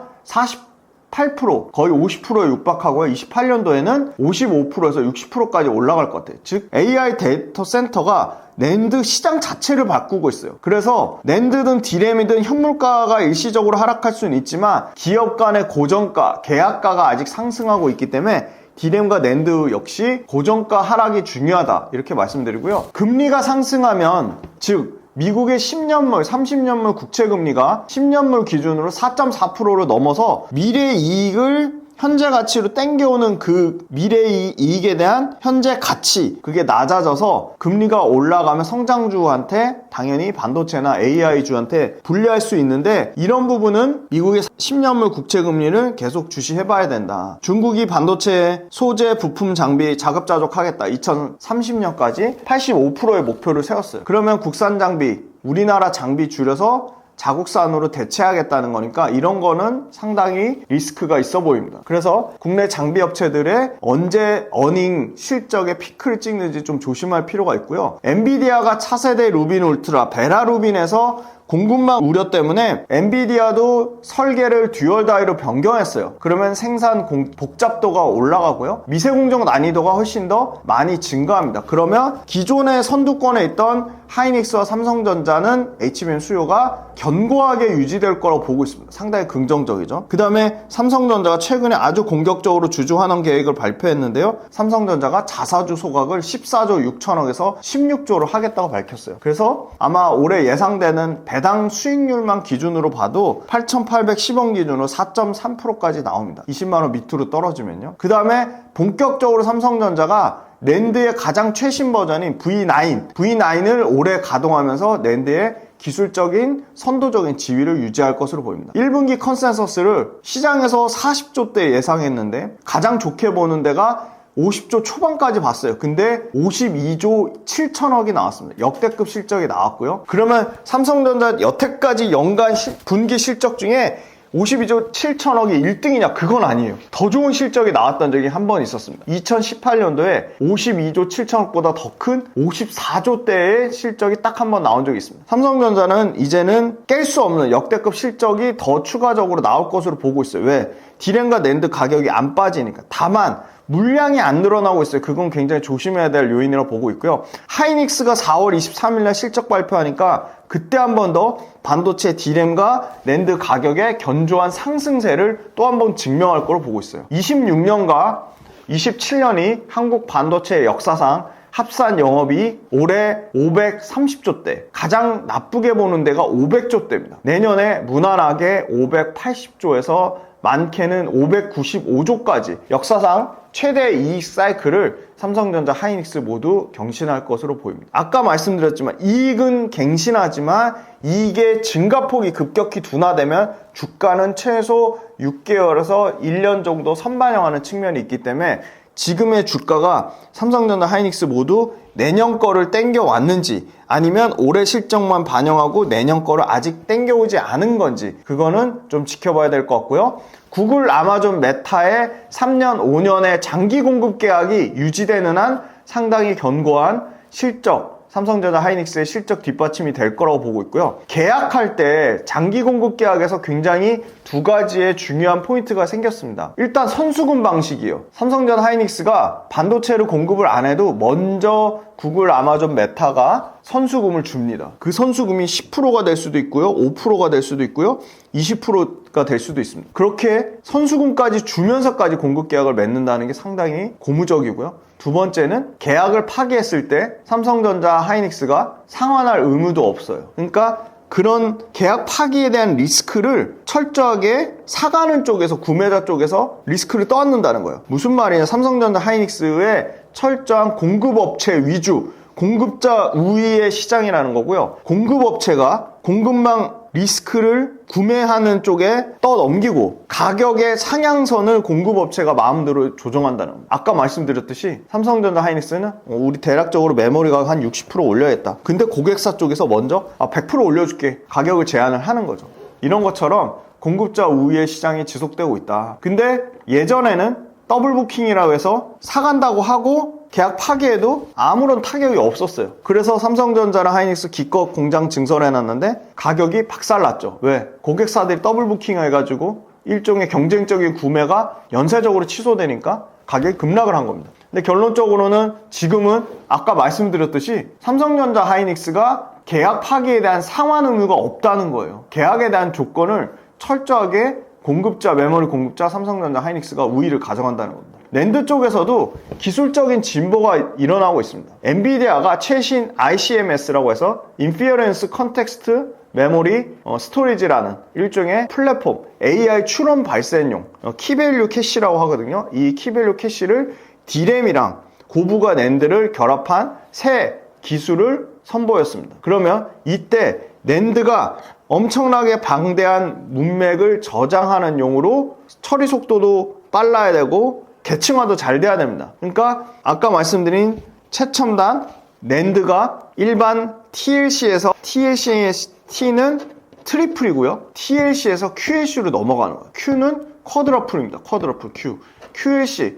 8% 거의 50%에 육박하고요. 28년도에는 55%에서 60%까지 올라갈 것 같아요. 즉 AI 데이터 센터가 낸드 시장 자체를 바꾸고 있어요. 그래서 낸드든 디램이든 현물가가 일시적으로 하락할 수는 있지만 기업 간의 고정가, 계약가가 아직 상승하고 있기 때문에 디램과 낸드 역시 고정가 하락이 중요하다 이렇게 말씀드리고요. 금리가 상승하면 즉 미국의 10년물, 30년물 국채금리가 10년물 기준으로 4.4%를 넘어서 미래 이익을 현재 가치로 땡겨오는 그 미래의 이익에 대한 현재 가치 그게 낮아져서 금리가 올라가면 성장주한테 당연히 반도체나 AI주한테 불리할 수 있는데 이런 부분은 미국의 10년물 국채금리를 계속 주시해봐야 된다. 중국이 반도체 소재, 부품, 장비 자급자족하겠다. 2030년까지 85%의 목표를 세웠어요. 그러면 국산 장비, 우리나라 장비 줄여서 자국산으로 대체하겠다는 거니까 이런 거는 상당히 리스크가 있어 보입니다. 그래서 국내 장비 업체들의 언제 어닝 실적의 피크를 찍는지 좀 조심할 필요가 있고요. 엔비디아가 차세대 루빈 울트라, 베라 루빈에서 공급망 우려 때문에 엔비디아도 설계를 듀얼 다이로 변경했어요. 그러면 생산 복잡도가 올라가고요. 미세공정 난이도가 훨씬 더 많이 증가합니다. 그러면 기존의 선두권에 있던 하이닉스와 삼성전자는 HBM 수요가 견고하게 유지될 거라고 보고 있습니다. 상당히 긍정적이죠. 그 다음에 삼성전자가 최근에 아주 공격적으로 주주환원 계획을 발표했는데요. 삼성전자가 자사주 소각을 14조 6천억에서 16조로 하겠다고 밝혔어요. 그래서 아마 올해 예상되는 배당 수익률만 기준으로 봐도 8,810원 기준으로 4.3%까지 나옵니다. 20만원 밑으로 떨어지면요. 그 다음에 본격적으로 삼성전자가 낸드의 가장 최신 버전인 V9을 올해 가동하면서 낸드의 기술적인 선도적인 지위를 유지할 것으로 보입니다. 1분기 컨센서스를 시장에서 40조대 예상했는데 가장 좋게 보는 데가 50조 초반까지 봤어요. 근데 52조 7천억이 나왔습니다. 역대급 실적이 나왔고요. 그러면 삼성전자 여태까지 연간 분기 실적 중에 52조 7천억이 1등이냐? 그건 아니에요. 더 좋은 실적이 나왔던 적이 한 번 있었습니다. 2018년도에 52조 7천억보다 더 큰 54조대의 실적이 딱 한 번 나온 적이 있습니다. 삼성전자는 이제는 깰 수 없는 역대급 실적이 더 추가적으로 나올 것으로 보고 있어요. 왜? 디램과 낸드 가격이 안 빠지니까. 다만 물량이 안 늘어나고 있어요. 그건 굉장히 조심해야 될 요인이라고 보고 있고요. 하이닉스가 4월 23일날 실적 발표하니까 그때 한 번 더 반도체 디램과 낸드 가격의 견조한 상승세를 또 한 번 증명할 거로 보고 있어요. 26년과 27년이 한국 반도체 역사상 합산 영업이 올해 530조대, 가장 나쁘게 보는 데가 500조대입니다. 내년에 무난하게 580조에서 많게는 595조까지 역사상 최대 이익 사이클을 삼성전자, 하이닉스 모두 경신할 것으로 보입니다. 아까 말씀드렸지만 이익은 갱신하지만 이익의 증가폭이 급격히 둔화되면 주가는 최소 6개월에서 1년 정도 선반영하는 측면이 있기 때문에 지금의 주가가 삼성전자, 하이닉스 모두 내년 거를 땡겨왔는지 아니면 올해 실적만 반영하고 내년 거를 아직 땡겨오지 않은 건지 그거는 좀 지켜봐야 될 것 같고요. 구글, 아마존, 메타의 3년, 5년의 장기 공급 계약이 유지되는 한 상당히 견고한 실적, 삼성전자, 하이닉스의 실적 뒷받침이 될 거라고 보고 있고요. 계약할 때 장기 공급 계약에서 굉장히 두 가지의 중요한 포인트가 생겼습니다. 일단 선수금 방식이에요. 삼성전자, 하이닉스가 반도체를 공급을 안 해도 먼저 구글, 아마존, 메타가 선수금을 줍니다. 그 선수금이 10%가 될 수도 있고요. 5%가 될 수도 있고요. 20%가 될 수도 있습니다. 그렇게 선수금까지 주면서까지 공급 계약을 맺는다는 게 상당히 고무적이고요. 두 번째는 계약을 파기했을 때 삼성전자 하이닉스가 상환할 의무도 없어요. 그러니까 그런 계약 파기에 대한 리스크를 철저하게 사가는 쪽에서, 구매자 쪽에서 리스크를 떠안는다는 거예요. 무슨 말이냐, 삼성전자 하이닉스의 철저한 공급업체 위주, 공급자 우위의 시장이라는 거고요. 공급업체가 공급망 리스크를 구매하는 쪽에 떠넘기고 가격의 상향선을 공급업체가 마음대로 조정한다는 겁니다. 아까 말씀드렸듯이 삼성전자 하이닉스는 우리 대략적으로 메모리 가격 한 60% 올려야겠다. 근데 고객사 쪽에서 먼저 100% 올려줄게, 가격을 제안을 하는 거죠. 이런 것처럼 공급자 우위의 시장이 지속되고 있다. 근데 예전에는 더블 부킹이라고 해서 사간다고 하고 계약 파기에도 아무런 타격이 없었어요. 그래서 삼성전자랑 하이닉스 기껏 공장 증설해놨는데 가격이 박살났죠. 왜? 고객사들이 더블 부킹 해가지고 일종의 경쟁적인 구매가 연쇄적으로 취소되니까 가격이 급락을 한 겁니다. 근데 결론적으로는 지금은 아까 말씀드렸듯이 삼성전자 하이닉스가 계약 파기에 대한 상환 의무가 없다는 거예요. 계약에 대한 조건을 철저하게 공급자, 메모리 공급자 삼성전자 하이닉스가 우위를 가져간다는 겁니다. 랜드 쪽에서도 기술적인 진보가 일어나고 있습니다. 엔비디아가 최신 ICMS라고 해서 Inference Context Memory Storage라는 일종의 플랫폼, AI 추론 발생용 키밸류 캐시라고 하거든요. 이 키밸류 캐시를 D램이랑 고부가 낸드를 결합한 새 기술을 선보였습니다. 그러면 이때 낸드가 엄청나게 방대한 문맥을 저장하는 용으로 처리 속도도 빨라야 되고 계층화도 잘 돼야 됩니다. 그러니까 아까 말씀드린 최첨단 낸드가 일반 TLC에서 TLC의 T는 트리플이고요. TLC에서 QLC로 넘어가는 거예요. Q는 쿼드러플입니다. 쿼드러플 Q. QLC,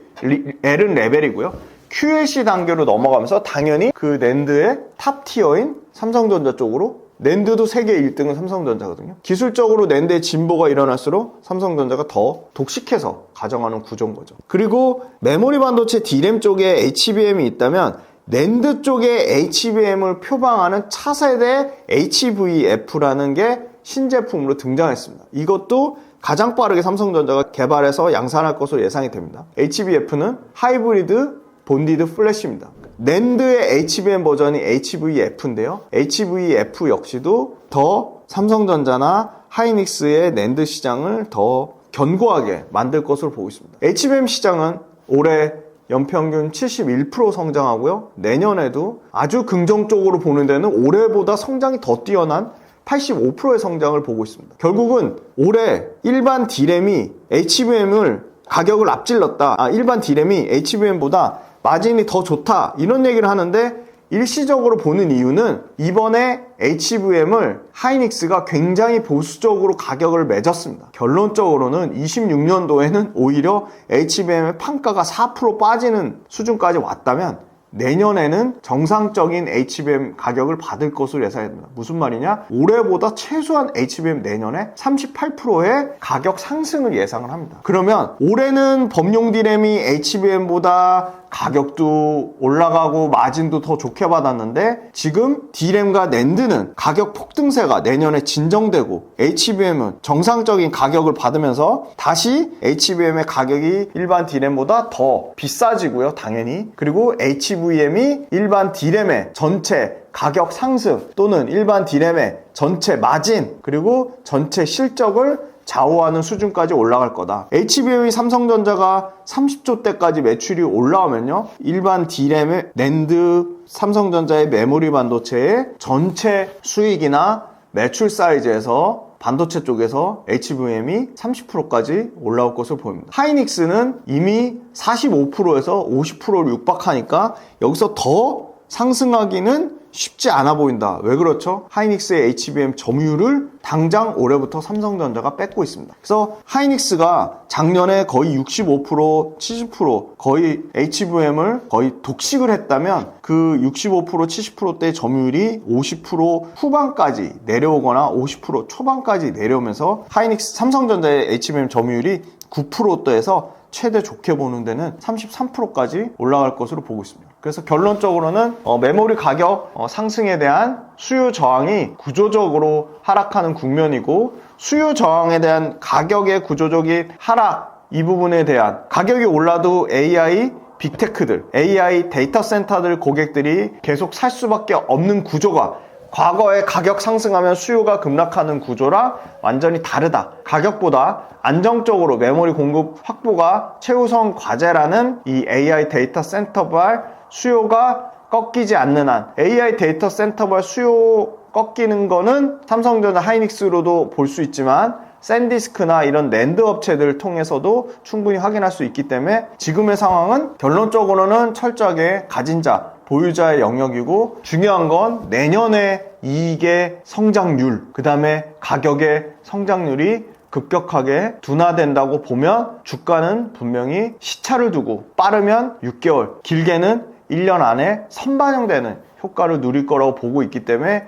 L은 레벨이고요. QLC 단계로 넘어가면서 당연히 그 낸드의 탑 티어인 삼성전자 쪽으로, 낸드도 세계 1등은 삼성전자거든요. 기술적으로 낸드의 진보가 일어날수록 삼성전자가 더 독식해서 가져가는 구조인 거죠. 그리고 메모리 반도체 D램 쪽에 HBM이 있다면 낸드 쪽에 HBM을 표방하는 차세대 HVF라는 게 신제품으로 등장했습니다. 이것도 가장 빠르게 삼성전자가 개발해서 양산할 것으로 예상이 됩니다. HVF는 하이브리드 본디드 플래시입니다. 낸드의 HBM 버전이 HVF인데요. HVF 역시도 더 삼성전자나 하이닉스의 낸드 시장을 더 견고하게 만들 것으로 보고 있습니다. HBM 시장은 올해 연평균 71% 성장하고요. 내년에도 아주 긍정적으로 보는 데는 올해보다 성장이 더 뛰어난 85%의 성장을 보고 있습니다. 결국은 올해 일반 D램이 HBM을 가격을 앞질렀다. 일반 D램이 HBM보다 마진이 더 좋다, 이런 얘기를 하는데 일시적으로 보는 이유는 이번에 HBM을 하이닉스가 굉장히 보수적으로 가격을 매졌습니다. 결론적으로는 26년도에는 오히려 HBM의 판가가 4% 빠지는 수준까지 왔다면 내년에는 정상적인 HBM 가격을 받을 것으로 예상됩니다. 무슨 말이냐? 올해보다 최소한 HBM 내년에 38%의 가격 상승을 예상을 합니다. 그러면 올해는 범용 D램이 HBM보다 가격도 올라가고 마진도 더 좋게 받았는데 지금 D램과 낸드는 가격 폭등세가 내년에 진정되고 HBM은 정상적인 가격을 받으면서 다시 HBM의 가격이 일반 D램보다 더 비싸지고요, 당연히. 그리고 HVM이 일반 D램의 전체 가격 상승 또는 일반 D램의 전체 마진 그리고 전체 실적을 좌우하는 수준까지 올라갈 거다. HBM이 삼성전자가 30조 대까지 매출이 올라오면요, 일반 D램의 낸드, 삼성전자의 메모리 반도체의 전체 수익이나 매출 사이즈에서 반도체 쪽에서 HBM이 30%까지 올라올 것으로 보입니다. 하이닉스는 이미 45%에서 50%를 육박하니까 여기서 더 상승하기는 쉽지 않아 보인다. 왜 그렇죠? 하이닉스의 HBM 점유율을 당장 올해부터 삼성전자가 뺏고 있습니다. 그래서 하이닉스가 작년에 거의 65%, 70% 거의 HBM을 거의 독식을 했다면 그 65%, 70%대 점유율이 50% 후반까지 내려오거나 50% 초반까지 내려오면서 하이닉스, 삼성전자의 HBM 점유율이 9%대에서 최대 좋게 보는 데는 33%까지 올라갈 것으로 보고 있습니다. 그래서 결론적으로는 메모리 가격 상승에 대한 수요 저항이 구조적으로 하락하는 국면이고, 수요 저항에 대한 가격의 구조적인 하락, 이 부분에 대한 가격이 올라도 AI 빅테크들, AI 데이터 센터들 고객들이 계속 살 수밖에 없는 구조가 과거에 가격 상승하면 수요가 급락하는 구조랑 완전히 다르다. 가격보다 안정적으로 메모리 공급 확보가 최우선 과제라는 이 AI 데이터 센터발 수요가 꺾이지 않는 한, AI 데이터 센터발 수요 꺾이는 거는 삼성전자 하이닉스로도 볼 수 있지만 샌디스크나 이런 낸드 업체들을 통해서도 충분히 확인할 수 있기 때문에 지금의 상황은 결론적으로는 철저하게 가진 자, 보유자의 영역이고, 중요한 건 내년에 이익의 성장률, 그 다음에 가격의 성장률이 급격하게 둔화된다고 보면 주가는 분명히 시차를 두고 빠르면 6개월, 길게는 1년 안에 선반영되는 효과를 누릴 거라고 보고 있기 때문에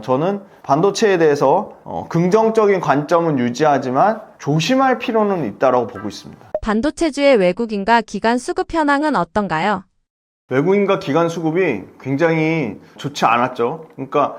저는 반도체에 대해서 긍정적인 관점은 유지하지만 조심할 필요는 있다고 보고 있습니다. 반도체주의 외국인과 기관 수급 현황은 어떤가요? 외국인과 기관 수급이 굉장히 좋지 않았죠. 그러니까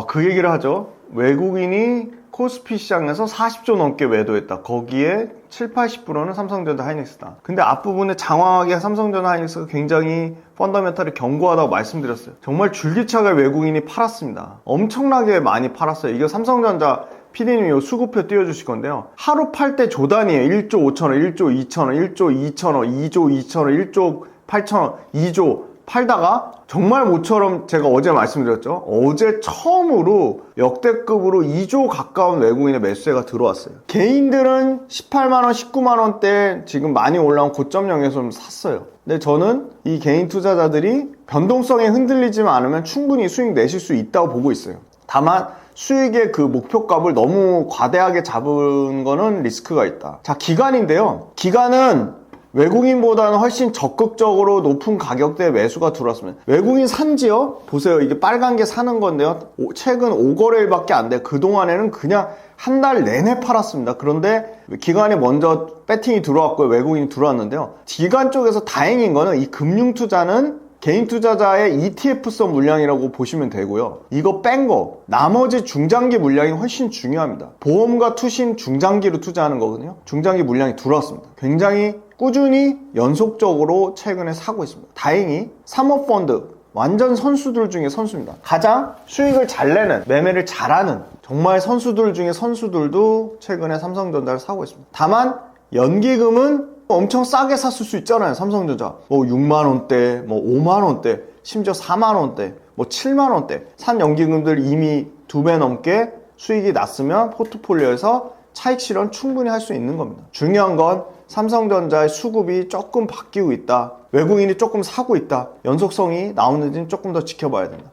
그 얘기를 하죠. 외국인이 코스피 시장에서 40조 넘게 매도했다. 거기에 70~80%는 삼성전자 하이닉스다. 근데 앞부분에 장황하게 삼성전자 하이닉스가 굉장히 펀더멘탈이 견고하다고 말씀드렸어요. 정말 줄기차게 외국인이 팔았습니다. 엄청나게 많이 팔았어요. 이게 삼성전자 PD님이 요 수급표 띄워주실 건데요. 하루 팔 때 조단이에요. 1조 5천원, 1조 2천원, 1조 2천원, 2조 2천원, 1조 8천원, 2조 팔다가 정말 모처럼 제가 어제 말씀드렸죠. 어제 처음으로 역대급으로 2조 가까운 외국인의 매수세가 들어왔어요. 개인들은 18만원, 19만원대 지금 많이 올라온 고점형에서 좀 샀어요. 근데 저는 이 개인 투자자들이 변동성에 흔들리지 않으면 충분히 수익 내실 수 있다고 보고 있어요. 다만 수익의 그 목표값을 너무 과대하게 잡은 거는 리스크가 있다. 자, 기관인데요. 기관은 외국인보다는 훨씬 적극적으로 높은 가격대에 매수가 들어왔습니다. 외국인 산지요? 보세요. 이게 빨간 게 사는 건데요. 최근 5거래일밖에 안 돼. 그동안에는 그냥 한 달 내내 팔았습니다. 그런데 기관이 먼저 배팅이 들어왔고요. 외국인이 들어왔는데요. 기관 쪽에서 다행인 거는 이 금융투자는 개인 투자자의 ETF성 물량이라고 보시면 되고요. 이거 뺀 거, 나머지 중장기 물량이 훨씬 중요합니다. 보험과 투신 중장기로 투자하는 거거든요. 중장기 물량이 들어왔습니다. 굉장히 꾸준히 연속적으로 최근에 사고 있습니다. 다행히 사모펀드, 완전 선수들 중에 선수입니다. 가장 수익을 잘 내는, 매매를 잘하는 정말 선수들 중에 선수들도 최근에 삼성전자를 사고 있습니다. 다만 연기금은 엄청 싸게 샀을 수 있잖아요. 삼성전자 6만원대, 5만원대, 심지어 4만원대, 7만원대 산 연기금들 이미 2배 넘게 수익이 났으면 포트폴리오에서 차익 실현 충분히 할 수 있는 겁니다. 중요한 건 삼성전자의 수급이 조금 바뀌고 있다. 외국인이 조금 사고 있다. 연속성이 나오는지는 조금 더 지켜봐야 된다.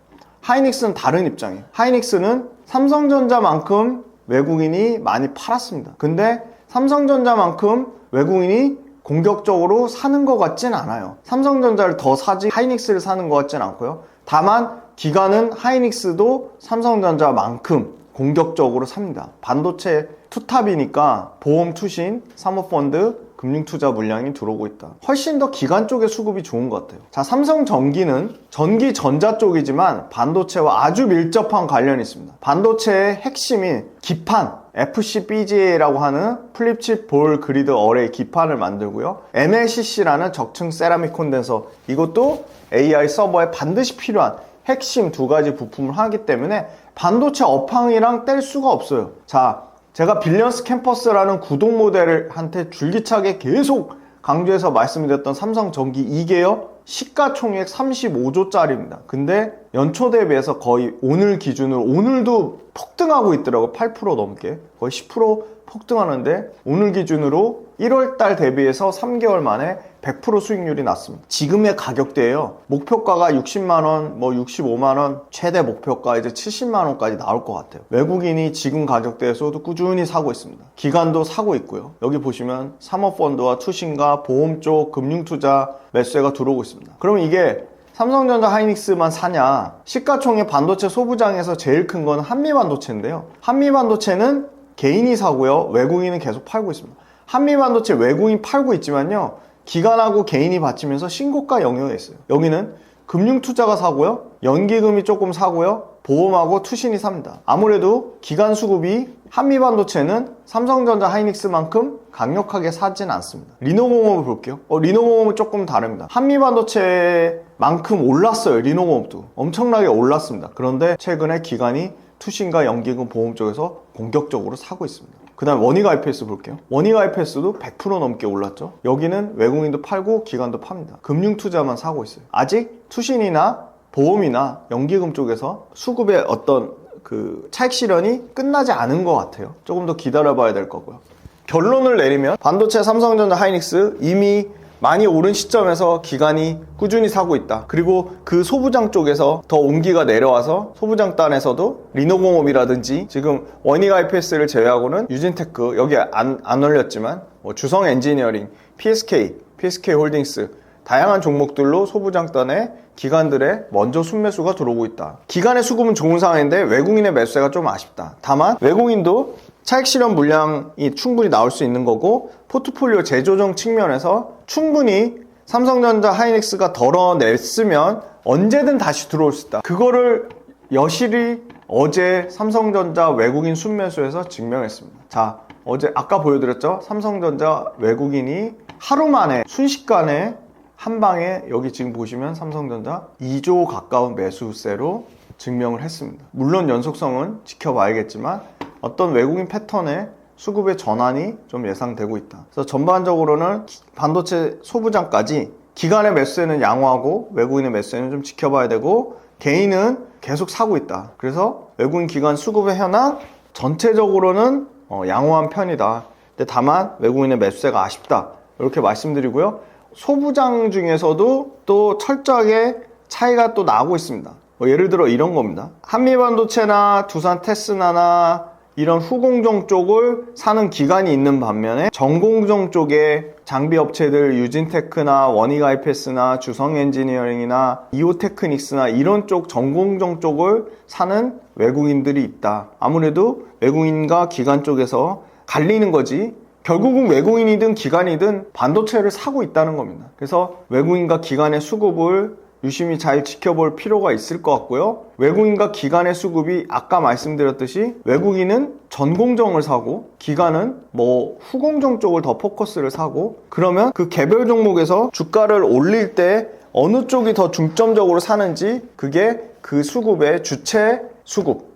하이닉스는 다른 입장이에요. 하이닉스는 삼성전자만큼 외국인이 많이 팔았습니다. 근데 삼성전자만큼 외국인이 공격적으로 사는 것 같진 않아요. 삼성전자를 더 사지 하이닉스를 사는 것 같진 않고요. 다만 기관은 하이닉스도 삼성전자만큼 공격적으로 삽니다. 반도체 투탑이니까 보험, 투신, 사모펀드, 금융투자 물량이 들어오고 있다. 훨씬 더 기관 쪽의 수급이 좋은 것 같아요. 자, 삼성전기는 전기 전자 쪽이지만 반도체와 아주 밀접한 관련이 있습니다. 반도체의 핵심인 기판, FCBGA라고 하는 플립칩 볼 그리드 어레이 기판을 만들고요. MLCC라는 적층 세라믹 콘덴서, 이것도 AI 서버에 반드시 필요한 핵심 두 가지 부품을 하기 때문에 반도체 업황이랑 뗄 수가 없어요. 자, 제가 빌리언스 캠퍼스라는 구독 모델한테 줄기차게 계속 강조해서 말씀드렸던 삼성전기 이게요, 시가총액 35조짜리입니다. 근데 연초 대비해서 거의 오늘 기준으로, 오늘도 폭등하고 있더라고요. 8% 넘게 거의 10% 폭등하는데 오늘 기준으로 1월달 대비해서 3개월 만에 100% 수익률이 났습니다. 지금의 가격대예요. 목표가가 60만원, 65만원, 최대 목표가 이제 70만원까지 나올 것 같아요. 외국인이 지금 가격대에서도 꾸준히 사고 있습니다. 기관도 사고 있고요. 여기 보시면 사모펀드와 투신과 보험 쪽 금융투자 매수세가 들어오고 있습니다. 그러면 이게 삼성전자 하이닉스만 사냐? 시가총액 반도체 소부장에서 제일 큰 건 한미반도체인데요. 한미반도체는 개인이 사고요. 외국인은 계속 팔고 있습니다. 한미반도체 외국인 팔고 있지만요. 기관하고 개인이 받치면서 신고가 영역에 있어요. 여기는 금융투자가 사고요. 연기금이 조금 사고요. 보험하고 투신이 삽니다. 아무래도 기관 수급이 한미반도체는 삼성전자 하이닉스만큼 강력하게 사진 않습니다. 리노공업을 볼게요. 리노공업은 조금 다릅니다. 한미반도체만큼 올랐어요. 리노공업도 엄청나게 올랐습니다. 그런데 최근에 기관이 투신과 연기금 보험 쪽에서 공격적으로 사고 있습니다. 그 다음 원익 IPS 볼게요. 원익 IPS도 100% 넘게 올랐죠. 여기는 외국인도 팔고 기관도 팝니다. 금융투자만 사고 있어요. 아직 투신이나 보험이나 연기금 쪽에서 수급의 어떤 그 차익 실현이 끝나지 않은 것 같아요. 조금 더 기다려 봐야 될 거고요. 결론을 내리면 반도체 삼성전자 하이닉스 이미 많이 오른 시점에서 기관이 꾸준히 사고 있다. 그리고 그 소부장 쪽에서 더 온기가 내려와서 소부장단에서도 리노공업이라든지 지금 원익 IPS를 제외하고는 유진테크 여기 안 올렸지만 주성 엔지니어링, PSK 홀딩스 다양한 종목들로 소부장단에 기관들의 먼저 순매수가 들어오고 있다. 기관의 수급은 좋은 상황인데 외국인의 매수세가 좀 아쉽다. 다만 외국인도 차익 실현 물량이 충분히 나올 수 있는 거고 포트폴리오 재조정 측면에서 충분히 삼성전자 하이닉스가 덜어냈으면 언제든 다시 들어올 수 있다. 그거를 여실히 어제 삼성전자 외국인 순매수에서 증명했습니다. 자, 어제 아까 보여드렸죠? 삼성전자 외국인이 하루 만에 순식간에 한 방에 여기 지금 보시면 삼성전자 2조 가까운 매수세로 증명을 했습니다. 물론 연속성은 지켜봐야겠지만 어떤 외국인 패턴의 수급의 전환이 좀 예상되고 있다. 그래서 전반적으로는 반도체 소부장까지 기관의 매수세는 양호하고 외국인의 매수세는 좀 지켜봐야 되고 개인은 계속 사고 있다. 그래서 외국인 기관 수급의 현황 전체적으로는 양호한 편이다. 근데 다만 외국인의 매수세가 아쉽다. 이렇게 말씀드리고요. 소부장 중에서도 또 철저하게 차이가 또 나고 있습니다. 예를 들어 이런 겁니다. 한미반도체나 두산 테스나나 이런 후공정 쪽을 사는 기관이 있는 반면에 전공정 쪽에 장비 업체들 유진테크나 원익 IPS나 주성 엔지니어링이나 이오테크닉스나 이런 쪽 전공정 쪽을 사는 외국인들이 있다. 아무래도 외국인과 기관 쪽에서 갈리는 거지 결국은 외국인이든 기관이든 반도체를 사고 있다는 겁니다. 그래서 외국인과 기관의 수급을 유심히 잘 지켜볼 필요가 있을 것 같고요. 외국인과 기관의 수급이 아까 말씀드렸듯이 외국인은 전공정을 사고 기관은 후공정 쪽을 더 포커스를 사고 그러면 그 개별 종목에서 주가를 올릴 때 어느 쪽이 더 중점적으로 사는지 그게 그 수급의 주체 수급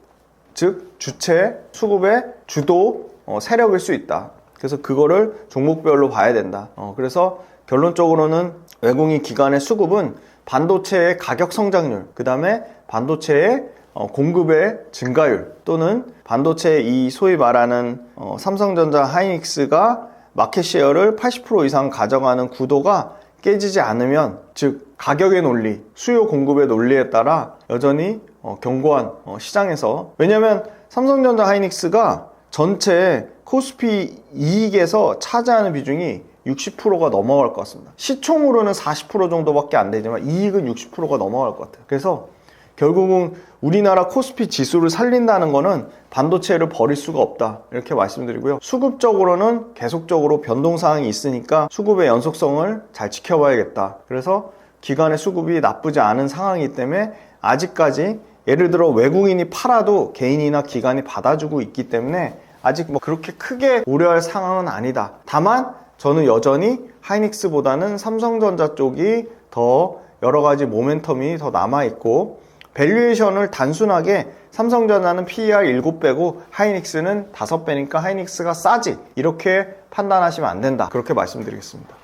즉 주체 수급의 주도 세력일 수 있다. 그래서 그거를 종목별로 봐야 된다. 그래서 결론적으로는 외국인 기관의 수급은 반도체의 가격 성장률, 그 다음에 반도체의 공급의 증가율 또는 반도체의 이 소위 말하는 삼성전자 하이닉스가 마켓시어를 80% 이상 가져가는 구도가 깨지지 않으면 즉 가격의 논리, 수요 공급의 논리에 따라 여전히 견고한 시장에서 왜냐하면 삼성전자 하이닉스가 전체 코스피 이익에서 차지하는 비중이 60%가 넘어갈 것 같습니다. 시총으로는 40% 정도밖에 안 되지만 이익은 60%가 넘어갈 것 같아요. 그래서 결국은 우리나라 코스피 지수를 살린다는 거는 반도체를 버릴 수가 없다. 이렇게 말씀드리고요. 수급적으로는 계속적으로 변동사항이 있으니까 수급의 연속성을 잘 지켜봐야겠다. 그래서 기관의 수급이 나쁘지 않은 상황이기 때문에 아직까지 예를 들어 외국인이 팔아도 개인이나 기관이 받아주고 있기 때문에 아직 그렇게 크게 우려할 상황은 아니다. 다만 저는 여전히 하이닉스보다는 삼성전자 쪽이 더 여러 가지 모멘텀이 더 남아있고 밸류에이션을 단순하게 삼성전자는 PER 7배고 하이닉스는 5배니까 하이닉스가 싸지 이렇게 판단하시면 안 된다. 그렇게 말씀드리겠습니다.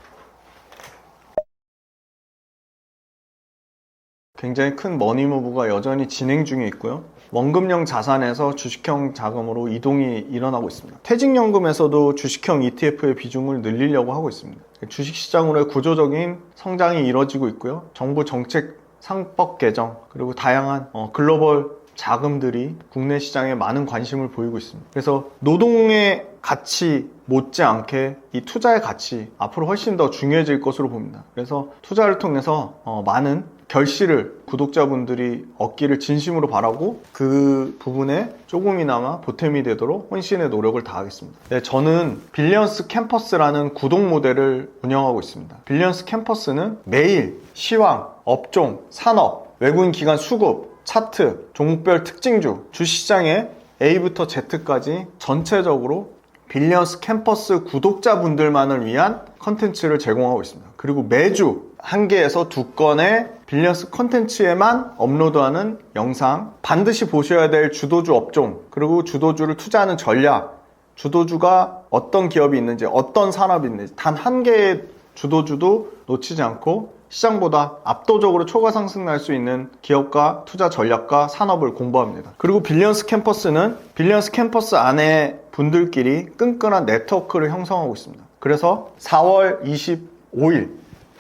굉장히 큰 머니무브가 여전히 진행 중에 있고요. 원금형 자산에서 주식형 자금으로 이동이 일어나고 있습니다. 퇴직연금에서도 주식형 ETF의 비중을 늘리려고 하고 있습니다. 주식시장으로의 구조적인 성장이 이뤄지고 있고요. 정부 정책 상법 개정 그리고 다양한 글로벌 자금들이 국내 시장에 많은 관심을 보이고 있습니다. 그래서 노동의 가치 못지않게 이 투자의 가치 앞으로 훨씬 더 중요해질 것으로 봅니다. 그래서 투자를 통해서 많은 결실을 구독자분들이 얻기를 진심으로 바라고 그 부분에 조금이나마 보탬이 되도록 혼신의 노력을 다하겠습니다. 네, 저는 빌리언스 캠퍼스라는 구독 모델을 운영하고 있습니다. 빌리언스 캠퍼스는 매일 시황, 업종, 산업, 외국인 기관 수급, 차트, 종목별 특징주, 주시장의 A부터 Z까지 전체적으로 빌리언스 캠퍼스 구독자분들만을 위한 컨텐츠를 제공하고 있습니다. 그리고 매주 1개에서 2건의 빌리언스 컨텐츠에만 업로드하는 영상, 반드시 보셔야 될 주도주 업종, 그리고 주도주를 투자하는 전략, 주도주가 어떤 기업이 있는지, 어떤 산업이 있는지 단 1개의 주도주도 놓치지 않고 시장보다 압도적으로 초과 상승 날 수 있는 기업과 투자 전략과 산업을 공부합니다. 그리고 빌리언스 캠퍼스는 빌리언스 캠퍼스 안에 분들끼리 끈끈한 네트워크를 형성하고 있습니다. 그래서 4월 25일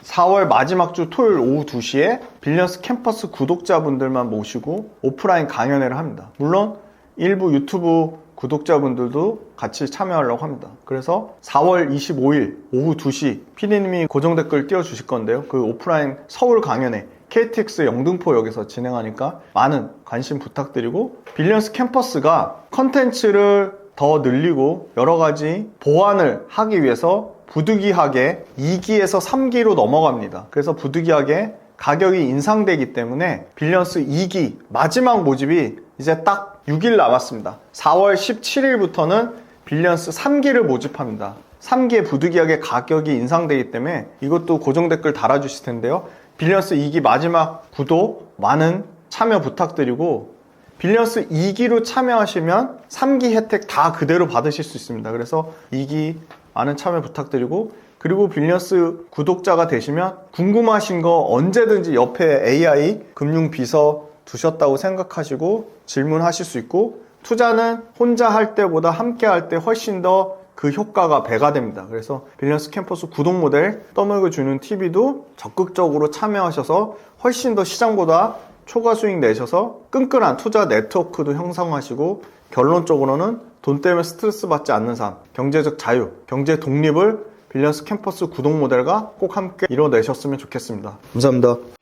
4월 마지막 주 토요일 오후 2시에 빌리언스 캠퍼스 구독자분들만 모시고 오프라인 강연회를 합니다. 물론 일부 유튜브 구독자분들도 같이 참여하려고 합니다. 그래서 4월 25일 오후 2시 PD님이 고정 댓글 띄워주실 건데요. 그 오프라인 서울 강연회 KTX 영등포역에서 진행하니까 많은 관심 부탁드리고, 빌리언스 캠퍼스가 컨텐츠를 더 늘리고 여러 가지 보완을 하기 위해서 부득이하게 2기에서 3기로 넘어갑니다. 그래서 부득이하게 가격이 인상되기 때문에 빌리언스 2기 마지막 모집이 이제 딱 6일 남았습니다. 4월 17일부터는 빌리언스 3기를 모집합니다. 3기에 부득이하게 가격이 인상되기 때문에 이것도 고정 댓글 달아주실 텐데요. 빌리언스 2기 마지막 구독 많은 참여 부탁드리고, 빌리언스 2기로 참여하시면 3기 혜택 다 그대로 받으실 수 있습니다. 그래서 2기 많은 참여 부탁드리고, 그리고 빌리언스 구독자가 되시면 궁금하신 거 언제든지 옆에 AI 금융비서 두셨다고 생각하시고 질문하실 수 있고, 투자는 혼자 할 때보다 함께 할 때 훨씬 더 그 효과가 배가 됩니다. 그래서 빌리언스 캠퍼스 구독 모델 떠먹여 주는 TV도 적극적으로 참여하셔서 훨씬 더 시장보다 초과 수익 내셔서 끈끈한 투자 네트워크도 형성하시고, 결론적으로는 돈 때문에 스트레스 받지 않는 삶, 경제적 자유, 경제 독립을 빌리언스 캠퍼스 구독 모델과 꼭 함께 이뤄내셨으면 좋겠습니다. 감사합니다.